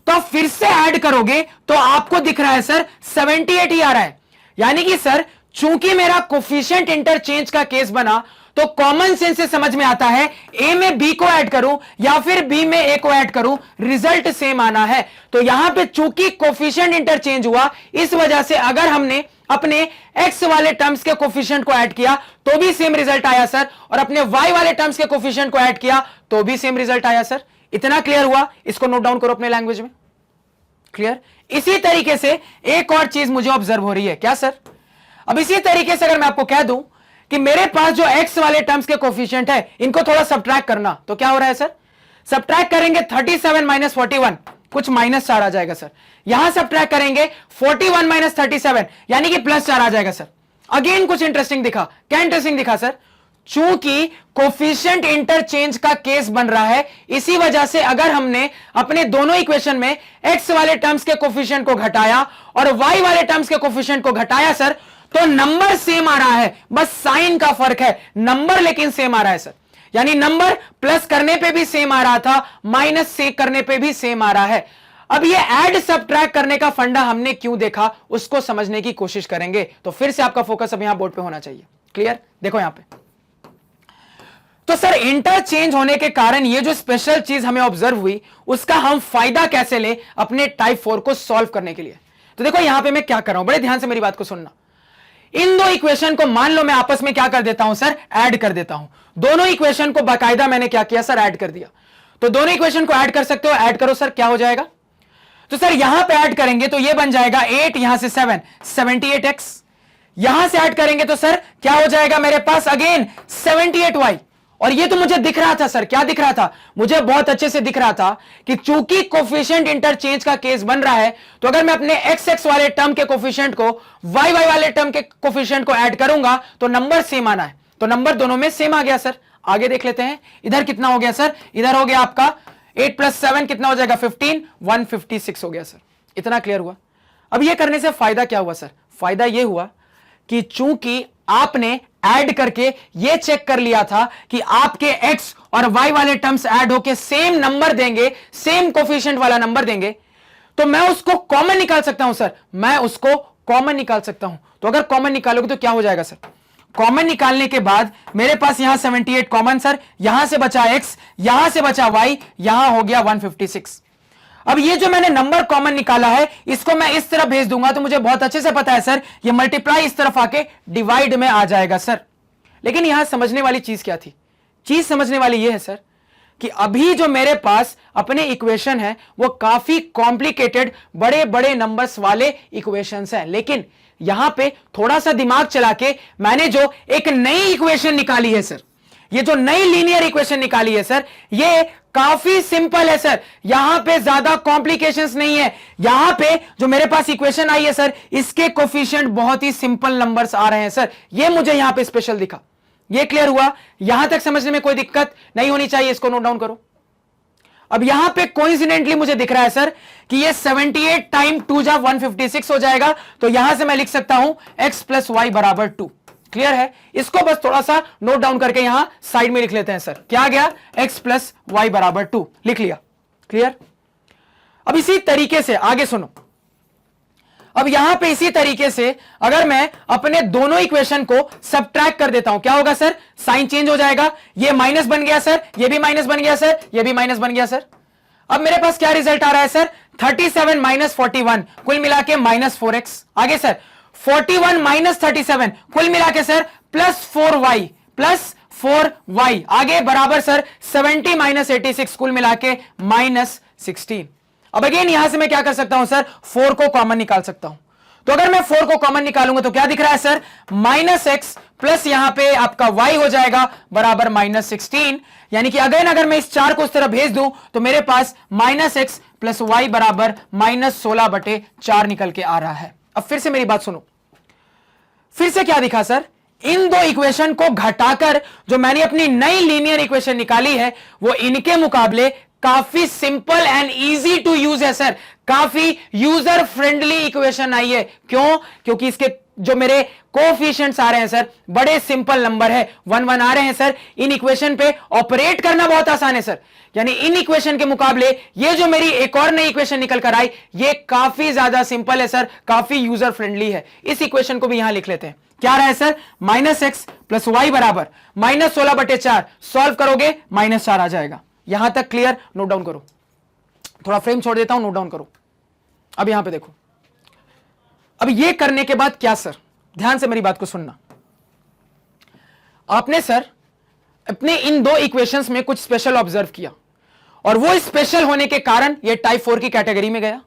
तो आप फिर से ऐड करोगे तो आपको दिख रहा है सर 78 ही आ रहा है। यानी कि सर चूंकि मेरा कोफिशिएंट इंटरचेंज का केस बना तो कॉमन सेंस से समझ में आता है a में b को ऐड करूं या फिर b में a को ऐड करूं, रिजल्ट सेम आना है। तो यहां पे चूंकि कोफिशिएंट इंटरचेंज हुआ, इस वजह से अगर हमने अपने x वाले टर्म्स के कोफिशिएंट को ऐड किया तो भी सेम रिजल्ट आया सर, और अपने y वाले टर्म्स के कोफिशिएंट को ऐड किया तो भी सेम रिजल्ट आया सर। इतना क्लियर हुआ? इसको नोट डाउन करो अपने लैंग्वेज में। क्लियर? इसी तरीके से एक और चीज मुझे ऑब्जर्व हो रही है। क्या सर? अब इसी तरीके से अगर मैं आपको कह दूं कि मेरे पास जो x वाले टर्म्स के कोफिशिएंट है इनको थोड़ा सब्ट्रैक्ट करना, तो क्या हो रहा है सर? सब्ट्रैक्ट करेंगे 37 माइनस 41, कुछ -4 आ जाएगा सर। यहां सब्ट्रैक्ट करेंगे 41 माइनस 37 यानी कि +4 आ जाएगा सर। अगेन कुछ इंटरेस्टिंग दिखा। क्या इंटरेस्टिंग दिखा सर? चूंकि कोफिशिएंट इंटरचेंज का केस बन रहा है, इसी वजह से अगर हमने अपने दोनों इक्वेशन में x वाले टर्म्स के कोफिशिएंट को घटाया और y वाले टर्म्स के कोफिशिएंट को घटाया सर, तो नंबर सेम आ रहा है, बस साइन का फर्क है, नंबर लेकिन सेम आ रहा है सर। यानी नंबर प्लस करने पे भी सेम आ रहा था, माइनस से करने पे भी सेम आ रहा है। अब ये ऐड सब्ट्रैक्ट करने का फंडा हमने क्यों देखा, उसको समझने की कोशिश करेंगे। तो फिर से आपका फोकस अब यहां बोर्ड पे होना चाहिए। क्लियर? देखो यहां पे तो सर इंटरचेंज होने के कारण ये जो स्पेशल चीज हमें ऑब्जर्व हुई, उसका हम फायदा कैसे ले अपने टाइप 4 को सॉल्व करने के लिए। तो देखो यहां पे मैं क्या कर रहा हूं, बड़े ध्यान से मेरी बात को सुनना। इन दो इक्वेशन को मान लो मैं आपस में क्या कर देता हूं सर, ऐड कर देता हूं। दोनों इक्वेशन को बाकायदा मैंने क्या किया सर, ऐड कर दिया। तो दोनों इक्वेशन को ऐड कर सकते हो, ऐड करो सर, क्या हो जाएगा? तो सर यहां पे ऐड करेंगे तो ये बन जाएगा 8, यहां से 7, 78x। यहां से ऐड करेंगे तो सर क्या हो जाएगा मेरे पास, अगेन 78y। और ये तो मुझे दिख रहा था सर, क्या दिख रहा था? मुझे बहुत अच्छे से दिख रहा था कि चूंकि कोफिशिएंट इंटरचेंज का केस बन रहा है, तो अगर मैं अपने x वाले टर्म के कोफिशिएंट को y वाले टर्म के कोफिशिएंट को ऐड करूंगा तो नंबर सेम आना है। तो नंबर दोनों में सेम आ गया सर। आगे देख लेते हैं, इधर कितना हो गया सर? इधर हो गया आपका 8 + 7 कितना हो जाएगा, 15, 156 हो गया सर। इतना क्लियर हुआ? अब ये करने से फायदा क्या हुआ सर? फायदा ये हुआ कि चूंकि आपने ऐड करके ये चेक कर लिया था कि आपके x और y वाले टर्म्स ऐड होके सेम नंबर देंगे, सेम कोफिशिएंट वाला नंबर देंगे, तो मैं उसको कॉमन निकाल सकता हूं सर, मैं उसको कॉमन निकाल सकता हूं। तो अगर कॉमन निकालोगे तो क्या हो जाएगा सर? कॉमन निकालने के बाद मेरे पास यहां 78 कॉमन सर, यहां से बचा x, यहां से बचा y, यहां हो गया 156। अब ये जो मैंने नंबर कॉमन निकाला है, इसको मैं इस तरफ भेज दूंगा तो मुझे बहुत अच्छे से पता है सर, ये मल्टीप्लाई इस तरफ आके डिवाइड में आ जाएगा सर। लेकिन यहां समझने वाली चीज क्या थी? चीज समझने वाली ये है सर कि अभी जो मेरे पास अपने इक्वेशन है वो काफी कॉम्प्लिकेटेड, बड़े बड़े नंबर्स वाले इक्वेशंस हैं। लेकिन यहां पे थोड़ा सा दिमाग चला के मैंने जो एक नई इक्वेशन निकाली है सर, ये जो नई लीनियर इक्वेशन निकाली है सर, ये काफी सिंपल है सर। यहां पे ज्यादा कॉम्प्लिकेशंस नहीं है। यहां पे जो मेरे पास इक्वेशन आई है सर, इसके कोफिशिएंट बहुत ही सिंपल नंबर्स आ रहे हैं सर। ये मुझे यहां पे स्पेशल दिखा। ये क्लियर हुआ? यहां तक समझने में कोई दिक्कत नहीं होनी चाहिए, इसको नोट डाउन करो। अब यहां पे कोइंसिडेंटली मुझे दिख रहा है सर कि ये 78 टाइम 2 जा 156 हो जाएगा। तो यहां से मैं लिख सकता हूं x + y = 2। क्लियर है? इसको बस थोड़ा सा नोट डाउन करके यहां साइड में लिख लेते हैं सर। क्या आ गया? x + y = 2 लिख लिया। क्लियर? अब इसी तरीके से आगे सुनो। अब यहां पे इसी तरीके से अगर मैं अपने दोनों इक्वेशन को सब्ट्रैक्ट कर देता हूं, क्या होगा सर? साइन चेंज हो जाएगा। ये माइनस बन गया सर, ये भी माइनस बन गया सर, ये भी माइनस बन गया सर। अब मेरे पास क्या रिजल्ट आ रहा है सर, 37 माइनस 41 कुल मिला के -4x। आगे सर 41 माइनस 37 कुल मिला के सर +4y आगे बराबर सर 70 माइनस 86 कुल मिला के -16। अब अगेन यहां से मैं क्या कर सकता हूं सर, 4 को कॉमन निकाल सकता हूं। तो अगर मैं 4 को कॉमन निकालूंगा तो क्या दिख रहा है सर, -x प्लस यहां पे आपका y हो जाएगा बराबर -16। यानी कि अगर मैं इस 4 को उस तरह भेज दूं तो मेरे पास -x प्लस y बराबर -16/4 निकल के आ रहा है। अब फिर से मेरी बात सुनो, फिर से क्या दिखा सर, इन दो इक्वेशन को घटाकर जो मैंने अपनी नई लीनियर इक्वेशन निकाली है वो इनके मुकाबले काफी simple and easy to use है सर, काफी यूजर फ्रेंडली इक्वेशन आई है। क्यों? क्योंकि इसके जो मेरे कोएफिशिएंट्स आ रहे हैं सर बड़े सिंपल नंबर है, 1 1 आ रहे हैं सर। इन इक्वेशन पे ऑपरेट करना बहुत आसान है सर, यानी इन इक्वेशन के मुकाबले ये जो मेरी एक और नई इक्वेशन निकल कर आई ये काफी ज्यादा सिंपल है सर, काफी यूजर फ्रेंडली है। इस इक्वेशन को भी यहां लिख लेते हैं। क्या रहा है सर, -x प्लस y बराबर -16/4। सॉल्व करोगे -4 आ जाएगा। यहां तक क्लियर? नोट डाउन करो, थोड़ा फ्रेम छोड़ देता हूं, नोट डाउन करो। अब यहां पे देखो, अब ये करने के बाद क्या सर, ध्यान से मेरी बात को सुनना। आपने सर अपने इन दो इक्वेशंस में कुछ स्पेशल ऑब्जर्व किया और वो स्पेशल होने के कारण ये टाइप 4 की कैटेगरी में गया।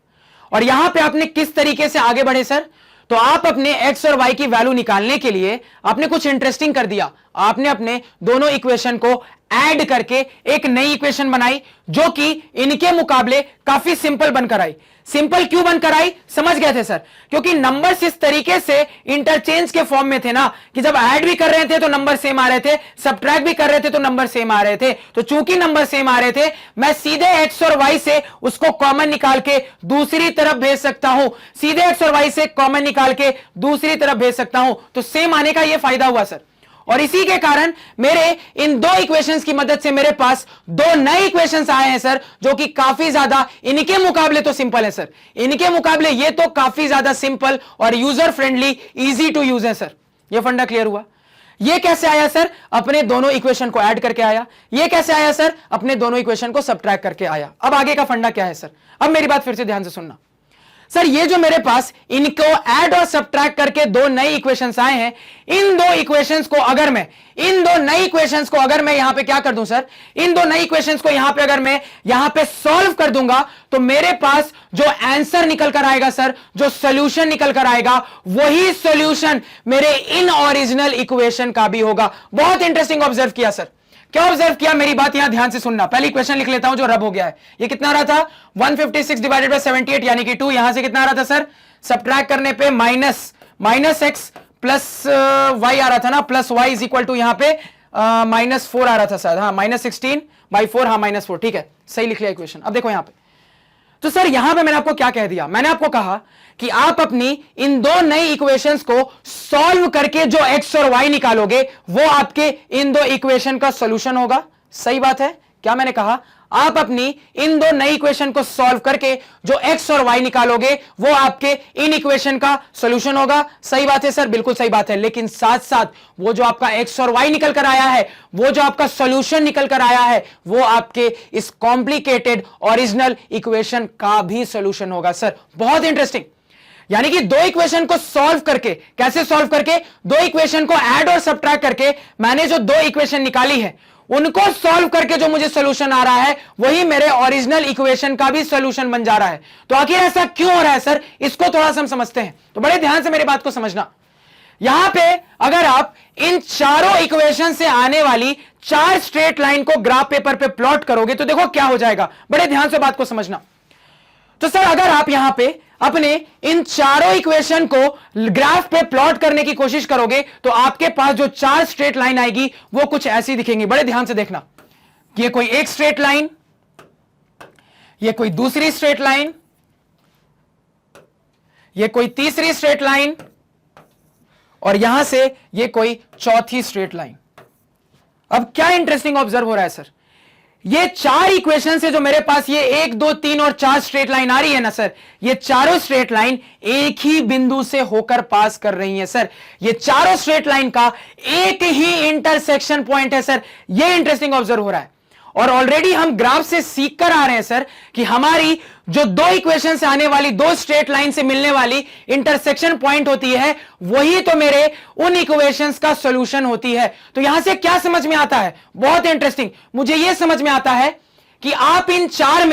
और यहां पे आपने किस तरीके से आगे बढ़े सर, तो आप अपने x और y की वैल्यू निकालने के लिए आपने कुछ इंटरेस्टिंग कर दिया। आपने अपने दोनों इक्वेशन को ऐड करके एक नई इक्वेशन बनाई जो कि इनके मुकाबले काफी सिंपल बनकर आई। सिंपल क्यों बनकर आई, समझ गए थे सर, क्योंकि नंबर्स इस तरीके से इंटरचेंज के फॉर्म में थे ना कि जब ऐड भी कर रहे थे तो नंबर सेम आ रहे थे, सबट्रैक्ट भी कर रहे थे तो नंबर सेम आ रहे थे। तो चूंकि नंबर सेम आ रहे थे मैं सीधे x और y से उसको कॉमन निकाल के दूसरी तरफ भेज सकता हूं, सीधे x और y से कॉमन निकाल के दूसरी तरफ भेज सकता हूं। तो सेम आने का यह फायदा हुआ सर। और इसी के कारण मेरे इन दो इक्वेशंस की मदद से मेरे पास दो नए इक्वेशंस आए हैं सर जो कि काफी ज्यादा इनके मुकाबले तो सिंपल है सर, इनके मुकाबले ये तो काफी ज्यादा सिंपल और user friendly, easy to use है सर। ये फंडा क्लियर हुआ? ये कैसे आया सर, अपने दोनों इक्वेशन को ऐड करके आया। ये कैसे आया सर, अपने दोनों इक्वेशन को सबट्रैक्ट करके आया। अब आगे का फंडा क्या है सर, अब मेरी बात फिर से ध्यान से सुनना सर। ये जो मेरे पास इनको ऐड और सबट्रैक्ट करके दो नई इक्वेशंस आए हैं, इन दो इक्वेशंस को अगर मैं यहां पे क्या कर दूं सर, इन दो नई इक्वेशंस को यहां पे अगर मैं यहां पे सॉल्व कर दूंगा तो मेरे पास जो आंसर निकल कर आएगा सर, जो सॉल्यूशन निकल कर आएगा वही सॉल्यूशन मेरे इन ओरिजिनल इक्वेशन का भी होगा। बहुत इंटरेस्टिंग ऑब्जर्व किया सर। क्या ऑब्जर्व किया, मेरी बात यहां ध्यान से सुनना। पहली इक्वेशन लिख लेता हूं जो रब हो गया है। ये कितना आ रहा था, 156 डिवाइडेड बाय 78 यानी कि 2। यहां से कितना आ रहा था सर, सबट्रैक्ट करने पे माइनस एक्स प्लस वाई आ रहा था ना, plus Y is equal to यहां पे -4 आ रहा था शायद, हाँ -16/4, हाँ -4, ठीक है सही लिख लिया इक्वेशन। अब देखो यहां पे, तो सर यहां पे मैंने आपको क्या कह दिया, मैंने आपको कहा कि आप अपनी इन दो नई इक्वेशंस को सॉल्व करके जो x और y निकालोगे वो आपके इन दो इक्वेशन का सॉल्यूशन होगा। सही बात है, क्या मैंने कहा, आप अपनी इन दो नई इक्वेशन को सॉल्व करके जो x और y निकालोगे वो आपके इन इक्वेशन का सॉल्यूशन होगा। सही बात है सर, बिल्कुल सही बात है। लेकिन साथ साथ वो जो आपका x और y निकल कर आया है, वो जो आपका सॉल्यूशन निकल कर आया है, वो आपके इस कॉम्प्लिकेटेड ओरिजिनल इक्वेशन का भी सॉल्यूशन होगा सर। बहुत इंटरेस्टिंग, यानी कि दो इक्वेशन को सॉल्व करके, कैसे सॉल्व करके, दो इक्वेशन को ऐड और सबट्रैक्ट करके मैंने जो दो इक्वेशन निकाली है उनको सॉल्व करके जो मुझे सॉल्यूशन आ रहा है वही मेरे ओरिजिनल इक्वेशन का भी सॉल्यूशन बन जा रहा है। तो आखिर ऐसा क्यों हो रहा है सर, इसको थोड़ा सा हम समझते हैं। तो बड़े ध्यान से मेरी बात को समझना। यहां पे अगर आप इन चारों इक्वेशन से आने वाली 4 स्ट्रेट लाइन को ग्राफ पेपर पे प्लॉट करोगे तो देखो क्या हो जाएगा। बड़े ध्यान से बात को समझना। तो सर अगर आप यहां पे अपने इन चारों इक्वेशन को ग्राफ पे प्लॉट करने की कोशिश करोगे तो आपके पास जो 4 स्ट्रेट लाइन आएगी वो कुछ ऐसी दिखेंगी। बड़े ध्यान से देखना, ये कोई एक स्ट्रेट लाइन, ये कोई दूसरी स्ट्रेट लाइन, ये कोई तीसरी स्ट्रेट लाइन और यहां से ये कोई चौथी स्ट्रेट लाइन। अब क्या इंटरेस्टिंग ऑब्जर्व हो रहा है सर, ये 4 इक्वेशन से जो मेरे पास ये 1 2 3 और 4 स्ट्रेट लाइन आ रही है ना सर, ये चारों स्ट्रेट लाइन एक ही बिंदु से होकर पास कर रही है सर। ये चारों स्ट्रेट लाइन का एक ही इंटरसेक्शन पॉइंट है सर। ये इंटरेस्टिंग ऑब्जर्व हो रहा है। और ऑलरेडी हम ग्राफ से सीख कर आ रहे हैं सर कि हमारी जो दो इक्वेशन से आने वाली, दो स्ट्रेट लाइन से मिलने वाली इंटरसेक्शन पॉइंट होती है, वही तो मेरे उन इक्वेशंस का सॉल्यूशन होती है। तो यहां से क्या समझ में आता है, बहुत इंटरेस्टिंग, मुझे यह समझ में आता है कि आप इन चार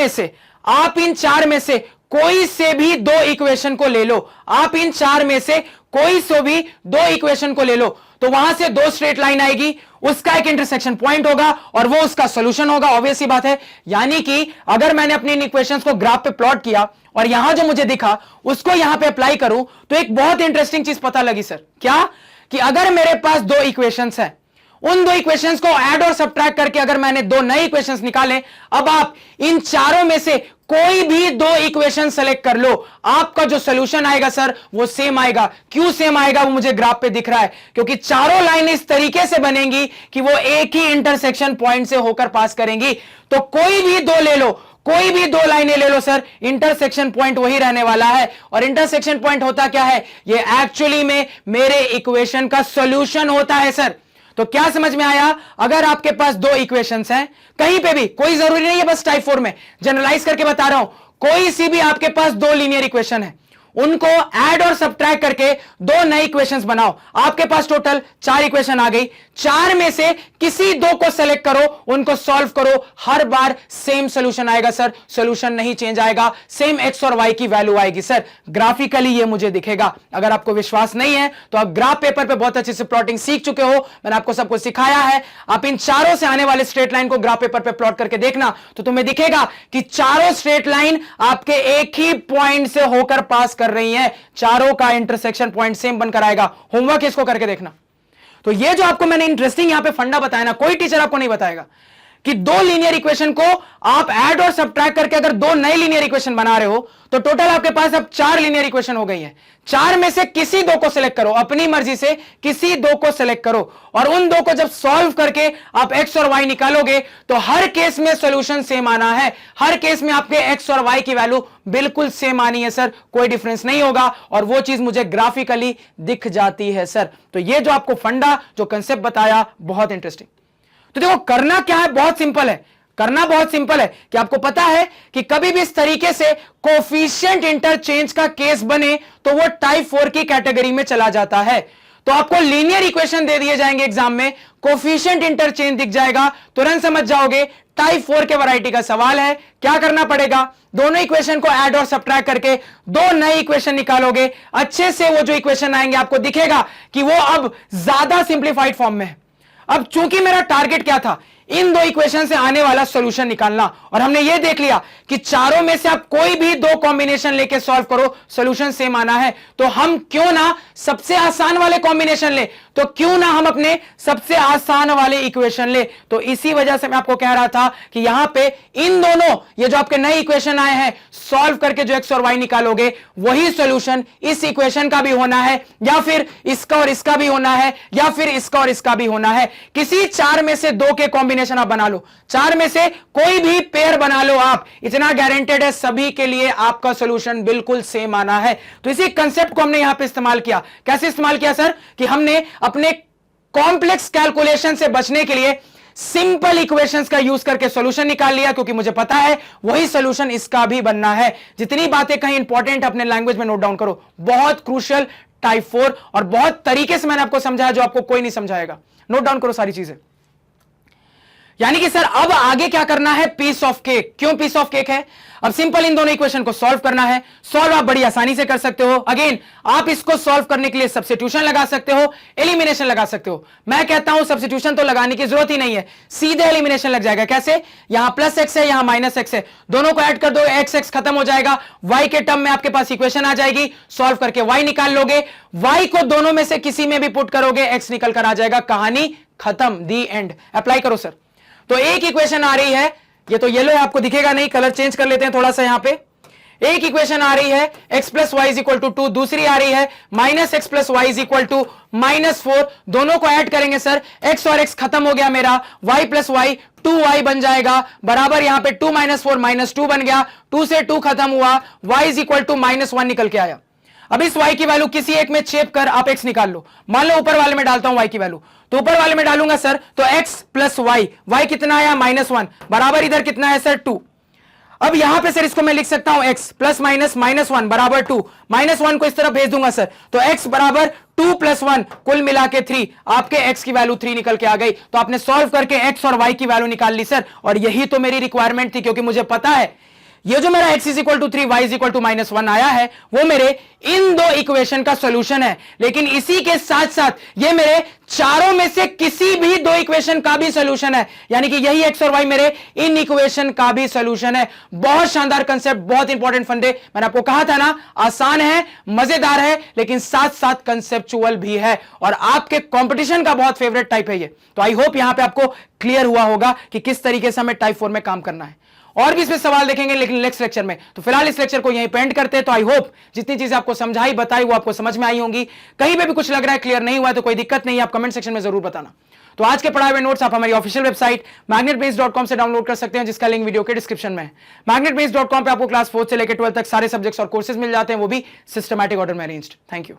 में से कोई से भी दो इक्वेशन को ले लो, आप इन चार में से कोई से भी दो इक्वेशन को ले लो, तो वहां से दो स्ट्रेट लाइन आएगी, उसका एक इंटरसेक्शन पॉइंट होगा और वो उसका सॉल्यूशन होगा। ऑब्वियस सी बात है। यानी कि अगर मैंने अपनी इन इक्वेशंस को ग्राफ पे प्लॉट किया और यहां जो मुझे दिखा उसको यहां पे अप्लाई करूं, तो एक बहुत इंटरेस्टिंग चीज पता लगी सर। क्या? कि अगर मेरे पास दो इक्वेशंस हैं, उन दो इक्वेशंस को ऐड और सब्ट्रैक्ट करके अगर मैंने दो नए इक्वेशंस निकाले, अब आप इन चारों में से कोई भी दो इक्वेशन सेलेक्ट कर लो, आपका जो सॉल्यूशन आएगा सर वो सेम आएगा। क्यों सेम आएगा वो मुझे ग्राफ पे दिख रहा है, क्योंकि चारों लाइन इस तरीके से बनेंगी कि वो एक ही इंटरसेक्शन पॉइंट से होकर पास करेंगी। तो कोई भी दो ले लो, कोई भी दो लाइनें ले लो सर, इंटरसेक्शन पॉइंट वही रहने वाला है। और इंटरसेक्शन पॉइंट होता क्या है? ये एक्चुअली में मेरे इक्वेशन का सॉल्यूशन होता है सर। तो क्या समझ में आया? अगर आपके पास दो इक्वेशंस हैं, कहीं पे भी, कोई जरूरी नहीं है, बस टाइप 4 में जनरलाइज करके बता रहा हूं, कोई सी भी आपके पास दो लीनियर इक्वेशन है, उनको ऐड और सब्ट्रैक्ट करके दो नए इक्वेशंस बनाओ। आपके पास टोटल 4 इक्वेशन आ गई, चार में से किसी दो को सेलेक्ट करो, उनको सॉल्व करो, हर बार सेम सॉल्यूशन आएगा सर, सॉल्यूशन नहीं चेंज आएगा, सेम एक्स और वाई की वैल्यू आएगी सर। ग्राफिकली ये मुझे दिखेगा। अगर आपको विश्वास नहीं है तो आप ग्राफ पेपर पे बहुत अच्छे से प्लॉटिंग सीख चुके हो, मैंने आपको सब कुछ सिखाया है। आप इन चारों से आने वाले स्ट्रेट लाइन को ग्राफ पेपर पे प्लॉट करके देखना, तो तुम्हें दिखेगा कि चारों स्ट्रेट लाइन आपके एक ही पॉइंट से होकर पास कर रही है, चारों का इंटरसेक्शन पॉइंट सेम बनकर आएगा। होमवर्क इसको करके देखना। तो ये जो आपको मैंने इंटरेस्टिंग यहां पे फंडा बताया ना, कोई टीचर आपको नहीं बताएगा कि दो लीनियर इक्वेशन को आप ऐड और सब्ट्रैक्ट करके अगर दो नए लीनियर इक्वेशन बना रहे हो, तो टोटल आपके पास अब 4 लीनियर इक्वेशन हो गई है। चार में से किसी दो को सिलेक्ट करो, अपनी मर्जी से किसी दो को सिलेक्ट करो, और उन दो को जब सॉल्व करके आप एक्स और वाई निकालोगे, तो हर केस में सॉल्यूशन सेम आना है। हर केस में आपके एक्स और वाई की वैल्यू बिल्कुल सेम आनी है सर, कोई डिफरेंस नहीं होगा, और वो चीज मुझे ग्राफिकली दिख जाती है सर। तो ये जो आपको फंडा, जो कंसेप्ट बताया, बहुत इंटरेस्टिंग। तो देखो करना क्या है, बहुत सिंपल है। करना बहुत सिंपल है कि आपको पता है कि कभी भी इस तरीके से कोफिशिएंट इंटरचेंज का केस बने तो वो टाइप 4 की कैटेगरी में चला जाता है। तो आपको लीनियर इक्वेशन दे दिए जाएंगे एग्जाम में, कोफिशिएंट इंटरचेंज दिख जाएगा, तुरंत समझ जाओगे टाइप 4 के वैरायटी का सवाल है। क्या करना पड़ेगा? दोनों इक्वेशन को ऐड और सब्ट्रैक्ट करके दो नए इक्वेशन निकालोगे। अच्छे से वो जो इक्वेशन आएंगे आपको दिखेगा कि वो अब ज्यादा सिंप्लीफाइड फॉर्म में है। अब चूंकि मेरा टारगेट क्या था, इन दो इक्वेशन से आने वाला सॉल्यूशन निकालना, और हमने ये देख लिया कि चारों में से आप कोई भी दो कॉम्बिनेशन लेके सॉल्व करो, सॉल्यूशन सेम आना है। तो हम क्यों ना सबसे आसान वाले कॉम्बिनेशन ले, तो क्यों ना हम अपने सबसे आसान वाले इक्वेशन ले। तो इसी वजह से मैं आपको कह रहा था कि यहां पे इन दोनों, ये जो आपके नए इक्वेशन आए हैं, सॉल्व करके जो एक्स और वाई निकालोगे, वही सॉल्यूशन इस इक्वेशन का भी होना है, या फिर इसका और इसका भी होना है, या फिर इसका और इसका भी होना है। किसी चार में से दो के कॉम्बिनेशन आप बना लो, चार में से कोई भी पेयर बना लो आप, इतना गारंटेड है सभी के लिए आपका सॉल्यूशन बिल्कुल सेम आना है। तो इसी कंसेप्ट को हमने यहां पे इस्तेमाल किया। कैसे इस्तेमाल किया सर? कि हमने अपने कॉम्प्लेक्स कैलकुलेशन से बचने के लिए सिंपल इक्वेशंस का यूज करके सॉल्यूशन निकाल लिया, क्योंकि मुझे पता है वही सॉल्यूशन इसका भी बनना है। जितनी बातें कहीं इंपॉर्टेंट अपने लैंग्वेज में नोट डाउन करो, बहुत क्रूशियल टाइप 4, और बहुत तरीके से मैंने आपको समझाया जो आपको कोई नहीं समझाएगा। नोट डाउन करो सारी चीजें। यानी कि सर अब आगे क्या करना है? Piece of cake. क्यों पीस ऑफ केक है? अब सिंपल इन दोनों इक्वेशन को सॉल्व करना है। सॉल्व आप बड़ी आसानी से कर सकते हो। अगेन आप इसको सॉल्व करने के लिए सब्स्टिट्यूशन लगा सकते हो, एलिमिनेशन लगा सकते हो। मैं कहता हूं सब्स्टिट्यूशन तो लगाने की जरूरत ही नहीं है, सीधे एलिमिनेशन लग जाएगा। कैसे? यहां प्लस एक्स है, यहां माइनस एक्स है, दोनों को ऐड कर दो, एक्स एक्स खत्म हो जाएगा, वाई के टर्म में आपके पास इक्वेशन आ जाएगी, सॉल्व करके वाई निकाल लोगे, वाई को दोनों में से किसी में भी पुट करोगे, एक्स निकल कर आ जाएगा, कहानी खत्म, दी एंड। अप्लाई करो सर। तो एक इक्वेशन आ रही है, ये तो येलो है, आपको दिखेगा नहीं, कलर चेंज कर लेते हैं थोड़ा सा। यहां पे एक इक्वेशन आ रही है x plus Y is equal to 2, दूसरी आ रही है minus X plus Y is equal to -4। दोनों को ऐड करेंगे सर, x और x खत्म हो गया मेरा, y प्लस वाई 2y बन जाएगा, बराबर यहां पे 2 - 4 -2 बन गया, 2 से 2 खत्म हुआ, y इज इक्वल टू -1 निकल के आया। अब इस y की वैल्यू किसी एक में चेप कर आप x निकाल लो। मान लो ऊपर वाले में डालता हूं y की वैल्यू, तो ऊपर वाले में डालूंगा सर तो x प्लस वाई, वाई कितना आया -1 बराबर इधर कितना है सर 2। अब यहां पे सर इसको मैं लिख सकता हूं x प्लस माइनस -1 बराबर 2, -1 को इस तरफ भेज दूंगा सर तो x बराबर 2 + 1 कुल मिला के 3, आपके x की वैल्यू 3 निकल के आ गई। तो आपने सॉल्व करके x और y की वैल्यू निकाल ली सर, और यही तो मेरी रिक्वायरमेंट थी, क्योंकि मुझे पता है ये जो मेरा x = 3 y = -1 आया है वो मेरे इन दो इक्वेशन का सॉल्यूशन है, लेकिन इसी के साथ साथ ये मेरे चारों में से किसी भी दो इक्वेशन का भी सॉल्यूशन है, यानी कि यही x और y मेरे इन इक्वेशन का भी सॉल्यूशन है। बहुत शानदार कंसेप्ट, बहुत इंपॉर्टेंट फंडे। मैंने आपको कहा था ना, आसान है, मजेदार है, लेकिन साथ साथ कंसेप्चुअल भी है, और आपके कंपटीशन का बहुत फेवरेट टाइप है ये। तो आई होप यहां पे आपको क्लियर हुआ होगा कि किस तरीके से हमें टाइप 4 में काम करना है। और भी इसमें सवाल देखेंगे लेकिन नेक्स्ट लेक्चर में। तो फिलहाल इस लेक्चर को यहीं पे एंड करते हैं। तो आई होप जितनी चीजें आपको समझाई बताई वो आपको समझ में आई होंगी। कहीं पे भी कुछ लग रहा है क्लियर नहीं हुआ है तो कोई दिक्कत नहीं है, आप कमेंट सेक्शन में जरूर बताना। तो आज के पढ़ाए हुए नोट्स आप हमारी ऑफिशियल वेबसाइट magnetbrains.com से डाउनलोड कर सकते हैं, जिसका लिंक वीडियो के डिस्क्रिप्शन में है। magnetbrains.com पे आपको क्लास 4 से लेकर 12 तक सारे सब्जेक्ट्स और कोर्सेज मिल जाते हैं, वो भी सिस्टमैटिक ऑर्डर में अरेंज्ड। Thank you.